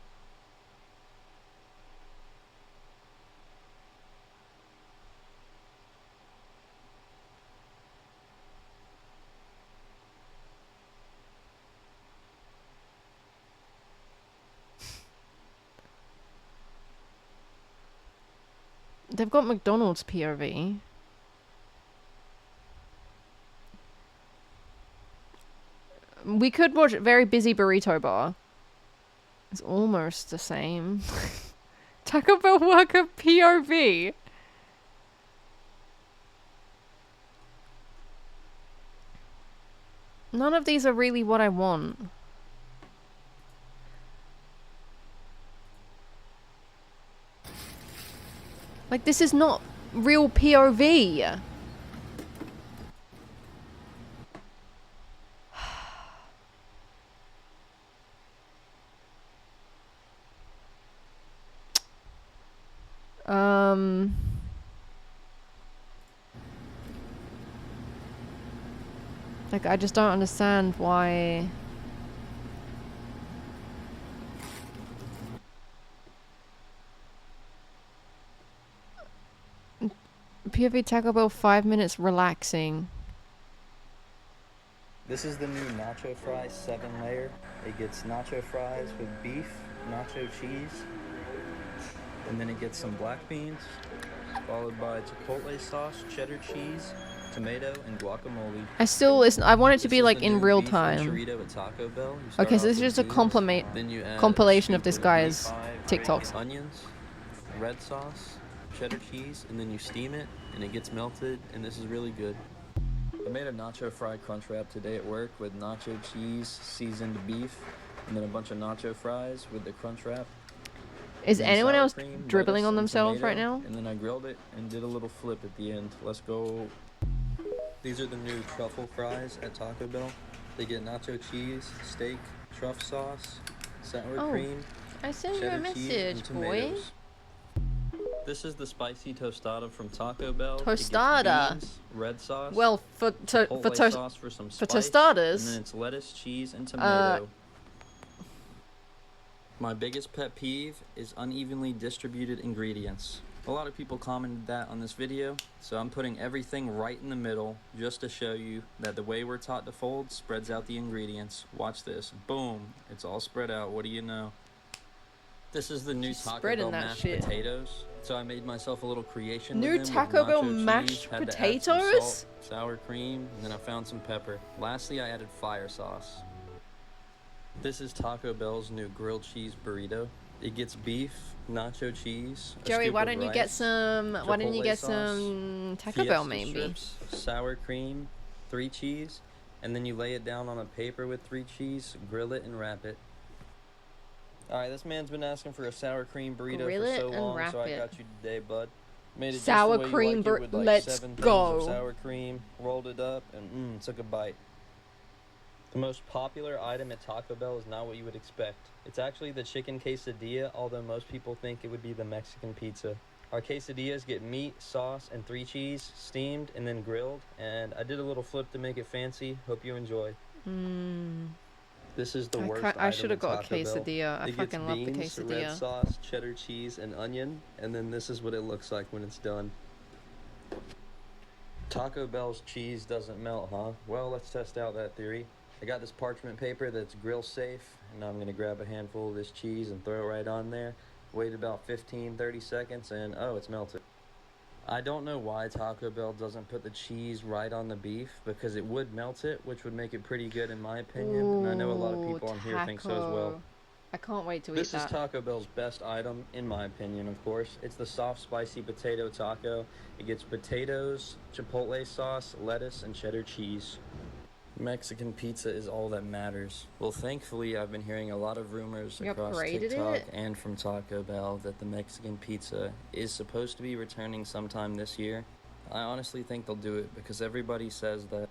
They've got McDonald's POV. We could watch Very Busy Burrito Bar. It's almost the same. Taco Bell worker POV. None of these are really what I want. Like, this is not real POV. Like, I just don't understand why. POV Taco Bell 5 minutes relaxing. This is the new nacho fry 7-layer. It gets nacho fries with beef, nacho cheese, and then it gets some black beans, followed by chipotle sauce, cheddar cheese, tomato, and guacamole. I still listen. I want it to This be is like the in new real beef time. chorizo at Taco Bell. You start Okay, so off this is with just a beans, then you add a compilation of scoop this of guy's beef, TikToks. onions, red sauce, cheddar cheese, and then you steam it, and it gets melted, and this is really good. I made a nacho fry crunch wrap today at work with nacho cheese, seasoned beef, and then a bunch of nacho fries with the crunch wrap. Is and anyone sour else cream, dribbling lettuce, on and themselves right tomato, now? And then I grilled it and did a little flip at the end. Let's go. These are the new truffle fries at Taco Bell. They get nacho cheese, steak, truffle sauce, sour Oh, cream, I sent you a cheddar cheese, and message, boy. tomatoes. This is the spicy tostada from Taco Bell. It gets Tostada? beans, red sauce, Well, for chipotle sauce for some spice, tostadas. and then it's lettuce, cheese, and tomato. My biggest pet peeve is unevenly distributed ingredients. A lot of people commented that on this video, so I'm putting everything right in the middle just to show you that the way we're taught to fold spreads out the ingredients. Watch this. Boom. It's all spread out. What do you know? This is the new Just Taco spreading Bell that mashed shit. potatoes. So I made myself a little creation New with them Taco with Bell nacho cheese, mashed had to add some potatoes? salt, sour cream, and then I found some pepper. Lastly, I added fire sauce. This is Taco Bell's new grilled cheese burrito. It gets beef, nacho cheese, a Joey, scoop why of don't you rice, get some? Why don't you chipotle get sauce, some Taco Bell Fiesta maybe? strips, sour cream, 3 cheese, and then you lay it down on a paper with 3 cheese, grill it, and wrap it. Alright, this man's been asking for a sour cream burrito Grill for it so and long, wrap so I it. got you today, bud. Made it just Sour the way cream you like it with like let's 7 go. things of sour cream, rolled it up, and took a bite. The most popular item at Taco Bell is not what you would expect. It's actually the chicken quesadilla, although most people think it would be the Mexican pizza. Our quesadillas get meat, sauce, and 3 cheese, steamed and then grilled, and I did a little flip to make it fancy. Hope you enjoy. This is the I worst ca- I item should have at got a Taco Bell. quesadilla. I It gets fucking love the beans, red quesadilla. sauce, cheddar cheese, and onion, and then this is what it looks like when it's done. Taco Bell's cheese doesn't melt, huh? Well, let's test out that theory. I got this parchment paper that's grill safe, and now I'm gonna grab a handful of this cheese and throw it right on there. Wait about 15-30 seconds, and oh, it's melted. I don't know why Taco Bell doesn't put the cheese right on the beef, because it would melt it, which would make it pretty good in my opinion, and I know a lot of people on here think so as well. taco. I can't wait to eat This is that. Taco Bell's best item, in my opinion, of course. It's the soft, spicy potato taco. It gets potatoes, chipotle sauce, lettuce, and cheddar cheese. Mexican pizza is all that matters. Well, thankfully, I've been hearing a lot of rumors You across upgraded TikTok it? and from Taco Bell that the Mexican pizza is supposed to be returning sometime this year. I honestly think they'll do it because everybody says that.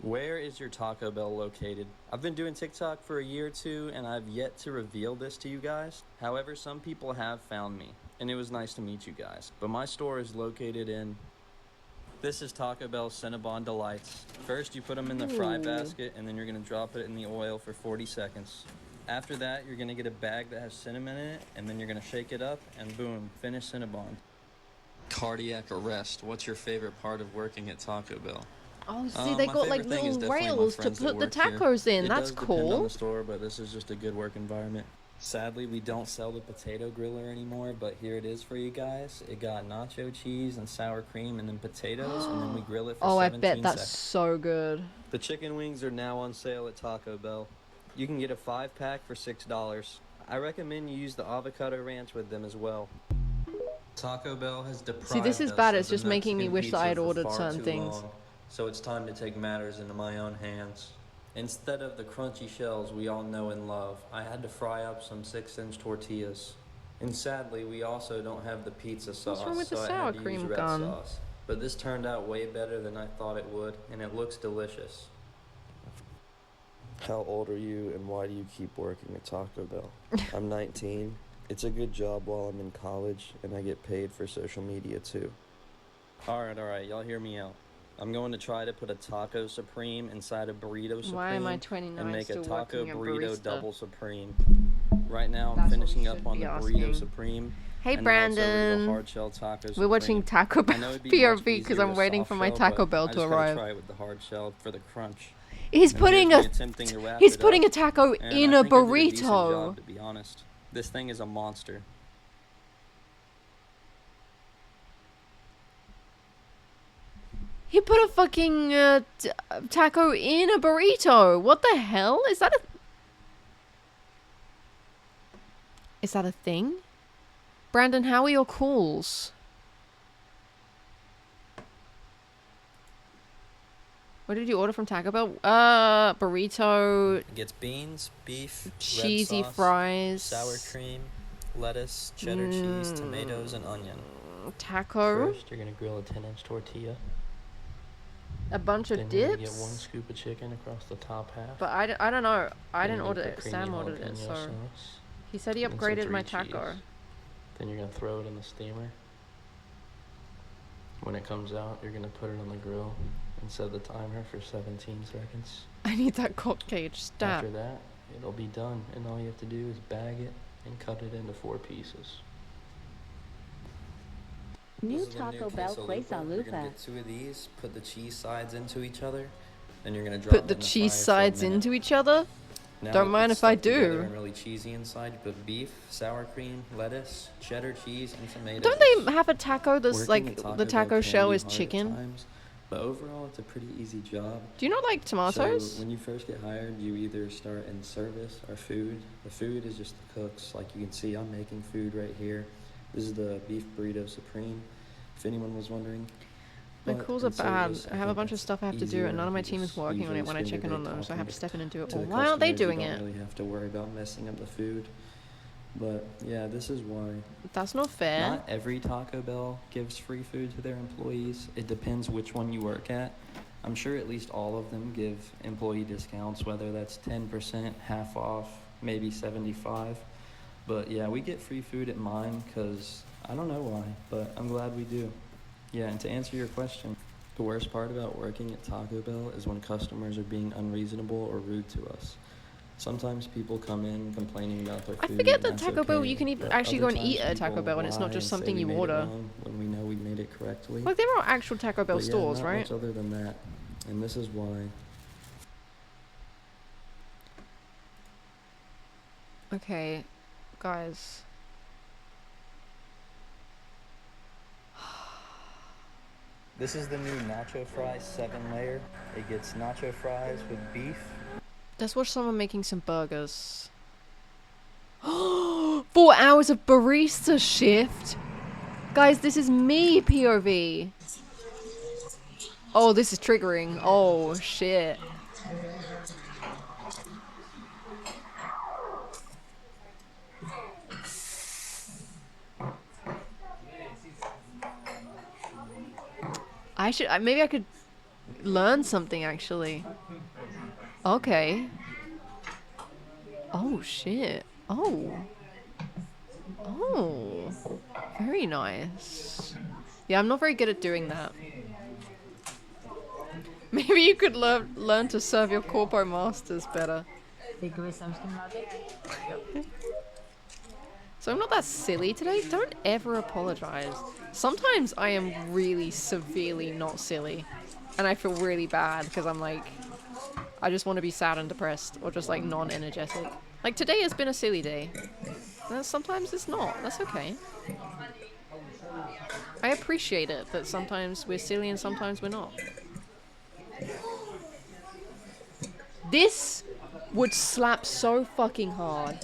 Where is your Taco Bell located? I've been doing TikTok for a year or two, and I've yet to reveal this to you guys. However, some people have found me, and it was nice to meet you guys. But my store is located in... This is Taco Bell Cinnabon Delights. First, you put them in the fry Ooh. basket, and then you're gonna drop it in the oil for 40 seconds. After that, you're gonna get a bag that has cinnamon in it, and then you're gonna shake it up, and boom, finished Cinnabon. Cardiac arrest. What's your favorite part of working at Taco Bell? Oh, see, they My got like favorite thing is little definitely my rails to friends that put the work here. tacos in. It That's does depend on cool. the store, but this is just a good work environment. Sadly, we don't sell the potato griller anymore, but here it is for you guys. It got nacho cheese and sour cream and then potatoes, and then we grill it for Oh, I 17 bet that's seconds. so good. The chicken wings are now on sale at Taco Bell. You can get a 5-pack for $6. I recommend you use the avocado ranch with them as well. Taco Bell has deprived See, this is us bad. of It's the just making me Mexican wish that pizza I'd for ordered far certain too things. long, so it's time to take matters into my own hands. Instead of the crunchy shells we all know and love, I had to fry up some 6-inch tortillas. And sadly, we also don't have the pizza sauce, wrong with the so I sour had to use cream red gun? sauce. But this turned out way better than I thought it would, and it looks delicious. How old are you, and why do you keep working at Taco Bell? I'm 19. It's a good job while I'm in college, and I get paid for social media too. Alright, y'all hear me out. I'm going to try to put a Taco Supreme inside a Burrito Supreme Why am I 29 and make a still Taco working a Burrito barista? Double Supreme. Right now, I'm That's what we finishing up should on be the asking. Burrito Supreme. Hey, and now it's over to the Brandon. hard shell Taco We're Supreme. watching Taco I Bell know it'd be much POV because easier I'm with waiting soft for my shell, Taco but Bell I to just gotta arrive. try it with the hard shell for the crunch. He's And putting here's a me attempting to wrap he's it putting up, a taco and in I a think I did a decent burrito. job, to be honest. This thing is a monster. He put a fucking taco in a burrito. What the hell? Is that a thing? Brandon, how are your calls? What did you order from Taco Bell? Burrito, It gets beans, beef, cheesy red sauce, fries, sour cream, lettuce, cheddar cheese, tomatoes, and onion. taco, First, you're gonna grill a 10-inch tortilla. a bunch Then of you're gonna get dips. 1 scoop of chicken across the top half. But I don't know. I Then didn't you order get it. the creamy Sam ordered it, jalapeno so sauce, he said he and some upgraded my three cheese. taco. Then you're gonna throw it in the steamer. When it comes out, you're gonna put it on the grill and set the timer for 17 seconds. I need that cock cage stat. After that, it'll be done, and all you have to do is bag it and cut it into 4 pieces. New Taco Bell quesalupa. You're gonna get 2 of these, put the cheese sides into each other, then you're gonna drop Put it the in the cheese fryer for a sides minute. into each other? Now Don't it mind gets if I stuck together do. And really cheesy inside. You put beef, sour cream, lettuce, cheddar cheese, and tomatoes. Don't they have a taco that's Working like at Taco the Bell taco can shell be is hard at chicken? times, but overall, it's a pretty easy job. Do you not like tomatoes? So when you first get hired, you either start in service or food. The food is just the cooks. Like you can see, I'm making food right here. This is the beef burrito supreme, if anyone was wondering. My But calls in are bad. service, I have a think bunch of that's stuff I have to do, easier and none of my team because is working on usually it when I it's check in gonna on be them, so I have to talking step in and do it to all. the Why aren't they customers. doing You it? don't really have to worry about messing up the food. But yeah, this is why That's not fair. not every Taco Bell gives free food to their employees. It depends which one you work at. I'm sure at least all of them give employee discounts, whether that's 10%, half off, maybe 75. But yeah, we get free food at mine because I don't know why, but I'm glad we do. Yeah, and to answer your question, the worst part about working at Taco Bell is when customers are being unreasonable or rude to us. Sometimes people come in complaining about their I food. forget and that that's Taco Bell okay, you can even but actually go other and eat times at a Taco people Bell and it's not lie just and something say you we made it order. wrong when we know we made it correctly. Like there are actual Taco Bell But yeah, stores, not right? much other than that, and this is why. Okay, guys. This is the new nacho fries 7-layer. It gets nacho fries with beef. Let's watch someone making some burgers. 4 hours of barista shift. Guys, this is me POV. Oh, this is triggering. Oh, shit. Maybe I could learn something actually. Okay. Oh, shit. Oh. Oh. Very nice. Yeah, I'm not very good at doing that. Maybe you could learn to serve your corpo masters better. So I'm not that silly today. Don't ever apologize. Sometimes I am really severely not silly. And I feel really bad because I'm like, I just want to be sad and depressed or just like non-energetic. Like today has been a silly day. And sometimes it's not. That's okay. I appreciate it that sometimes we're silly and sometimes we're not. This would slap so fucking hard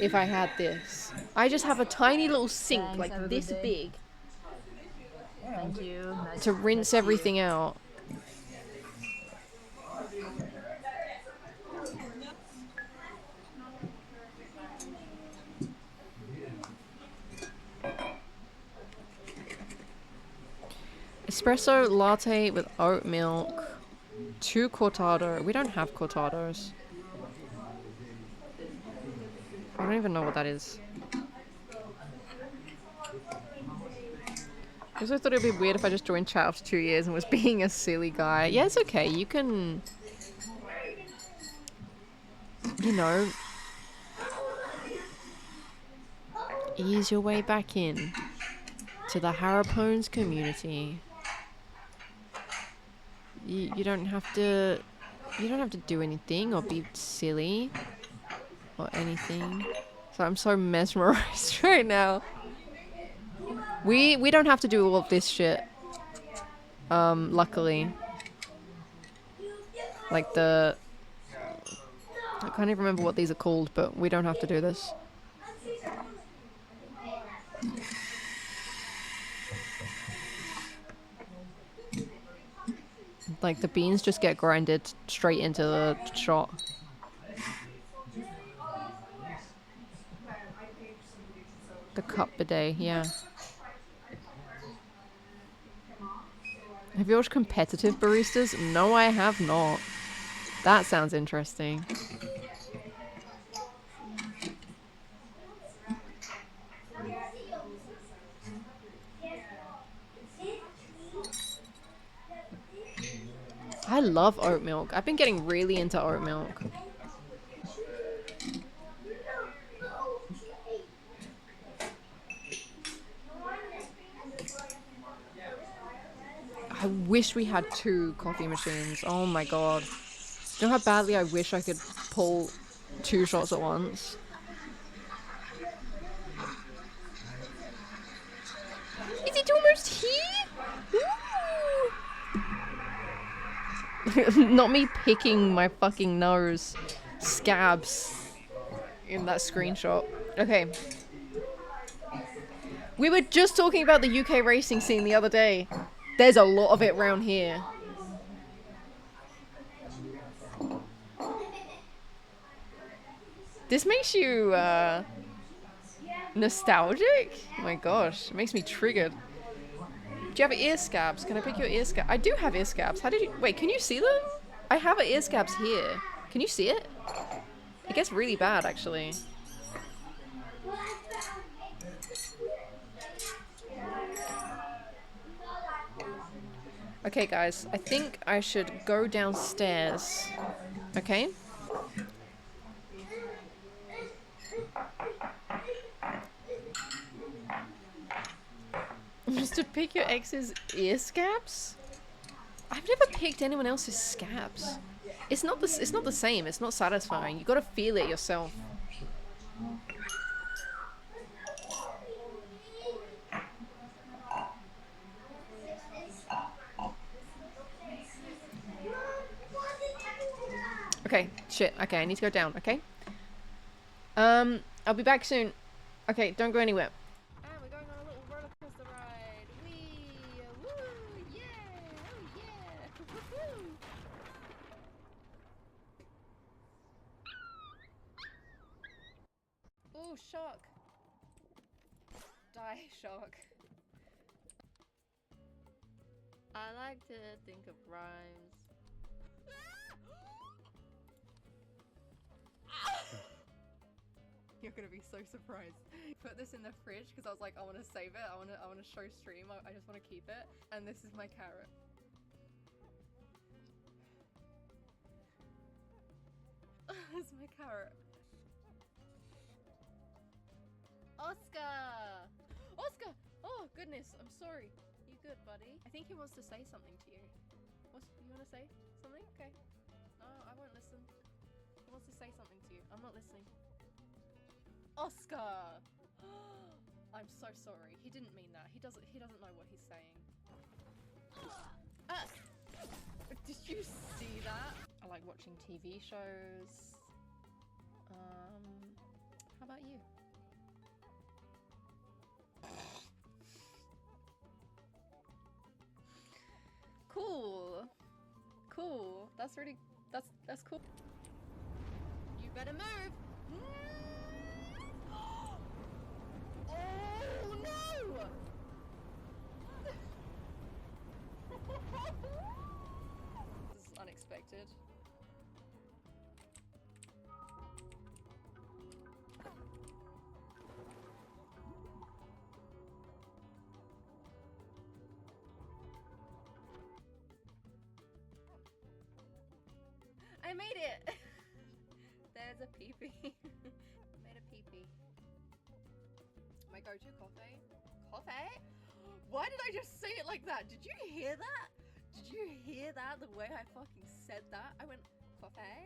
if I had this. I just have a tiny little sink like this big Thank you. Nice to rinse everything out. Espresso latte with oat milk. 2 cortado. We don't have cortados. I don't even know what that is. I also thought it'd be weird if I just joined chat after 2 years and was being a silly guy. Yeah, it's okay. You can... You know... ease your way back in to the Harapones community. You don't have to... You don't have to do anything or be silly or anything. So I'm so mesmerized right now. We don't have to do all of this shit. Luckily. Like the... I can't even remember what these are called, but we don't have to do this. Like the beans just get grinded straight into the shot. The cup bidet, yeah. Have you watched competitive baristas? No, I have not. That sounds interesting. I love oat milk. I've been getting really into oat milk. I wish we had 2 coffee machines. Oh my god. You know how badly I wish I could pull 2 shots at once? Is it almost here? Ooh. Not me picking my fucking nose. Scabs. In that screenshot. Okay. We were just talking about the UK racing scene the other day. There's a lot of it around here. This makes you, nostalgic? Oh my gosh, it makes me triggered. Do you have ear scabs? Can I pick your ear scab? I do have ear scabs. How did you... Wait, can you see them? I have ear scabs here. Can you see it? It gets really bad, actually. Okay, guys, I think I should go downstairs. Okay? to pick your ex's ear scabs? I've never picked anyone else's scabs. It's not the same. It's not satisfying. You gotta feel it yourself. Okay, shit. Okay, I need to go down, okay? I'll be back soon. Okay, don't go anywhere. And we're going on a little roller coaster ride. Wee! Woo! Yeah! Oh yeah! Woohoo! Oh, shark! Die, shark. I like to think of rhymes. You're gonna be so surprised. Put this in the fridge because I was like, I want to save it. I want to show stream. I just want to keep it. And this is my carrot. This is my carrot. Oscar! Oscar! Oh goodness, I'm sorry. You good, buddy? I think he wants to say something to you. You want to say something? Okay. No, I won't listen. He wants to say something to you. I'm not listening. Oscar! I'm so sorry. He didn't mean that. He doesn't know what he's saying. Did you see that? I like watching TV shows. How about you? Cool. Cool. That's cool. You better move. Oh no! This is unexpected. I made it! There's a pee-pee. Made a pee-pee. My go-to coffee? Coffee? Why did I just say it like that? Did you hear that? Did you hear that? The way I fucking said that? I went, coffee?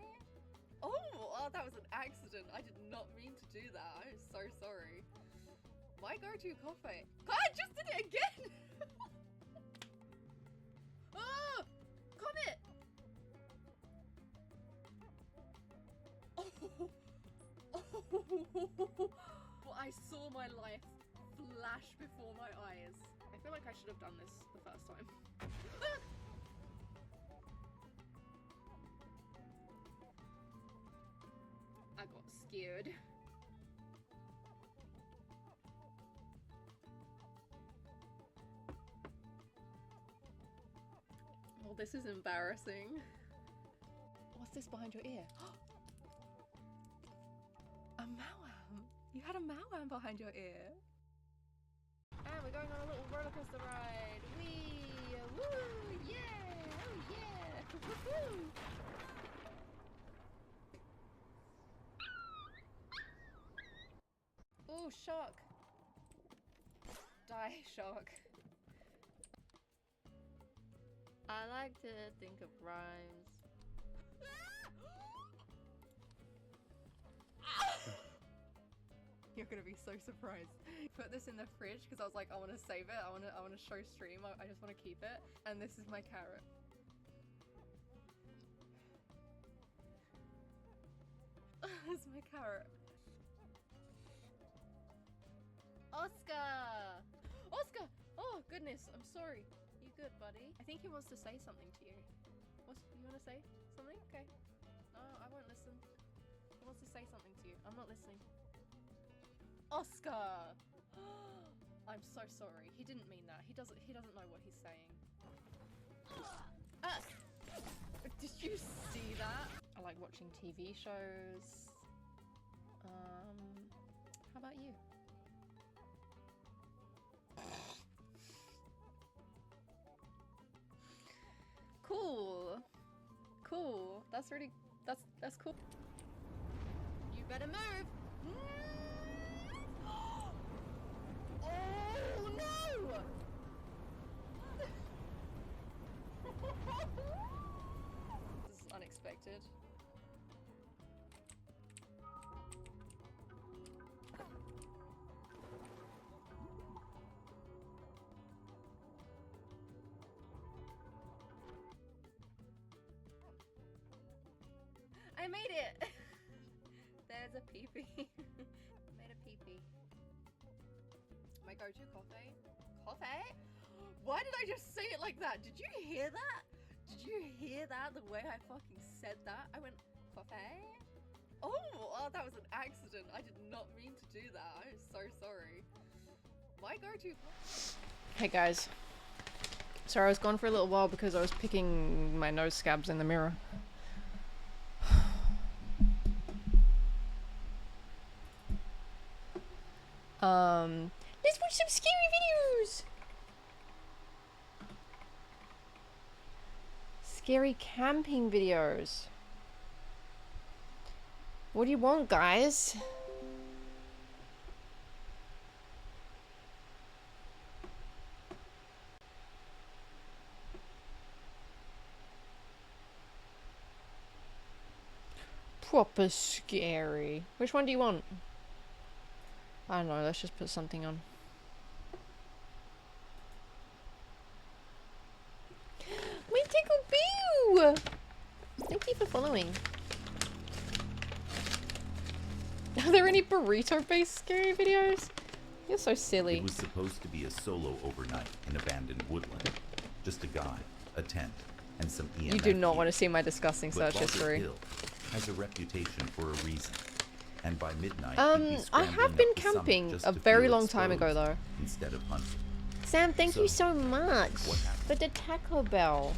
Oh, that was an accident. I did not mean to do that. I'm so sorry. My go-to coffee. God, I just did it again! Oh! Comet! Oh. I saw my life flash before my eyes. I feel like I should have done this the first time. I got scared. Well, this is embarrassing. What's this behind your ear? A Mawam! You had a Mawam behind your ear. And we're going on a little roller coaster ride. Wee! Woo! Yeah! Oh yeah! Woohoo! Oh, shark! Die, shark. I like to think of rhymes. You're gonna be so surprised. Put this in the fridge because I was like, I want to save it. I want to show stream. I just want to keep it. And this is my carrot. This is my carrot. Oscar! Oscar! Oh goodness, I'm sorry. You good, buddy? I think he wants to say something to you. You want to say something? Okay. No, I won't listen. He wants to say something to you. I'm not listening. Oscar! I'm so sorry. He didn't mean that. He doesn't know what he's saying. Did you see that? I like watching TV shows. How about you? Cool. Cool. That's cool. You better move. Oh no! expected. I made it! There's a pee-pee. Made a pee-pee. My go-to coffee? Coffee? Why did I just say it like that? Did you hear that? Did you hear that? The way I fucking said that? I went, coffee? Oh, that was an accident. I did not mean to do that. I'm so sorry. My go-to... Hey guys. Sorry, I was gone for a little while because I was picking my nose scabs in the mirror. Let's watch some scary videos! Scary camping videos. What do you want, guys? Proper scary. Which one do you want? I don't know, let's just put something on. My Tickle Boo! Thank you for following. Are there any burrito-based scary videos? You're so silly. It was supposed to be a solo overnight in abandoned woodland. Just a guy, a tent, and some EMF. You do not want to see my disgusting But search history. Hill has a reputation for a reason. And by midnight, I have been camping a very long time ago though. Instead of hunting. Sam, thank you so much for the Taco Bell.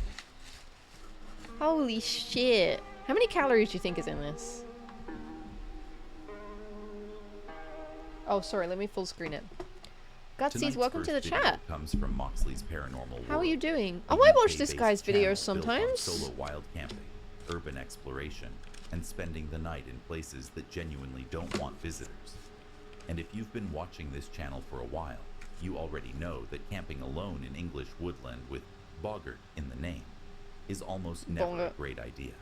Holy shit. How many calories do you think is in this? Oh, sorry, let me full screen it. Gutsies, welcome to the chat. Comes from Moxley's Paranormal How are World, you doing? a Oh, I watch this UK-based guy's channel videos built on sometimes. Solo wild camping, urban exploration, and spending the night in places that genuinely don't want visitors. And if you've been watching this channel for a while, you already know that camping alone in English woodland with boggart in the name is almost never a great idea.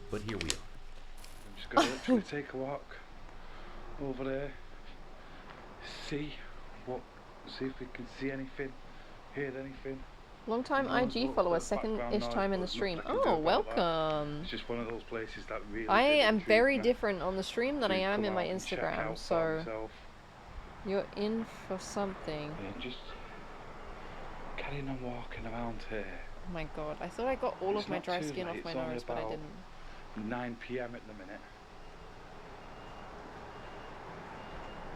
But here we are. I'm just going to literally take a walk over there, see if we can see anything, hear anything. Long time IG follower, second-ish time in the stream. Oh, welcome. It's just one of those places that really. I am very different on the stream than I am in my Instagram, so you're in for something. Yeah, just carrying on walking around here. Oh my god, I thought I got all of my dry skin off my nose, but I didn't. 9 PM at the minute.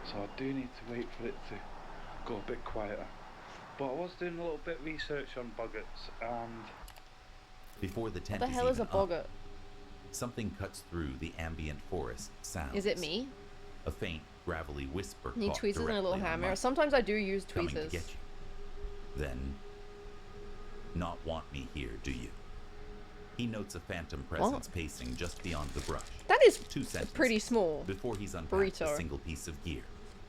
So I do need to wait for it to go a bit quieter. But I was doing a little bit of research on boggarts and... Before the tent What the hell is a boggart? Something cuts through the ambient forest sounds. Is it me? A faint, gravelly whisper Need caught tweezers and a little directly on hammer. my Sometimes I do use coming to tweezers. get you. Then, not want me here, do you? He notes a phantom presence pacing just beyond the brush. That is Two sentences pretty small. Before he's unpacked Burrito. a single piece of gear.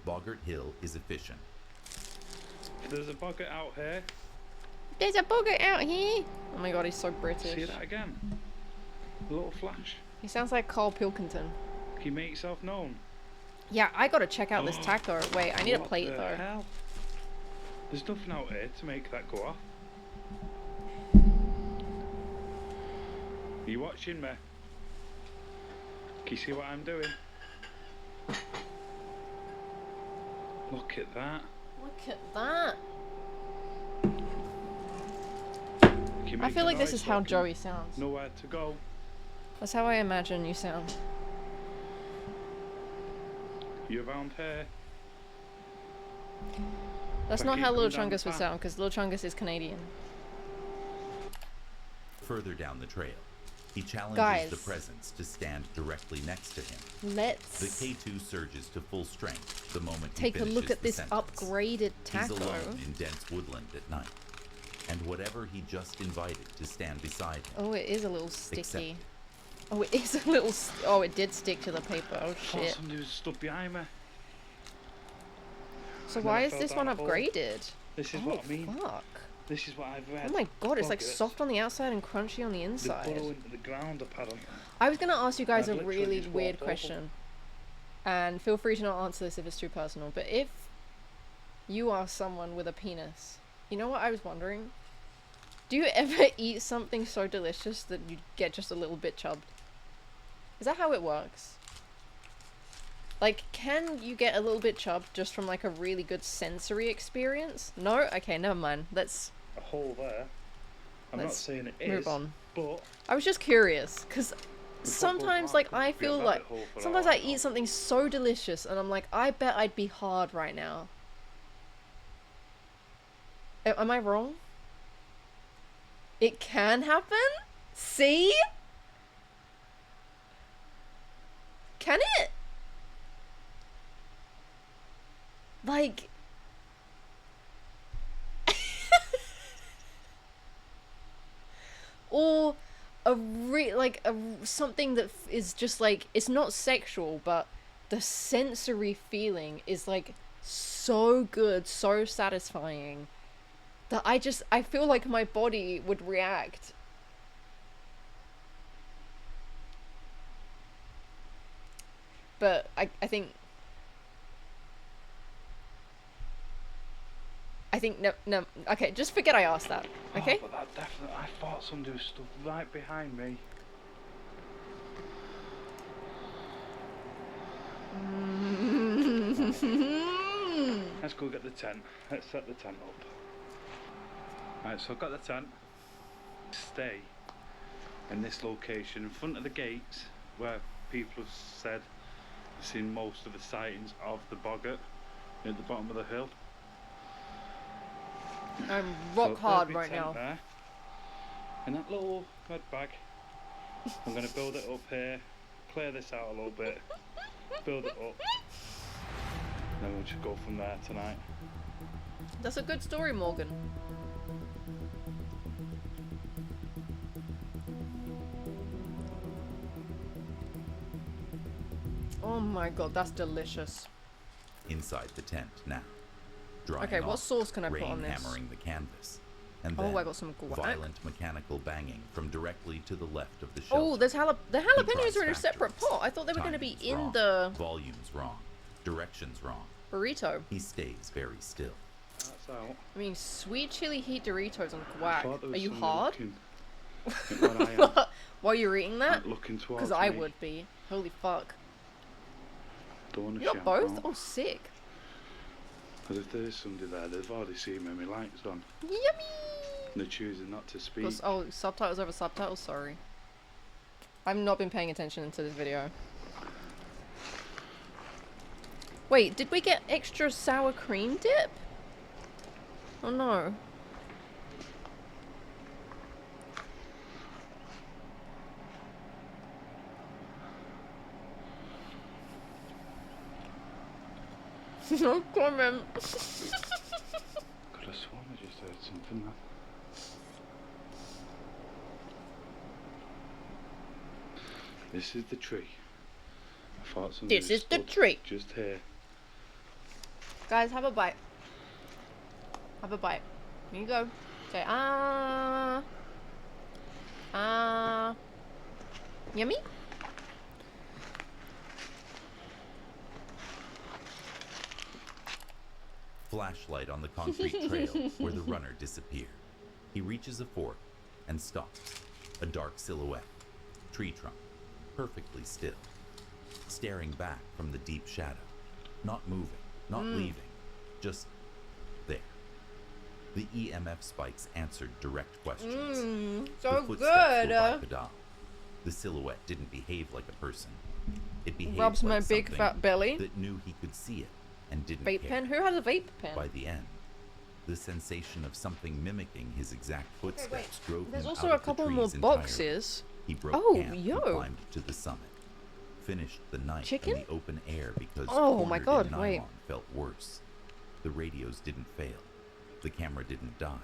Boggart Hill is efficient. There's a boggart out here. There's a boggart out here. Oh my god, he's so British. See that again? A little flash. He sounds like Carl Pilkington. Can you make yourself known? Yeah, I gotta check out this taco. Wait, I need a What plate the though. hell? There's nothing out here to make that go off. Are you watching me? Can you see what I'm doing? Look at that. Look at that. Can you I make feel a like this noise is how so I can Joey sounds. know where to go. That's how I imagine you sound. You around here? That's If I not keep how Little coming down Chungus the would path. sound, because Little Chungus is Canadian. Further down the trail, he challenges Guys. the presence to stand directly next to him. Let's The K2 surges to full strength the moment he take a look finishes at the this sentence. upgraded taco. He's alone in dense woodland at night, and whatever he just invited to stand beside him. Oh, it is a little sticky. accepted. Oh, it is a little. Oh, it did stick to the paper. Oh Oh, shit. somebody was stood behind me. So I why never is fell this one down a hole. upgraded? This is Oh what I mean. fuck. This is what I've read. Oh my god, it's like Buggers. soft on the outside and crunchy on the They inside. burrow into the ground apparently. I was gonna ask you guys I've a literally really just weird walked over. question. And feel free to not answer this if it's too personal, but if you are someone with a penis, you know what I was wondering? Do you ever eat something so delicious that you get just a little bit chubbed? Is that how it works? Like, can you get a little bit chubbed just from like a really good sensory experience? No? Okay, never mind. Let's A hole there. I'm not Let's saying it is. move on. But I was just curious, because got sometimes, both like, markers. I Be a feel rabbit like, hole for sometimes all I I know. eat something so delicious, and I'm like, I bet I'd be hard right now. Am I wrong? It can happen? See? Can it? Like... or something that is just like, it's not sexual, but the sensory feeling is like so good, so satisfying that I feel like my body would react. But I think no, okay, just forget I asked that, okay? Oh, but that definitely, I thought somebody was stood right behind me. Let's go get the tent. Let's set the tent up. Right, so I've got the tent. Stay in this location in front of the gates where people have said they've seen most of the sightings of the boggart at the bottom of the hill. I'm So rock there's hard my right tent now. there. In that little red bag, I'm going to build it up here, clear this out a little bit, build it up, then we'll just go from there tonight. That's a good story, Morgan. Oh my god, that's delicious. Inside the tent now. Drying Okay, what off, sauce can I put rain on this? hammering the canvas. And Oh, then I got some guac. violent mechanical banging from directly to the left of the Oh, shelter. there's the jalapenos tries are in a separate factories. pot. I thought they were going to be Timing's in wrong, the volume's wrong, direction's wrong. burrito. He stays very still. That's out. I mean, sweet chili heat Doritos on I guac. thought there Are was you somebody hard? looking at what I am, While you're eating that? like looking towards Because I me. would be. Holy fuck. Don't want to You got shout both? out, Oh, sick. because if there is somebody there, they've already seen me, my lights on. Yummy! And they're choosing not to speak. Oh, subtitles over subtitles? Sorry. I've not been paying attention into this video. Wait, did we get extra sour cream dip? Oh no. No comment. Could have sworn I just heard something there. This is the tree. I thought somebody This is the stood tree. just here. Guys, have a bite. Have a bite. Here you go. Say, ah. Ah. Yummy? Flashlight on the concrete trail where the runner disappeared. He reaches a fork and stops. A dark silhouette. Tree trunk. Perfectly still. Staring back from the deep shadow. Not moving. Not leaving. Just there. The EMF spikes answered direct questions. So the footsteps good. were bipedal. The silhouette didn't behave like a person. It behaved Rubs like my big something fat belly. that knew he could see it and didn't Vape care. pen? Who has a vape pen? By the end, the sensation of something mimicking his exact footsteps drove There's him also out a of the couple trees more entirely. boxes. He broke Oh, camp yo. and climbed to the summit. Finished the night Chicken? in the open air because Oh my cornered in God, wait. nylon felt worse. The radios didn't fail. The camera didn't die.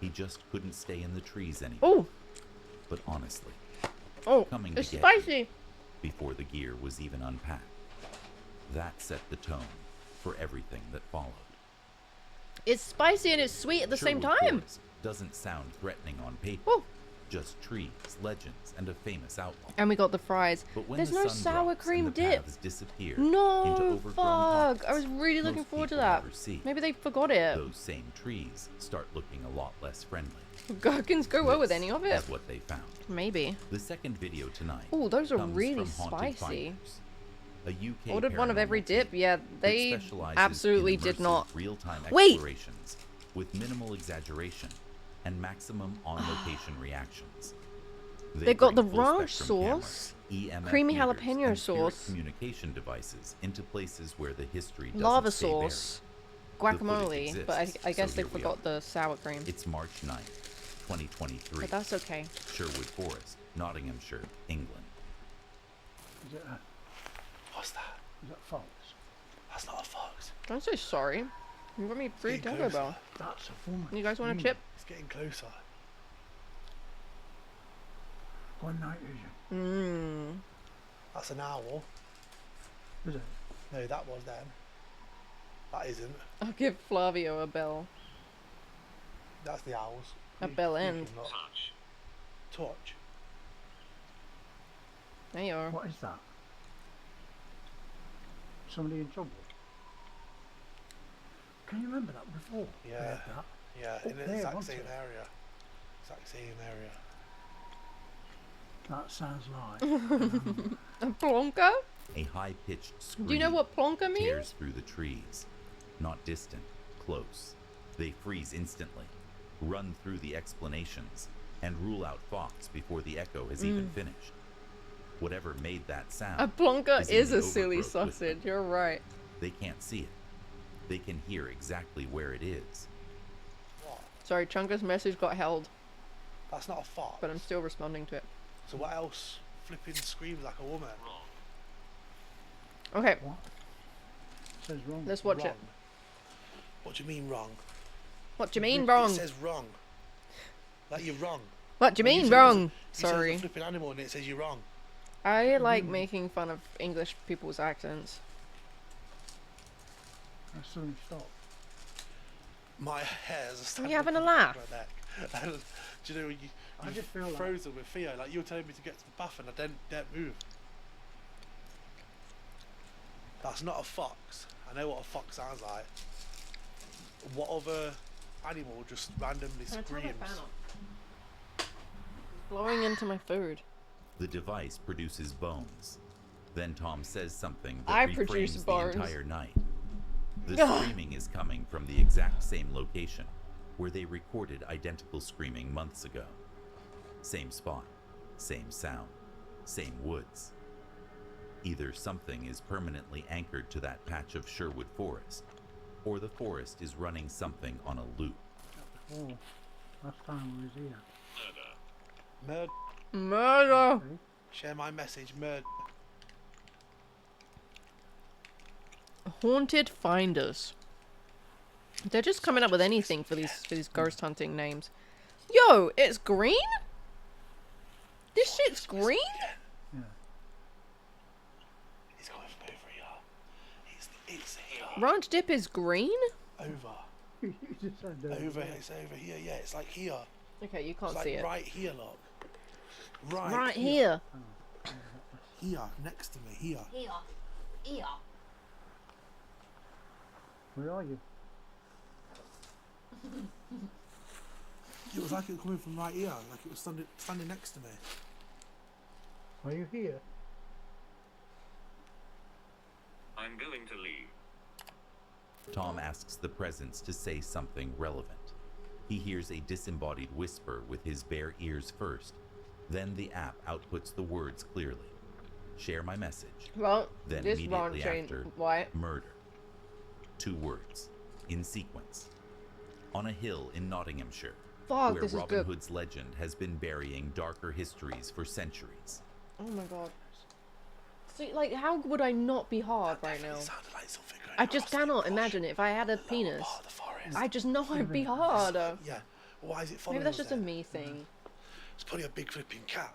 He just couldn't stay in the trees anymore. Oh, But honestly, oh, coming to it's get spicy. you before the gear was even unpacked. That set the tone for everything that followed. It's spicy and it's sweet at the same Sherwood time. Forest doesn't sound threatening on paper. Oh. Just trees, legends, and a famous outlaw. And we got the fries. But when There's the no sun sour drops and cream the dip. paths disappear into No, overgrown fuck. I pockets, was really looking most forward to people that. never see. Maybe they forgot it. Those same trees start looking a lot less friendly. Gherkins go well with This any of it. is what they found. Maybe. The second video tonight. Oh, those are comes really from Haunted spicy. Finders, a UK Ordered one of every paranormal dip. team Yeah, that they specializes absolutely in did immersive not. real-time Wait! explorations with minimal exaggeration and maximum on-location reactions. They got bring the ranch full-spectrum cameras, sauce, EMF creamy meters, jalapeno and spirit sauce, communication devices into places where the history doesn't lava stay buried. sauce, The footage guacamole, but exists, I guess so they here we forgot are. the sour cream. It's March 9th, 2023. But that's okay. Sherwood Forest, Nottinghamshire, England. Is it a, What's that? is that fox? That's not a fox. Don't say sorry. You got me free Getting Taco closer. Bell. That's a woman. You guys want a chip? It's getting closer. One night vision. Mmm. That's an owl. Is it? No, that was then. That isn't. I'll give Flavio a bell. That's the owls. A bell end. Touch. Touch. There you are. What is that? Somebody in trouble? Can you remember that before? We Yeah. had that. Yeah, Up in the there, exact wasn't same it? area. Exact same area. That sounds like. A plonker? A high-pitched scream Do you know what plonker means? tears through the trees. Not distant, close. They freeze instantly, run through the explanations, and rule out Fox before the echo has even finished. Whatever made that sound. A plonker in is the a silly overgrowth with them. sausage. You're right. They can't see it. They can hear exactly where it is. What? Sorry, Chunga's message got held, That's not a fox. but I'm still responding to it. So what else flipping screams like a woman? Okay, What? Says wrong. let's watch it. Wrong. What do you mean wrong? What do you mean It wrong? says wrong. Like you're wrong. What do you When mean say wrong? you say there's Sorry. a flipping animal and it says you're wrong. I like making fun of English people's accents. That's something stop. My hairs are standing having a up laugh? on my neck. Do you know when I you just feel like- frozen with fear? Like you were telling me to get to the bath and I didn't move. That's not a fox. I know what a fox sounds like. What other animal just randomly screams? Blowing into my food. The device produces bones. Then Tom says something I that produce reframes bones. the entire night. The screaming is coming from the exact same location where they recorded identical screaming months ago. Same spot, same sound, same woods. Either something is permanently anchored to that patch of Sherwood Forest, or the forest is running something on a loop. Oh, last time we was here. Murder. Murder! Share my message. Murder. Haunted Finders. They're just coming up with anything for these ghost hunting names. Yo, it's green? This shit's green? Yeah. He's coming from over here. It's here. Ranch dip is green? Over. You just said that. Over. It's over here. Yeah, it's like here. Okay, you can't It's see like it. right here, look. Right here. Here, next to me. Here. Where are you? It was like it was coming from right here. Like it was standing next to me. Are you here? I'm going to leave. Tom asks the presence to say something relevant. He hears a disembodied whisper with his bare ears first. Then the app outputs the words clearly. Share my message. Well, Then this immediately ranch ain't after, white. murder. 2 words, in sequence. On a hill in Nottinghamshire, Fuck, where this is Robin good. Hood's legend has been burying darker histories for centuries. Oh my god. See, like, how would I not be hard right now? Sounded like something going I just across the cannot bush. imagine it. If I had a penis, Part of the forest. I just know I'd be hard. Yeah. Why is it following Maybe that's us just a then? me thing. It's probably a big flipping cat.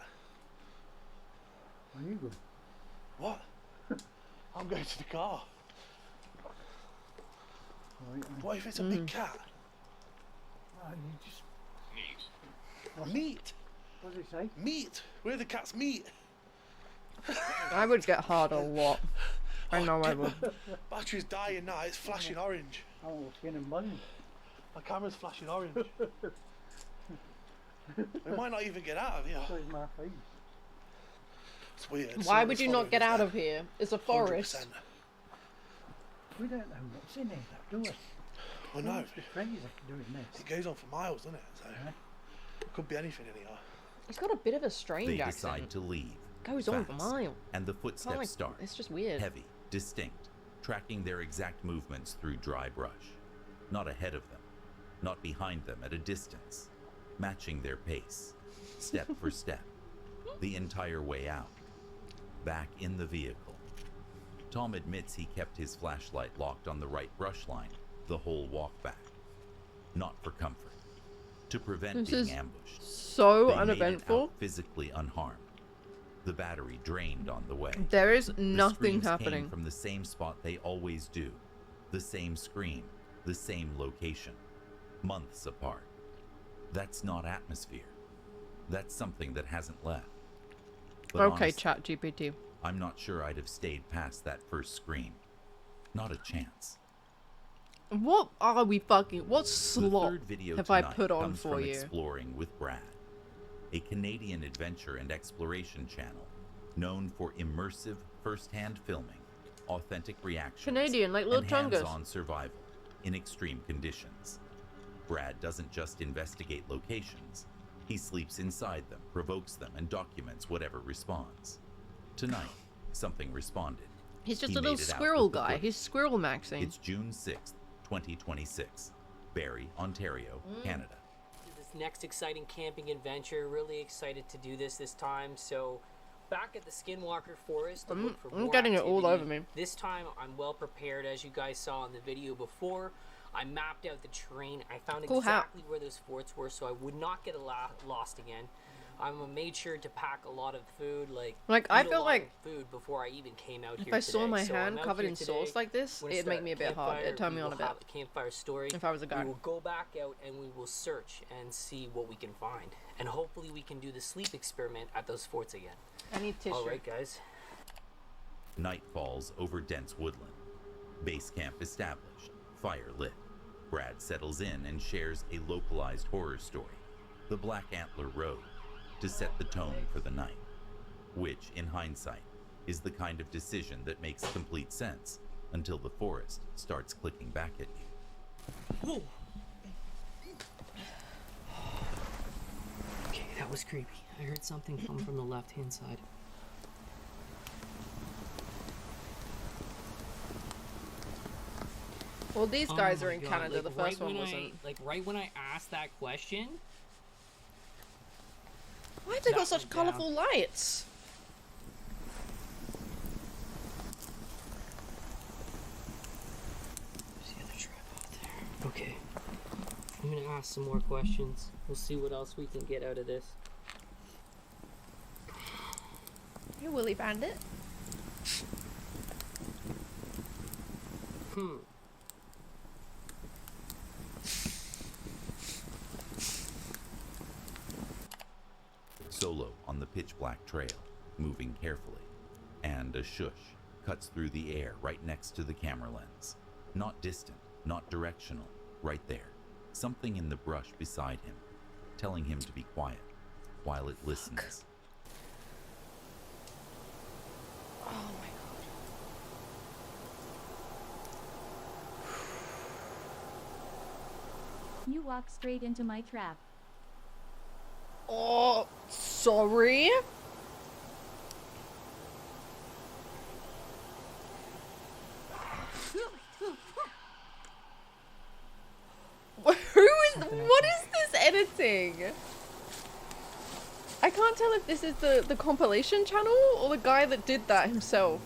Are you good? What? I'm going to the car. What if it's a big cat? Oh, you just... Meat. What does it say? Meat. Where the cat's meat? I would get hard a lot. I know I would. Battery's dying now. It's flashing orange. Oh, skin and bone. My camera's flashing orange. We might not even get out of here. So is my face. It's weird. Why would you not get out of here? It's a 100%. forest. We don't know what's in here, though, do we? I know. It's just crazy doing this. It goes on for miles, doesn't it? So could be anything in here. It's got a bit of a strange They accent. decide to leave. Goes on for fast, miles. And the footsteps Like, start. it's just weird. Heavy, distinct, tracking their exact movements through dry brush. Not ahead of them, not behind them at a distance, matching their pace, step for step, the entire way out. Back in the vehicle. Tom admits he kept his flashlight locked on the right brush line the whole walk back. Not for comfort. To prevent This being is ambushed. so They made it uneventful. out physically unharmed. The battery drained on the way. There is The nothing screams happening. Came from the same spot they always do. The same scream, the same location. Months apart. That's not atmosphere. That's something that hasn't left. But Okay, honestly, chat GPT. I'm not sure I'd have stayed past that first scream. Not a chance. What are we fucking... What The slot third video have I tonight put on comes for from you? Exploring with Brad, a Canadian adventure and exploration channel known for immersive first-hand filming, authentic reactions, Canadian, like Lil and Chungus. hands-on survival in extreme conditions. Brad doesn't just investigate locations. He sleeps inside them, provokes them, and documents whatever responds. Tonight, something responded. He's just He a little made it out squirrel with the guy. footage. He's squirrel maxing. It's June 6th, 2026. Barrie, Ontario, Canada. This next exciting camping adventure. Really excited to do this time. So, back at the Skinwalker Forest. to look for I'm more getting it all activity. over me. This time, I'm well prepared, as you guys saw in the video before. I mapped out the terrain. I found Cool hat. exactly where those forts were, so I would not get lost again. I made sure to pack a lot of food, like I eat a feel lot like of food before I even came out if here I saw today. my So hand I'm out covered here in today. sauce like this, We're gonna it'd make start me a bit hard. campfire. It'd turn me We on a will bit. have a campfire story. If I was a guy. We will go back out and we will search and see what we can find, and hopefully we can do the sleep experiment at those forts again. I need tissue. All right, guys. Night falls over dense woodland. Base camp established. Fire lit. Brad settles in and shares a localized horror story, The Black Antler Road, to set the tone for the night. Which, in hindsight, is the kind of decision that makes complete sense until the forest starts clicking back at you. Whoa. Okay, that was creepy. I heard something come from the left-hand side. Well, these guys Oh are my in God, Canada. like, The first right one when wasn't. right when I asked that question. Why have they got that such went down. colourful lights? There's the other tripod there. Okay. I'm gonna ask some more questions. We'll see what else we can get out of this. You Willy Bandit. Solo on the pitch black trail, moving carefully. And a shush cuts through the air right next to the camera lens. Not distant, not directional, right there. Something in the brush beside him, telling him to be quiet while it listens. Oh my You walk straight into my trap. Oh, sorry. What is this editing? I can't tell if this is the compilation channel or the guy that did that himself.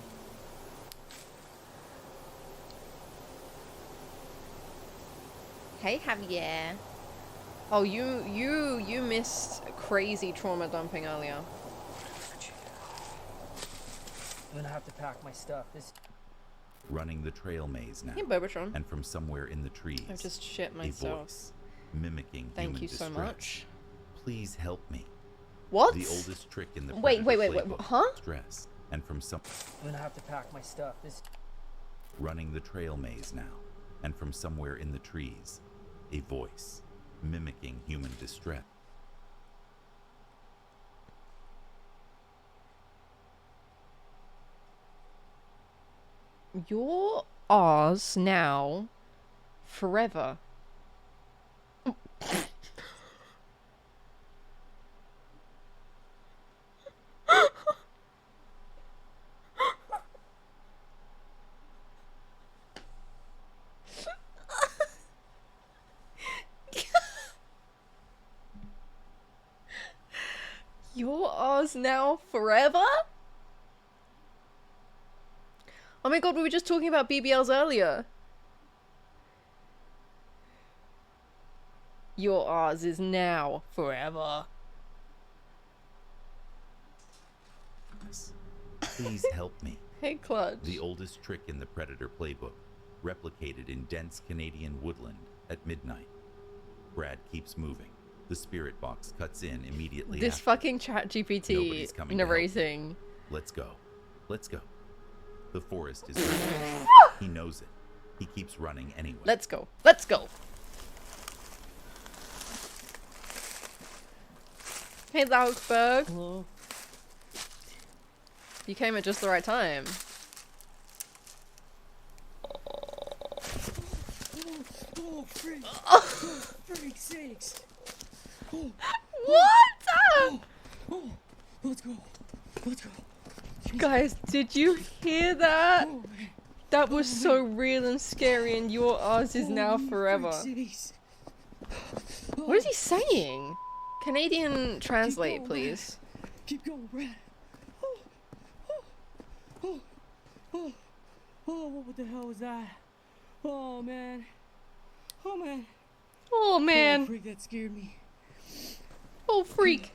Hey Javier. Oh, you missed crazy trauma dumping earlier. I'm gonna have to pack my stuff. This. Running the trail maze now. Hey, Bobatron. And from somewhere in the trees, I've just shit a myself. voice mimicking Thank human you so distress. much. Please help me. What? The oldest trick in the Wait, Predator wait, playbook, huh? Stress. And from some I'm gonna have to pack my stuff. This. running the trail maze now, and from somewhere in the trees, a voice mimicking human distress. You're ours now, forever. You're ours now, forever? Oh my god, we were just talking about BBLs earlier. Your ours is now, forever. Please help me. Hey, Clutch. The oldest trick in the Predator playbook, replicated in dense Canadian woodland at midnight. Brad keeps moving. The spirit box cuts in immediately This after. fucking chat GPT Nobody's coming to help. narrating. Let's go. Let's go. The forest is ready. He knows it. He keeps running anyway. Let's go. Let's go. Hey, Lauchberg. Hello. You came at just the right time. Oh, freak. Freak sakes. What? Let's go. Let's go. Guys, did you hear that? That was so real and scary, and your ours is now forever. What is he saying? Canadian translate, please. Keep going, Brad. Oh, what the hell was that? Oh, man. Oh, man. Oh, man. Oh, freak, that scared me. Oh, freak.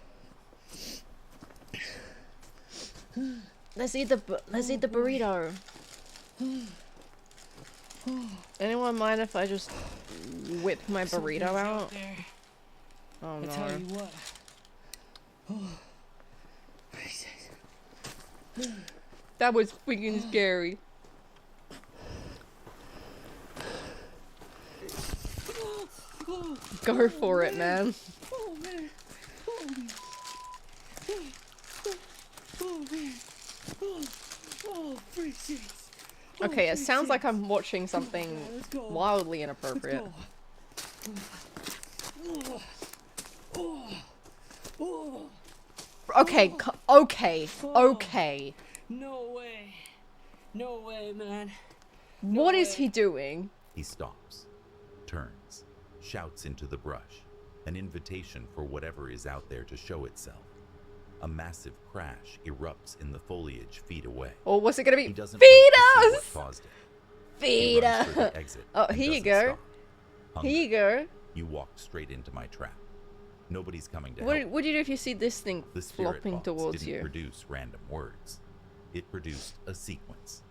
Let's eat the burrito. Anyone mind if I just whip my burrito out? Oh I tell no. you what. Oh, That was freaking scary. Go for it, man. Oh, man. Oh, man. Oh, freak sakes. Okay, it sounds like I'm watching something Let's go. wildly inappropriate. Okay, okay. No way. No way, man. What is he doing? He stops, turns, shouts into the brush, an invitation for whatever is out there to show itself. A massive crash erupts in the foliage feet away. Or what's it gonna be? He doesn't Feed wait to see what us! caused it. Feed He runs for us! the exit Oh, and here you doesn't go. stop. Here you go. You walked straight into my trap. Nobody's coming to What help. do you do if you see this thing The spirit flopping box towards didn't you? produce random words. It produced a sequence,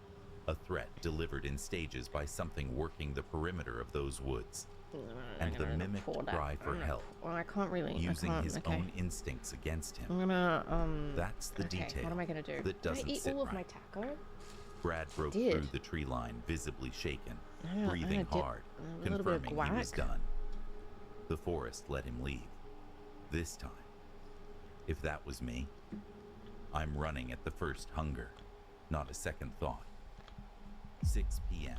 a threat delivered in stages by something working the perimeter of those woods, and the mimicked cry for help, Well, I can't really. using I can't, his okay. own instincts against him. I'm gonna That's the okay, detail what am I gonna do? that Did I doesn't eat sit all of right. my taco? Brad broke did. through the tree line, visibly shaken, I'm gonna breathing dip hard, a little bit of confirming he was guac. done. The forest let him leave. This time, if that was me, I'm running at the first hunger, not a second thought. 6 p.m.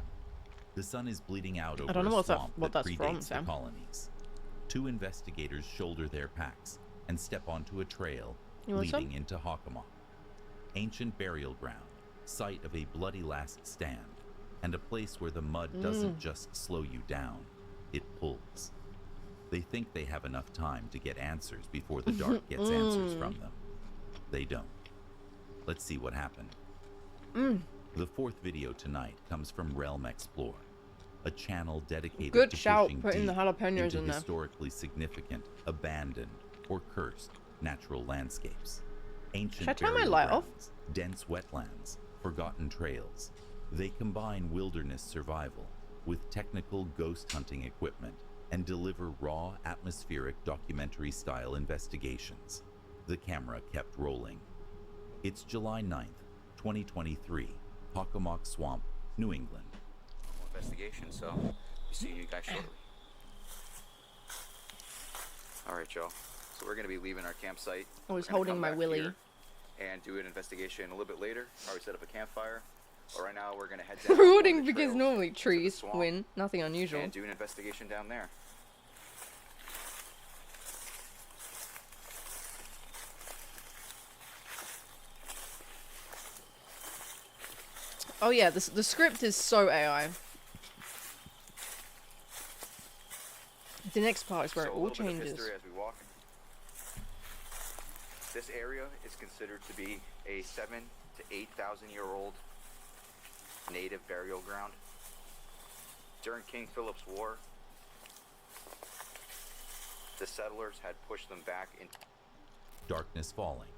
The sun is bleeding out over I don't know a what swamp that that's predates from, the Sam. colonies. 2 investigators shoulder their packs and step onto a trail You want leading some? into Hockomock. Ancient burial ground, site of a bloody last stand, and a place where the mud doesn't just slow you down, it pulls. They think they have enough time to get answers before the dark gets answers from them. They don't. Let's see what happened. The 4th video tonight comes from Realm Explore, a channel dedicated Good to shout, pushing putting the deep jalapenos into in there. historically significant, abandoned, or cursed natural landscapes. Ancient Should I turn my burial light off? grounds, dense wetlands, forgotten trails. They combine wilderness survival with technical ghost hunting equipment and deliver raw, atmospheric documentary-style investigations. The camera kept rolling. It's July 9th, 2023, Hockomock Swamp, New England. Investigation, so be seeing you guys shortly. All right, Joe. So we're gonna be leaving our campsite. I was We're gonna holding come my back willy. here and do an investigation a little bit later. Probably set up a campfire. But right now we're gonna head down. Rooting the because trails normally to the trees swamp win. Nothing unusual. and do an investigation down there. Oh yeah, the script is so AI. The next part is where So it a all little bit of changes. history as we walk. This area is considered to be a 7,000 to 8,000 year old native burial ground. During King Philip's War, the settlers had pushed them back in. Darkness falling.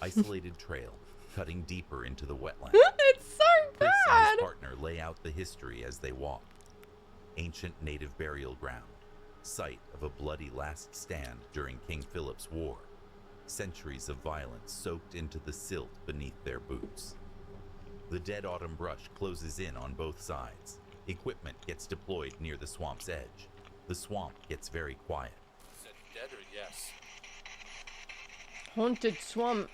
Isolated trail, cutting deeper into the wetland. It's so Chris and bad! his partner lay out the history as they walk. Ancient native burial ground. Site of a bloody last stand during King Philip's War. Centuries of violence soaked into the silt beneath their boots. The dead autumn brush closes in on both sides. Equipment gets deployed near the swamp's edge. The swamp gets very quiet. Is it dead or yes? Haunted swamp.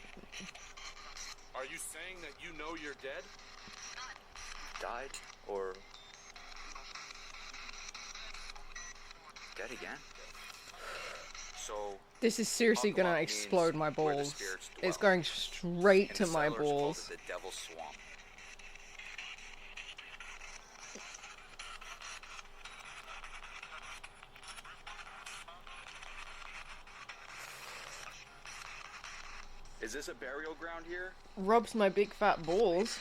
Are you saying that you know you're dead? Died or dead again? So This is seriously gonna Hockomock explode means my where the balls. spirits It's dwell. going straight And to the my settlers called balls. it the Devil's Swamp. Is this a burial ground here? Rubs my big fat balls.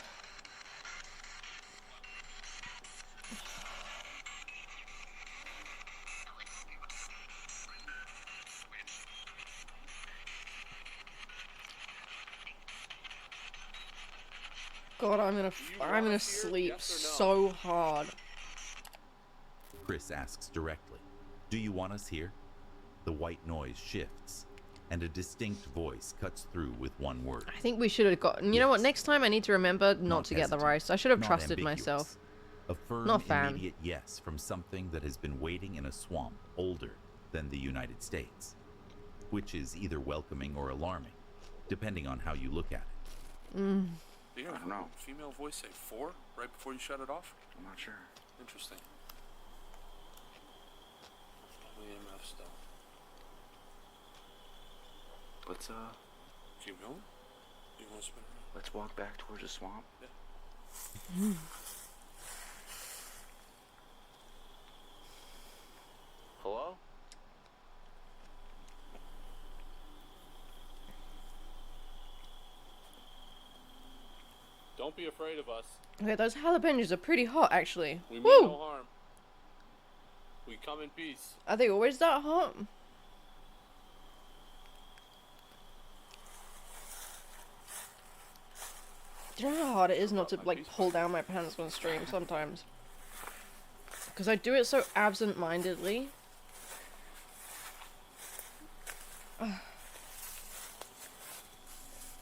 God, I'm gonna sleep so hard. Chris asks directly, "Do you want us here?" The white noise shifts, and a distinct voice cuts through with one word. I think we should have gotten. You know what? Next time I need to remember not to get the hesitant, rice. I should have not trusted ambiguous. myself. A firm, Not fan. immediate yes from something that has been waiting in a swamp older than the United States, which is either welcoming or alarming, depending on how you look at it. Do you hear I don't know. female voice say 4 right before you shut it off? I'm not sure. Interesting. Probably EMF stuff. Let's Keep going? You want to spin around? let's walk back towards the swamp. Yeah. Hello? Don't be afraid of us. Okay, those jalapenos are pretty hot, actually. We mean Woo! no harm. We come in peace. Are they always that hot? Do you know how hard it is not to like pull down my pants on stream sometimes? Because I do it so absent-mindedly.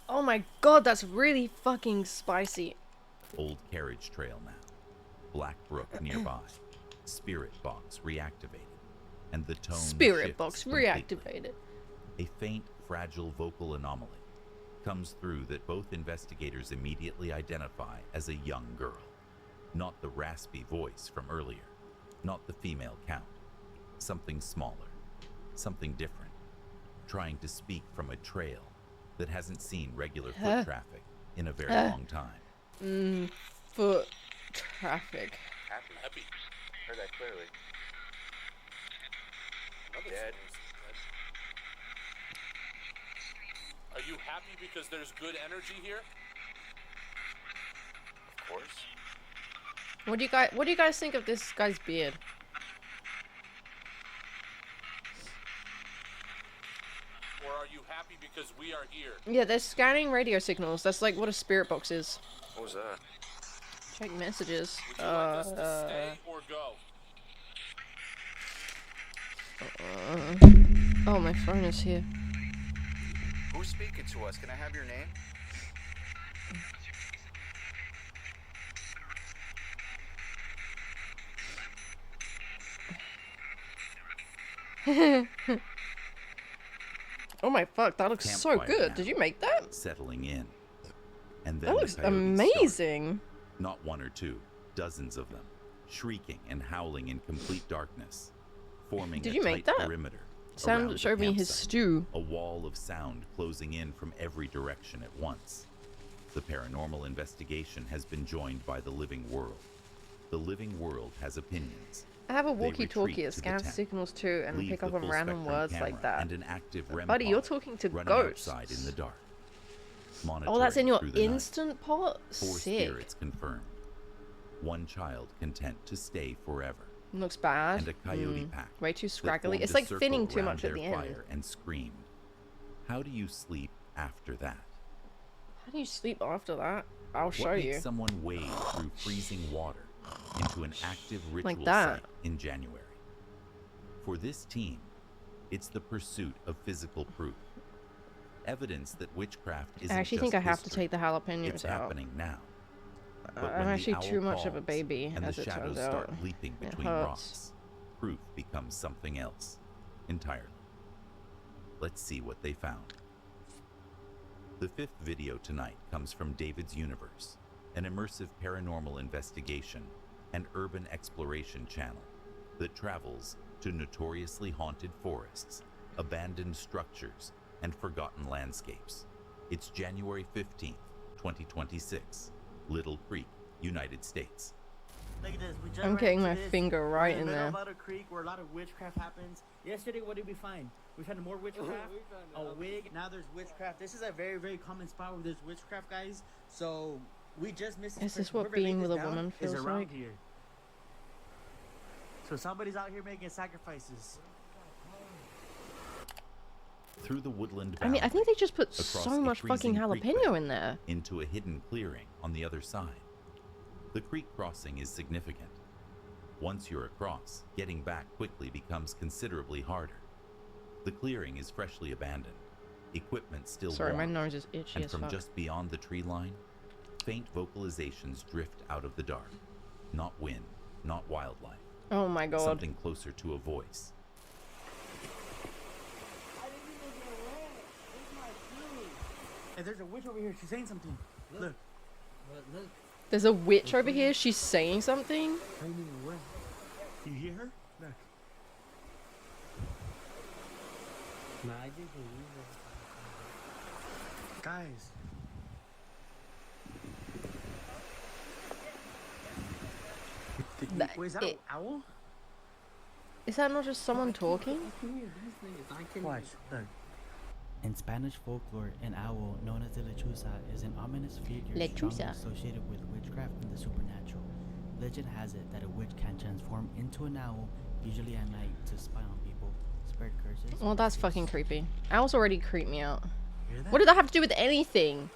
Oh my god, that's really fucking spicy. Old carriage trail now. Black Brook nearby. Spirit box reactivated. And the tone Spirit shifts box completely. reactivated. A faint, fragile vocal anomaly comes through that both investigators immediately identify as a young girl. Not the raspy voice from earlier. Not the female count. Something smaller. Something different. Trying to speak from a trail that hasn't seen regular foot traffic in a very long time. Foot traffic. Happy. Happy. Heard that clearly. Another Dead. voice is dead. Are you happy because there's good energy here? Of course. What do you guys think of this guy's beard? Or are you happy because we are here? Yeah, they're scanning radio signals. That's like what a spirit box is. What was that? Check messages. Would you like us to stay or go? Oh, my phone is here. Who's speaking to us? Can I have your name? Oh my fuck, that looks so Campfire good. now, Did you make that? settling in. And then That the looks coyotes amazing. start. Not one or two, dozens of them, shrieking and howling in complete darkness, forming Did a you make tight that? perimeter. Sam around the showed me his campsite, stew. A wall of sound closing in from every direction at once. The paranormal investigation has been joined by the living world. The living world has opinions. I have a They walkie-talkie. retreat It to the scans tent, signals too and leave pick the up on full random spectrum words like camera that. and an active REM Buddy, pod you're talking to running ghosts. outside in the dark. Oh, that's in your Monitoring through the night. instant pot? Four Sick. spirits confirmed. One child content to stay forever. Looks bad. And a coyote pack. Way too that scraggly. formed It's a like circle thinning too around much at their the end. fire and screamed. How do you sleep after that? How do you sleep after that? I'll show What you. makes someone wade through freezing water into an active ritual Like that. site in January? For this team, it's the pursuit of physical proof. Evidence that witchcraft isn't I actually just think I have to history. take the jalapenos It's out. happening now. But I'm when the actually owl too much of a calls baby, and as the it shadows turns start out. leaping It between hurts. rocks, proof becomes something else entirely. Let's see what they found. The fifth video tonight comes from David's Universe, an immersive paranormal investigation and urban exploration channel that travels to notoriously haunted forests, abandoned structures, and forgotten landscapes. It's January 15th, 2026, Little Creek, United States. Look at this. We just I'm ran getting into my this. finger We're right in in the middle of there. Otter Creek where a lot of witchcraft happens. Yesterday, what did we find? We found more witchcraft, a wig. Now there's witchcraft. This is a very, very common spot where there's witchcraft, guys. So we just missed Is this person. what Whoever being laid with this a woman down feels is around like? here. So somebody's out here making sacrifices. Through the woodland I mean, I think they just put across so a much fucking freezing creek jalapeno bed in there. into a hidden clearing on the other side. The creek crossing is significant. Once you're across, getting back quickly becomes considerably harder. The clearing is freshly abandoned, equipment still Sorry, my warm, nose is itchy and as from fuck. just beyond the tree line, faint vocalizations drift out of the dark. Not wind, not wildlife. Oh my god. Something closer to a voice. Hey, there's a witch over here. She's saying something. Look. Look. There's a witch over here. She's saying something. You hear her? Look. Nah, I didn't believe it. Guys. Wait, is that an owl? Is that not just someone talking? Watch. Look. In Spanish folklore, an owl, known as the lechuza, is an ominous figure strongly Lechuza. associated with witchcraft and the supernatural. Legend has it that a witch can transform into an owl, usually at night, to spy on people, spread curses. Well, that's fucking creepy. Owls already creep me out. Hear that? What did that have to do with anything?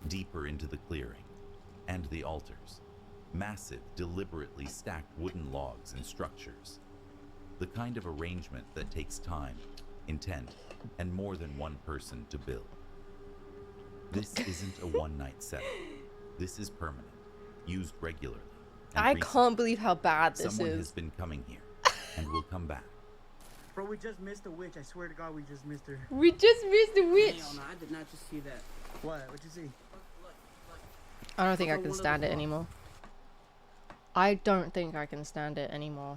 Deeper into the clearing, and the altars. Massive, deliberately stacked wooden logs and structures. The kind of arrangement that takes time, intent, and more than one person to build. This isn't a one-night setup. This is permanent, used regularly. and I recently. can't believe how bad this Someone is. has been coming here, and will come back. Bro, we just missed a witch. I swear to God, we just missed her. We just missed the witch. Hell no, I did not just see that. What? What'd you see? I don't think I Look at can one stand it little anymore. I don't think I can stand it anymore.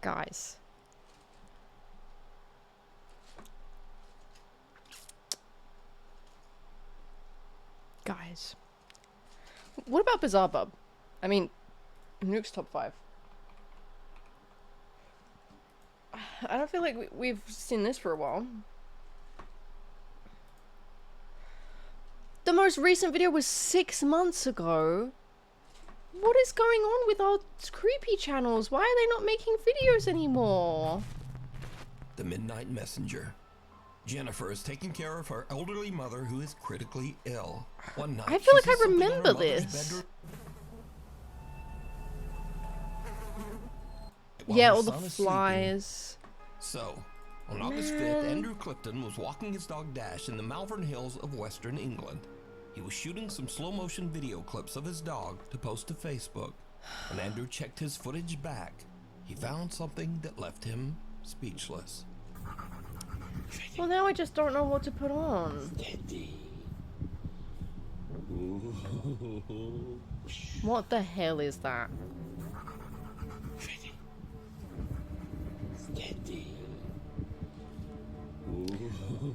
Guys. Guys. What about Bizarre Bub? I mean, Nuke's top 5. I don't feel like we've seen this for a while. The most recent video was 6 months ago. What is going on with our creepy channels? Why are they not making videos anymore? The Midnight Messenger. Jennifer is taking care of her elderly mother who is critically ill. One night, I feel she like sees I something in her remember mother's this. bedroom while Yeah, her all the son is sleeping. flies. So, on August 5th, Man. Andrew Clifton was walking his dog Dash in the Malvern Hills of Western England. He was shooting some slow-motion video clips of his dog to post to Facebook. When Andrew checked his footage back, he found something that left him speechless. Well, now I just don't know what to put on. What the hell is that?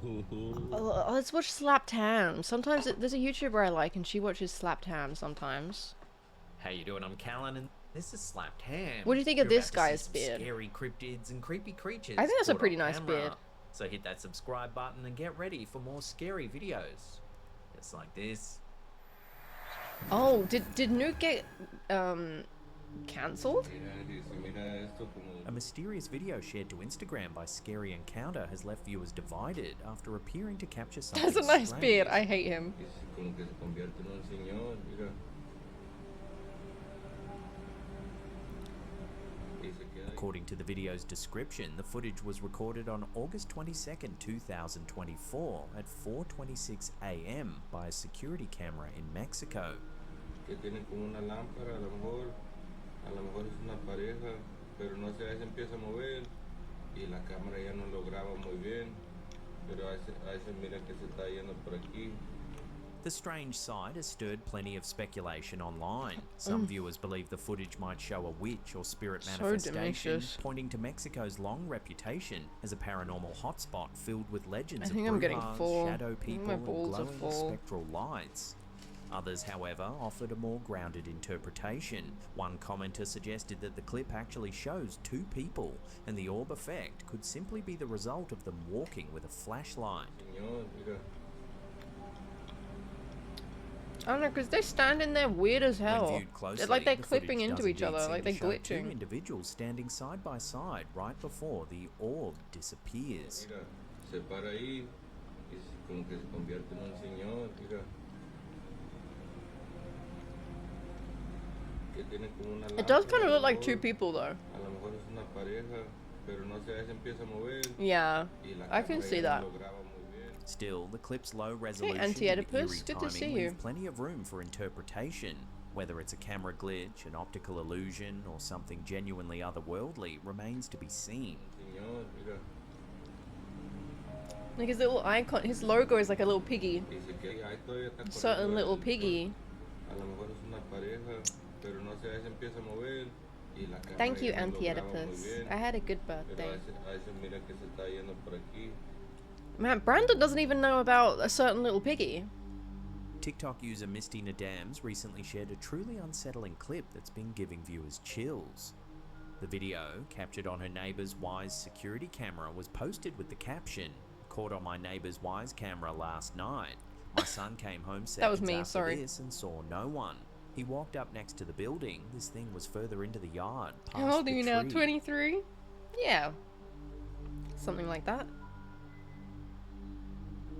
Let's watch Slapped Ham. Sometimes there's a YouTuber I like and she watches Slapped Ham sometimes. How you doing? I'm Callan and this is Slapped Ham. What do you think of You're this about to see guy's some beard? Scary cryptids and creepy creatures. I think that's a caught pretty on nice camera. beard. So hit that subscribe button and get ready for more scary videos. Just like this. Oh, did Nuke get cancelled? A mysterious video shared to Instagram by Scary Encounter has left viewers divided after appearing to capture something That's a nice strange. beard. I hate him. According to the video's description, the footage was recorded on August 22nd, 2024 at 4:26 a.m. by a security camera in Mexico. Que tienen como una lámpara, a lo mejor es una pareja, pero no sé, ahí se empieza a mover y la cámara ya no lo graba muy bien, pero ahí se mira que se está yendo por aquí. The strange sight has stirred plenty of speculation online. Some viewers believe the footage might show a witch or spirit So manifestation, delicious. pointing to Mexico's long reputation as a paranormal hotspot filled with legends I think of I'm getting brujas, full. shadow I think people, my and balls are glowing full. spectral lights. Others, however, offered a more grounded interpretation. One commenter suggested that the clip actually shows two people, and the orb effect could simply be the result of them walking with a flashlight. Señor, mira. I don't know, because they're standing there weird as hell. When viewed closely, It's like they're the clipping footage into does each indeed other, seem like to they're show two glitching. individuals standing side by side right before the orb disappears. Mira, se para ahí y como que se convierte en un señor, mira. Que tiene como una It does lámpara, kind of a look lo like two mejor- people though. A lo mejor es una pareja, pero no sé, ahí se empieza a mover. Yeah, y la I can cámara see ya that. no lo graba muy bien. Still, the clip's low resolution Anti-Oedipus, and eerie good to timing see leave you. plenty of room for interpretation. Whether it's a camera glitch, an optical illusion, or something genuinely otherworldly remains to be seen. Señor, mira. Like his little icon, his logo is like a little piggy. Dice que ahí todavía está Certain corriendo little el- piggy. A lo mejor es una pareja, pero no sé, ahí se empieza a mover y la cámara Thank you, ya no lo graba muy Anti-Oedipus. bien. I had a good Pero birthday. ahí se mira que se está yendo por aquí. Man, Brandon doesn't even know about a certain little piggy. TikTok user Misty Nadams recently shared a truly unsettling clip that's been giving viewers chills. The video, captured on her neighbour's Wise security camera, was posted with the caption, "Caught on my neighbour's Wise camera last night. My son came home That was seconds me, after sorry. this and saw no one. He walked up next to the building. This thing was further into the yard, past How old are the you now? tree." 23? Yeah. Something like that.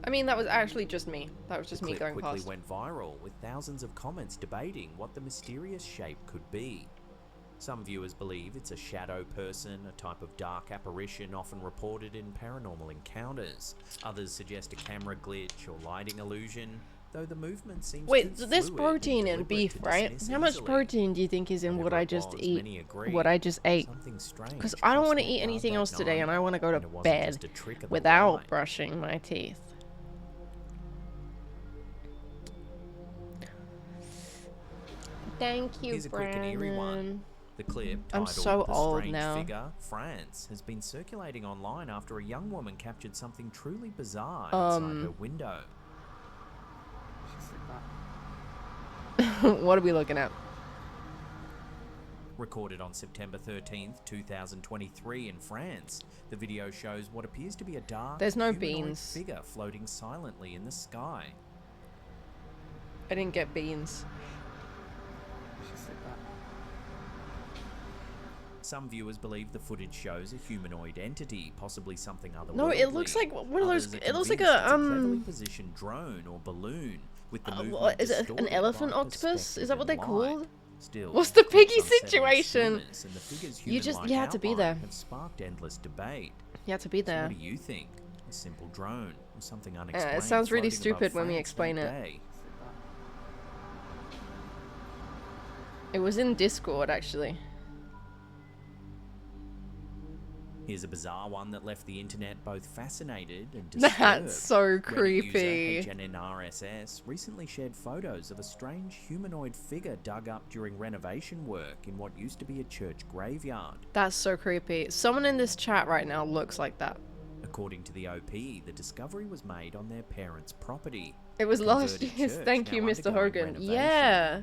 I mean, that was actually just me. That was just The me clip going quickly past. went viral, with thousands of comments debating what the mysterious shape could be. Some viewers believe it's a shadow person, a type of dark apparition often reported in paranormal encounters. Others suggest a camera glitch or lighting illusion, though the movement seems Wait, too so there's fluid protein and in deliberate beef, to right? dismiss How much easily. protein do you think is in what Whatever I it just was, eat? many agree What I just ate? something strange Because I don't crossed want to their eat path anything that else today, night, and I want to go to and it wasn't bed just a trick of the without light. brushing my teeth. Thank you, Here's a quick and eerie one. Brandon. The clip, I'm titled so "The old Strange now. Figure, France," has been circulating online after a young woman captured something truly bizarre inside her window. What are we looking at? Recorded on September 13th, 2023 in France, the video shows what appears to be a dark, There's no humanoid beans. figure floating silently in the sky. I didn't get beans. Some viewers believe the footage shows a humanoid entity, possibly something otherworldly. No, it looks like one of those. Others are It looks like convinced it's a cleverly positioned drone or balloon with the movement what is it? An distorted elephant by octopus? perspective Is that what they're and called? light. Still, What's the the piggy unsettling situation? stillness and the figure's You had to be outline there. have sparked endless debate. You had to be So there. what do you think? A simple drone or something unexplained? It sounds really floating above stupid when we France explain that it. day? It was in Discord actually. Here's a bizarre one that left the internet both fascinated and disturbed. That's so Reddit creepy. user HNNRSS recently shared photos of a strange humanoid figure dug up during renovation work in what used to be a church graveyard. That's so creepy. Someone in this chat right now looks like that. According to the OP, the discovery was made on their parents' property. It was The last converted year's. church Thank you, now Mr. undergoing Hogan. renovation. Yeah.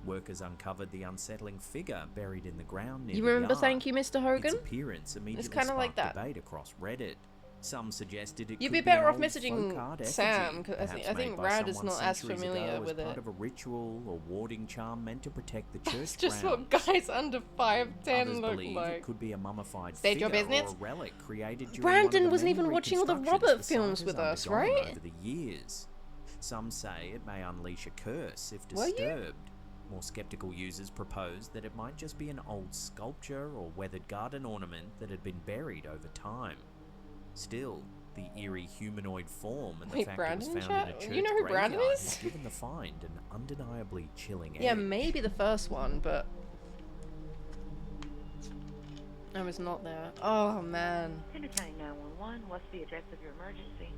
Workers uncovered the unsettling figure buried in the ground near You the remember yard. Thank You, Mr. Hogan? Its appearance immediately kinda like sparked that. debate across Reddit. Some suggested it You'd could be an better off old messaging folk art Sam, effigy, 'cause I think perhaps made Rad by is someone not as centuries familiar ago with as part it. of a ritual or warding charm meant to protect the church It's just grounds. what guys under 5'10" Others look believe like. it could be a mummified State your figure business. or a relic created during Brandon one of the wasn't many even watching all the reconstructions Robert the site films has with us, undergone right? over the years. Some say it may unleash a curse if Were you? disturbed. More skeptical users propose that it might just be an old sculpture or weathered garden ornament that had been buried over time. Still, the eerie humanoid form and the Wait, fact Brandon it was in found in a chat? church You know who Brandon graveyard is? has given the find an undeniably chilling Yeah, edge. maybe the first one, but I was not there. Oh man. Tender County 911, what's the address of your emergency?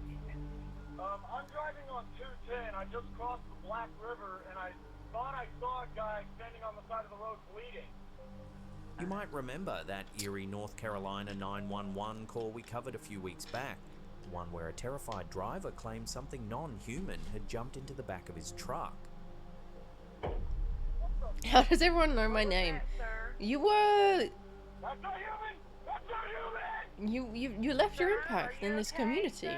I'm driving on 210. I just crossed the Black River and I thought I saw a guy standing on the side of the road bleeding. You might remember that eerie North Carolina 911 call we covered a few weeks back. One where a terrified driver claimed something non-human had jumped into the back of his truck. How does everyone know my name? You were. That's not human! That's not human! You left your impact in this community.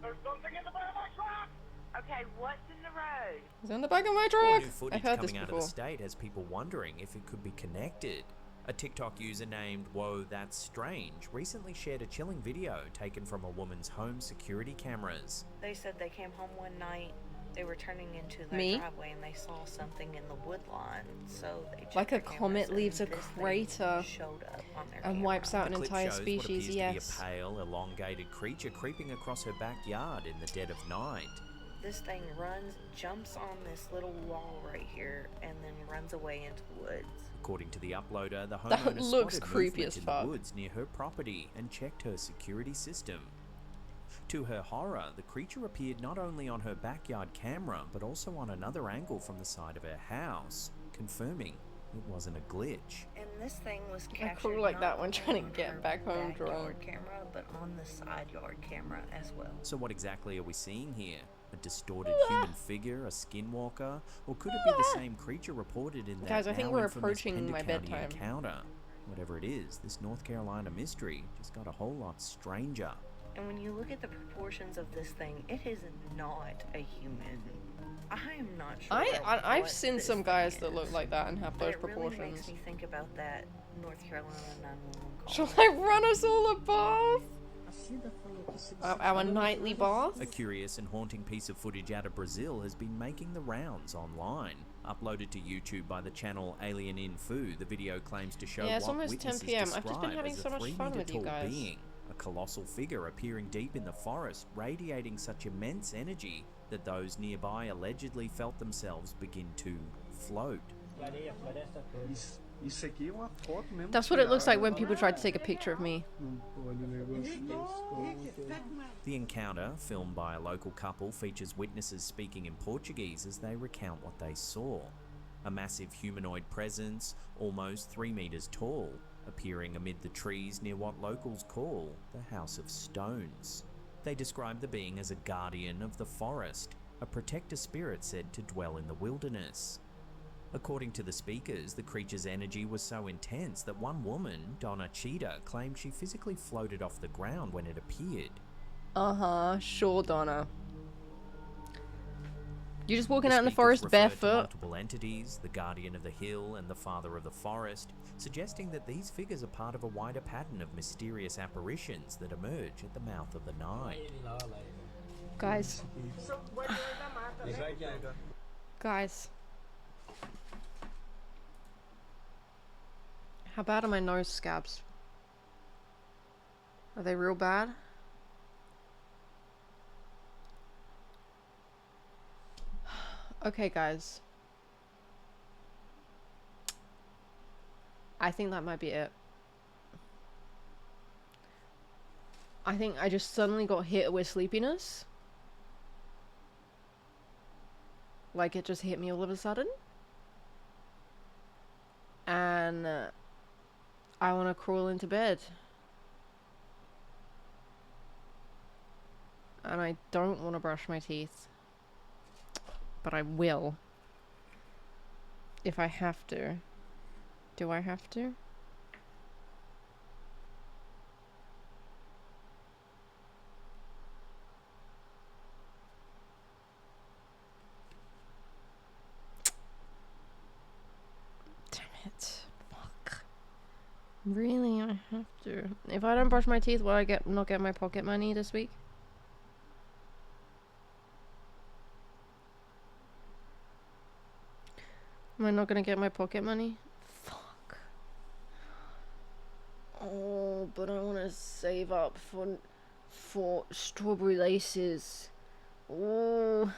There's something in the back of my truck! Okay, what's in the road? It's on the back of my More truck. new I've footage heard this coming out before. of the state has people wondering if it could be connected. A TikTok user named Whoa That's Strange recently shared a chilling video taken from a woman's home security cameras. They said they came home one night, they were turning into their Me? driveway and they saw something in the wood line, so they checked Like a their cameras comet and leaves a this thing crater showed up on their and camera. wipes out an The clip entire shows what species. appears Yes. to be a pale, elongated creature creeping across her backyard in the dead of night. This thing runs, jumps on this little wall right here, and then runs away into the woods. According to the uploader, the That homeowner looks spotted creepy movement as in fuck. the woods near her property and checked her security system. To her horror, the creature appeared not only on her backyard camera, but also on another angle from the side of her house, confirming it wasn't a glitch. And this thing was I captured cool like that not when only trying to on get her back home drunk. backyard camera, but on the side yard camera as well. So what exactly are we seeing here? A distorted human figure, a skinwalker, or could it be the same creature reported in that Guys, I think now we're infamous approaching Pender my County bedtime. encounter? Whatever it is, this North Carolina mystery just got a whole lot stranger. And when you look at the proportions of this thing, it is not a human. I am not sure. I've what seen this some guys thing that look is, like that and have but those it really proportions. makes me think about that North Carolina 911 call. Shall I run us all a bath? Our nightly bath? A curious and haunting piece of footage out of Brazil has been making the rounds online. Uploaded to YouTube by the channel Alien In Fu, the video claims to show Yeah, it's what almost 10 witnesses p.m. I've just been describe having as so a much 3 fun meter with you tall guys. being, a colossal figure appearing deep in the forest, radiating such immense energy that those nearby allegedly felt themselves begin to float. Isso aqui é uma foto mesmo. That's what it looks like when people try to take a picture of me. The encounter, filmed by a local couple, features witnesses speaking in Portuguese as they recount what they saw. A massive humanoid presence, almost 3 meters tall, appearing amid the trees near what locals call the House of Stones. They describe the being as a guardian of the forest, a protector spirit said to dwell in the wilderness. According to the speakers, the creature's energy was so intense that one woman, Donna Cheetah, claimed she physically floated off the ground when it appeared. Sure, Donna. You're just walking The out in the speakers forest refer to barefoot. multiple entities, the guardian of the hill and the father of the forest, suggesting that these figures are part of a wider pattern of mysterious apparitions that emerge at the mouth of the Nile. Guys. Guys. How bad are my nose scabs? Are they real bad? Okay, guys. I think that might be it. I think I just suddenly got hit with sleepiness. Like it just hit me all of a sudden. And I want to crawl into bed. And I don't want to brush my teeth. But I will. If I have to. Do I have to? Damn it. Fuck. Really, I have to. If I don't brush my teeth, will I not get my pocket money this week? Am I not gonna get my pocket money? Fuck. Oh, but I want to save up for strawberry laces. Oh.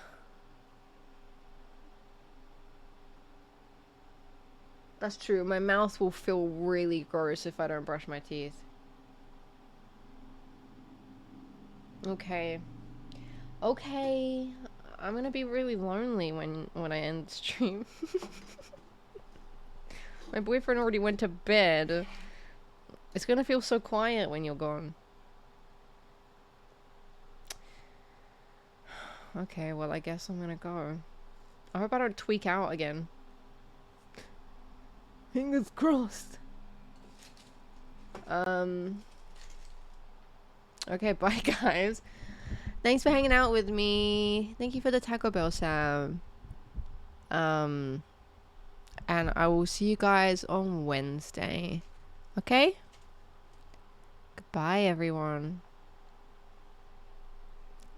That's true. My mouth will feel really gross if I don't brush my teeth. Okay. Okay. I'm gonna be really lonely when I end the stream. My boyfriend already went to bed. It's gonna feel so quiet when you're gone. Okay, well I guess I'm gonna go. I hope I don't tweak out again. Fingers crossed. Okay, bye guys. Thanks for hanging out with me. Thank you for the Taco Bell, Sam. And I will see you guys on Wednesday. Okay? Goodbye, everyone.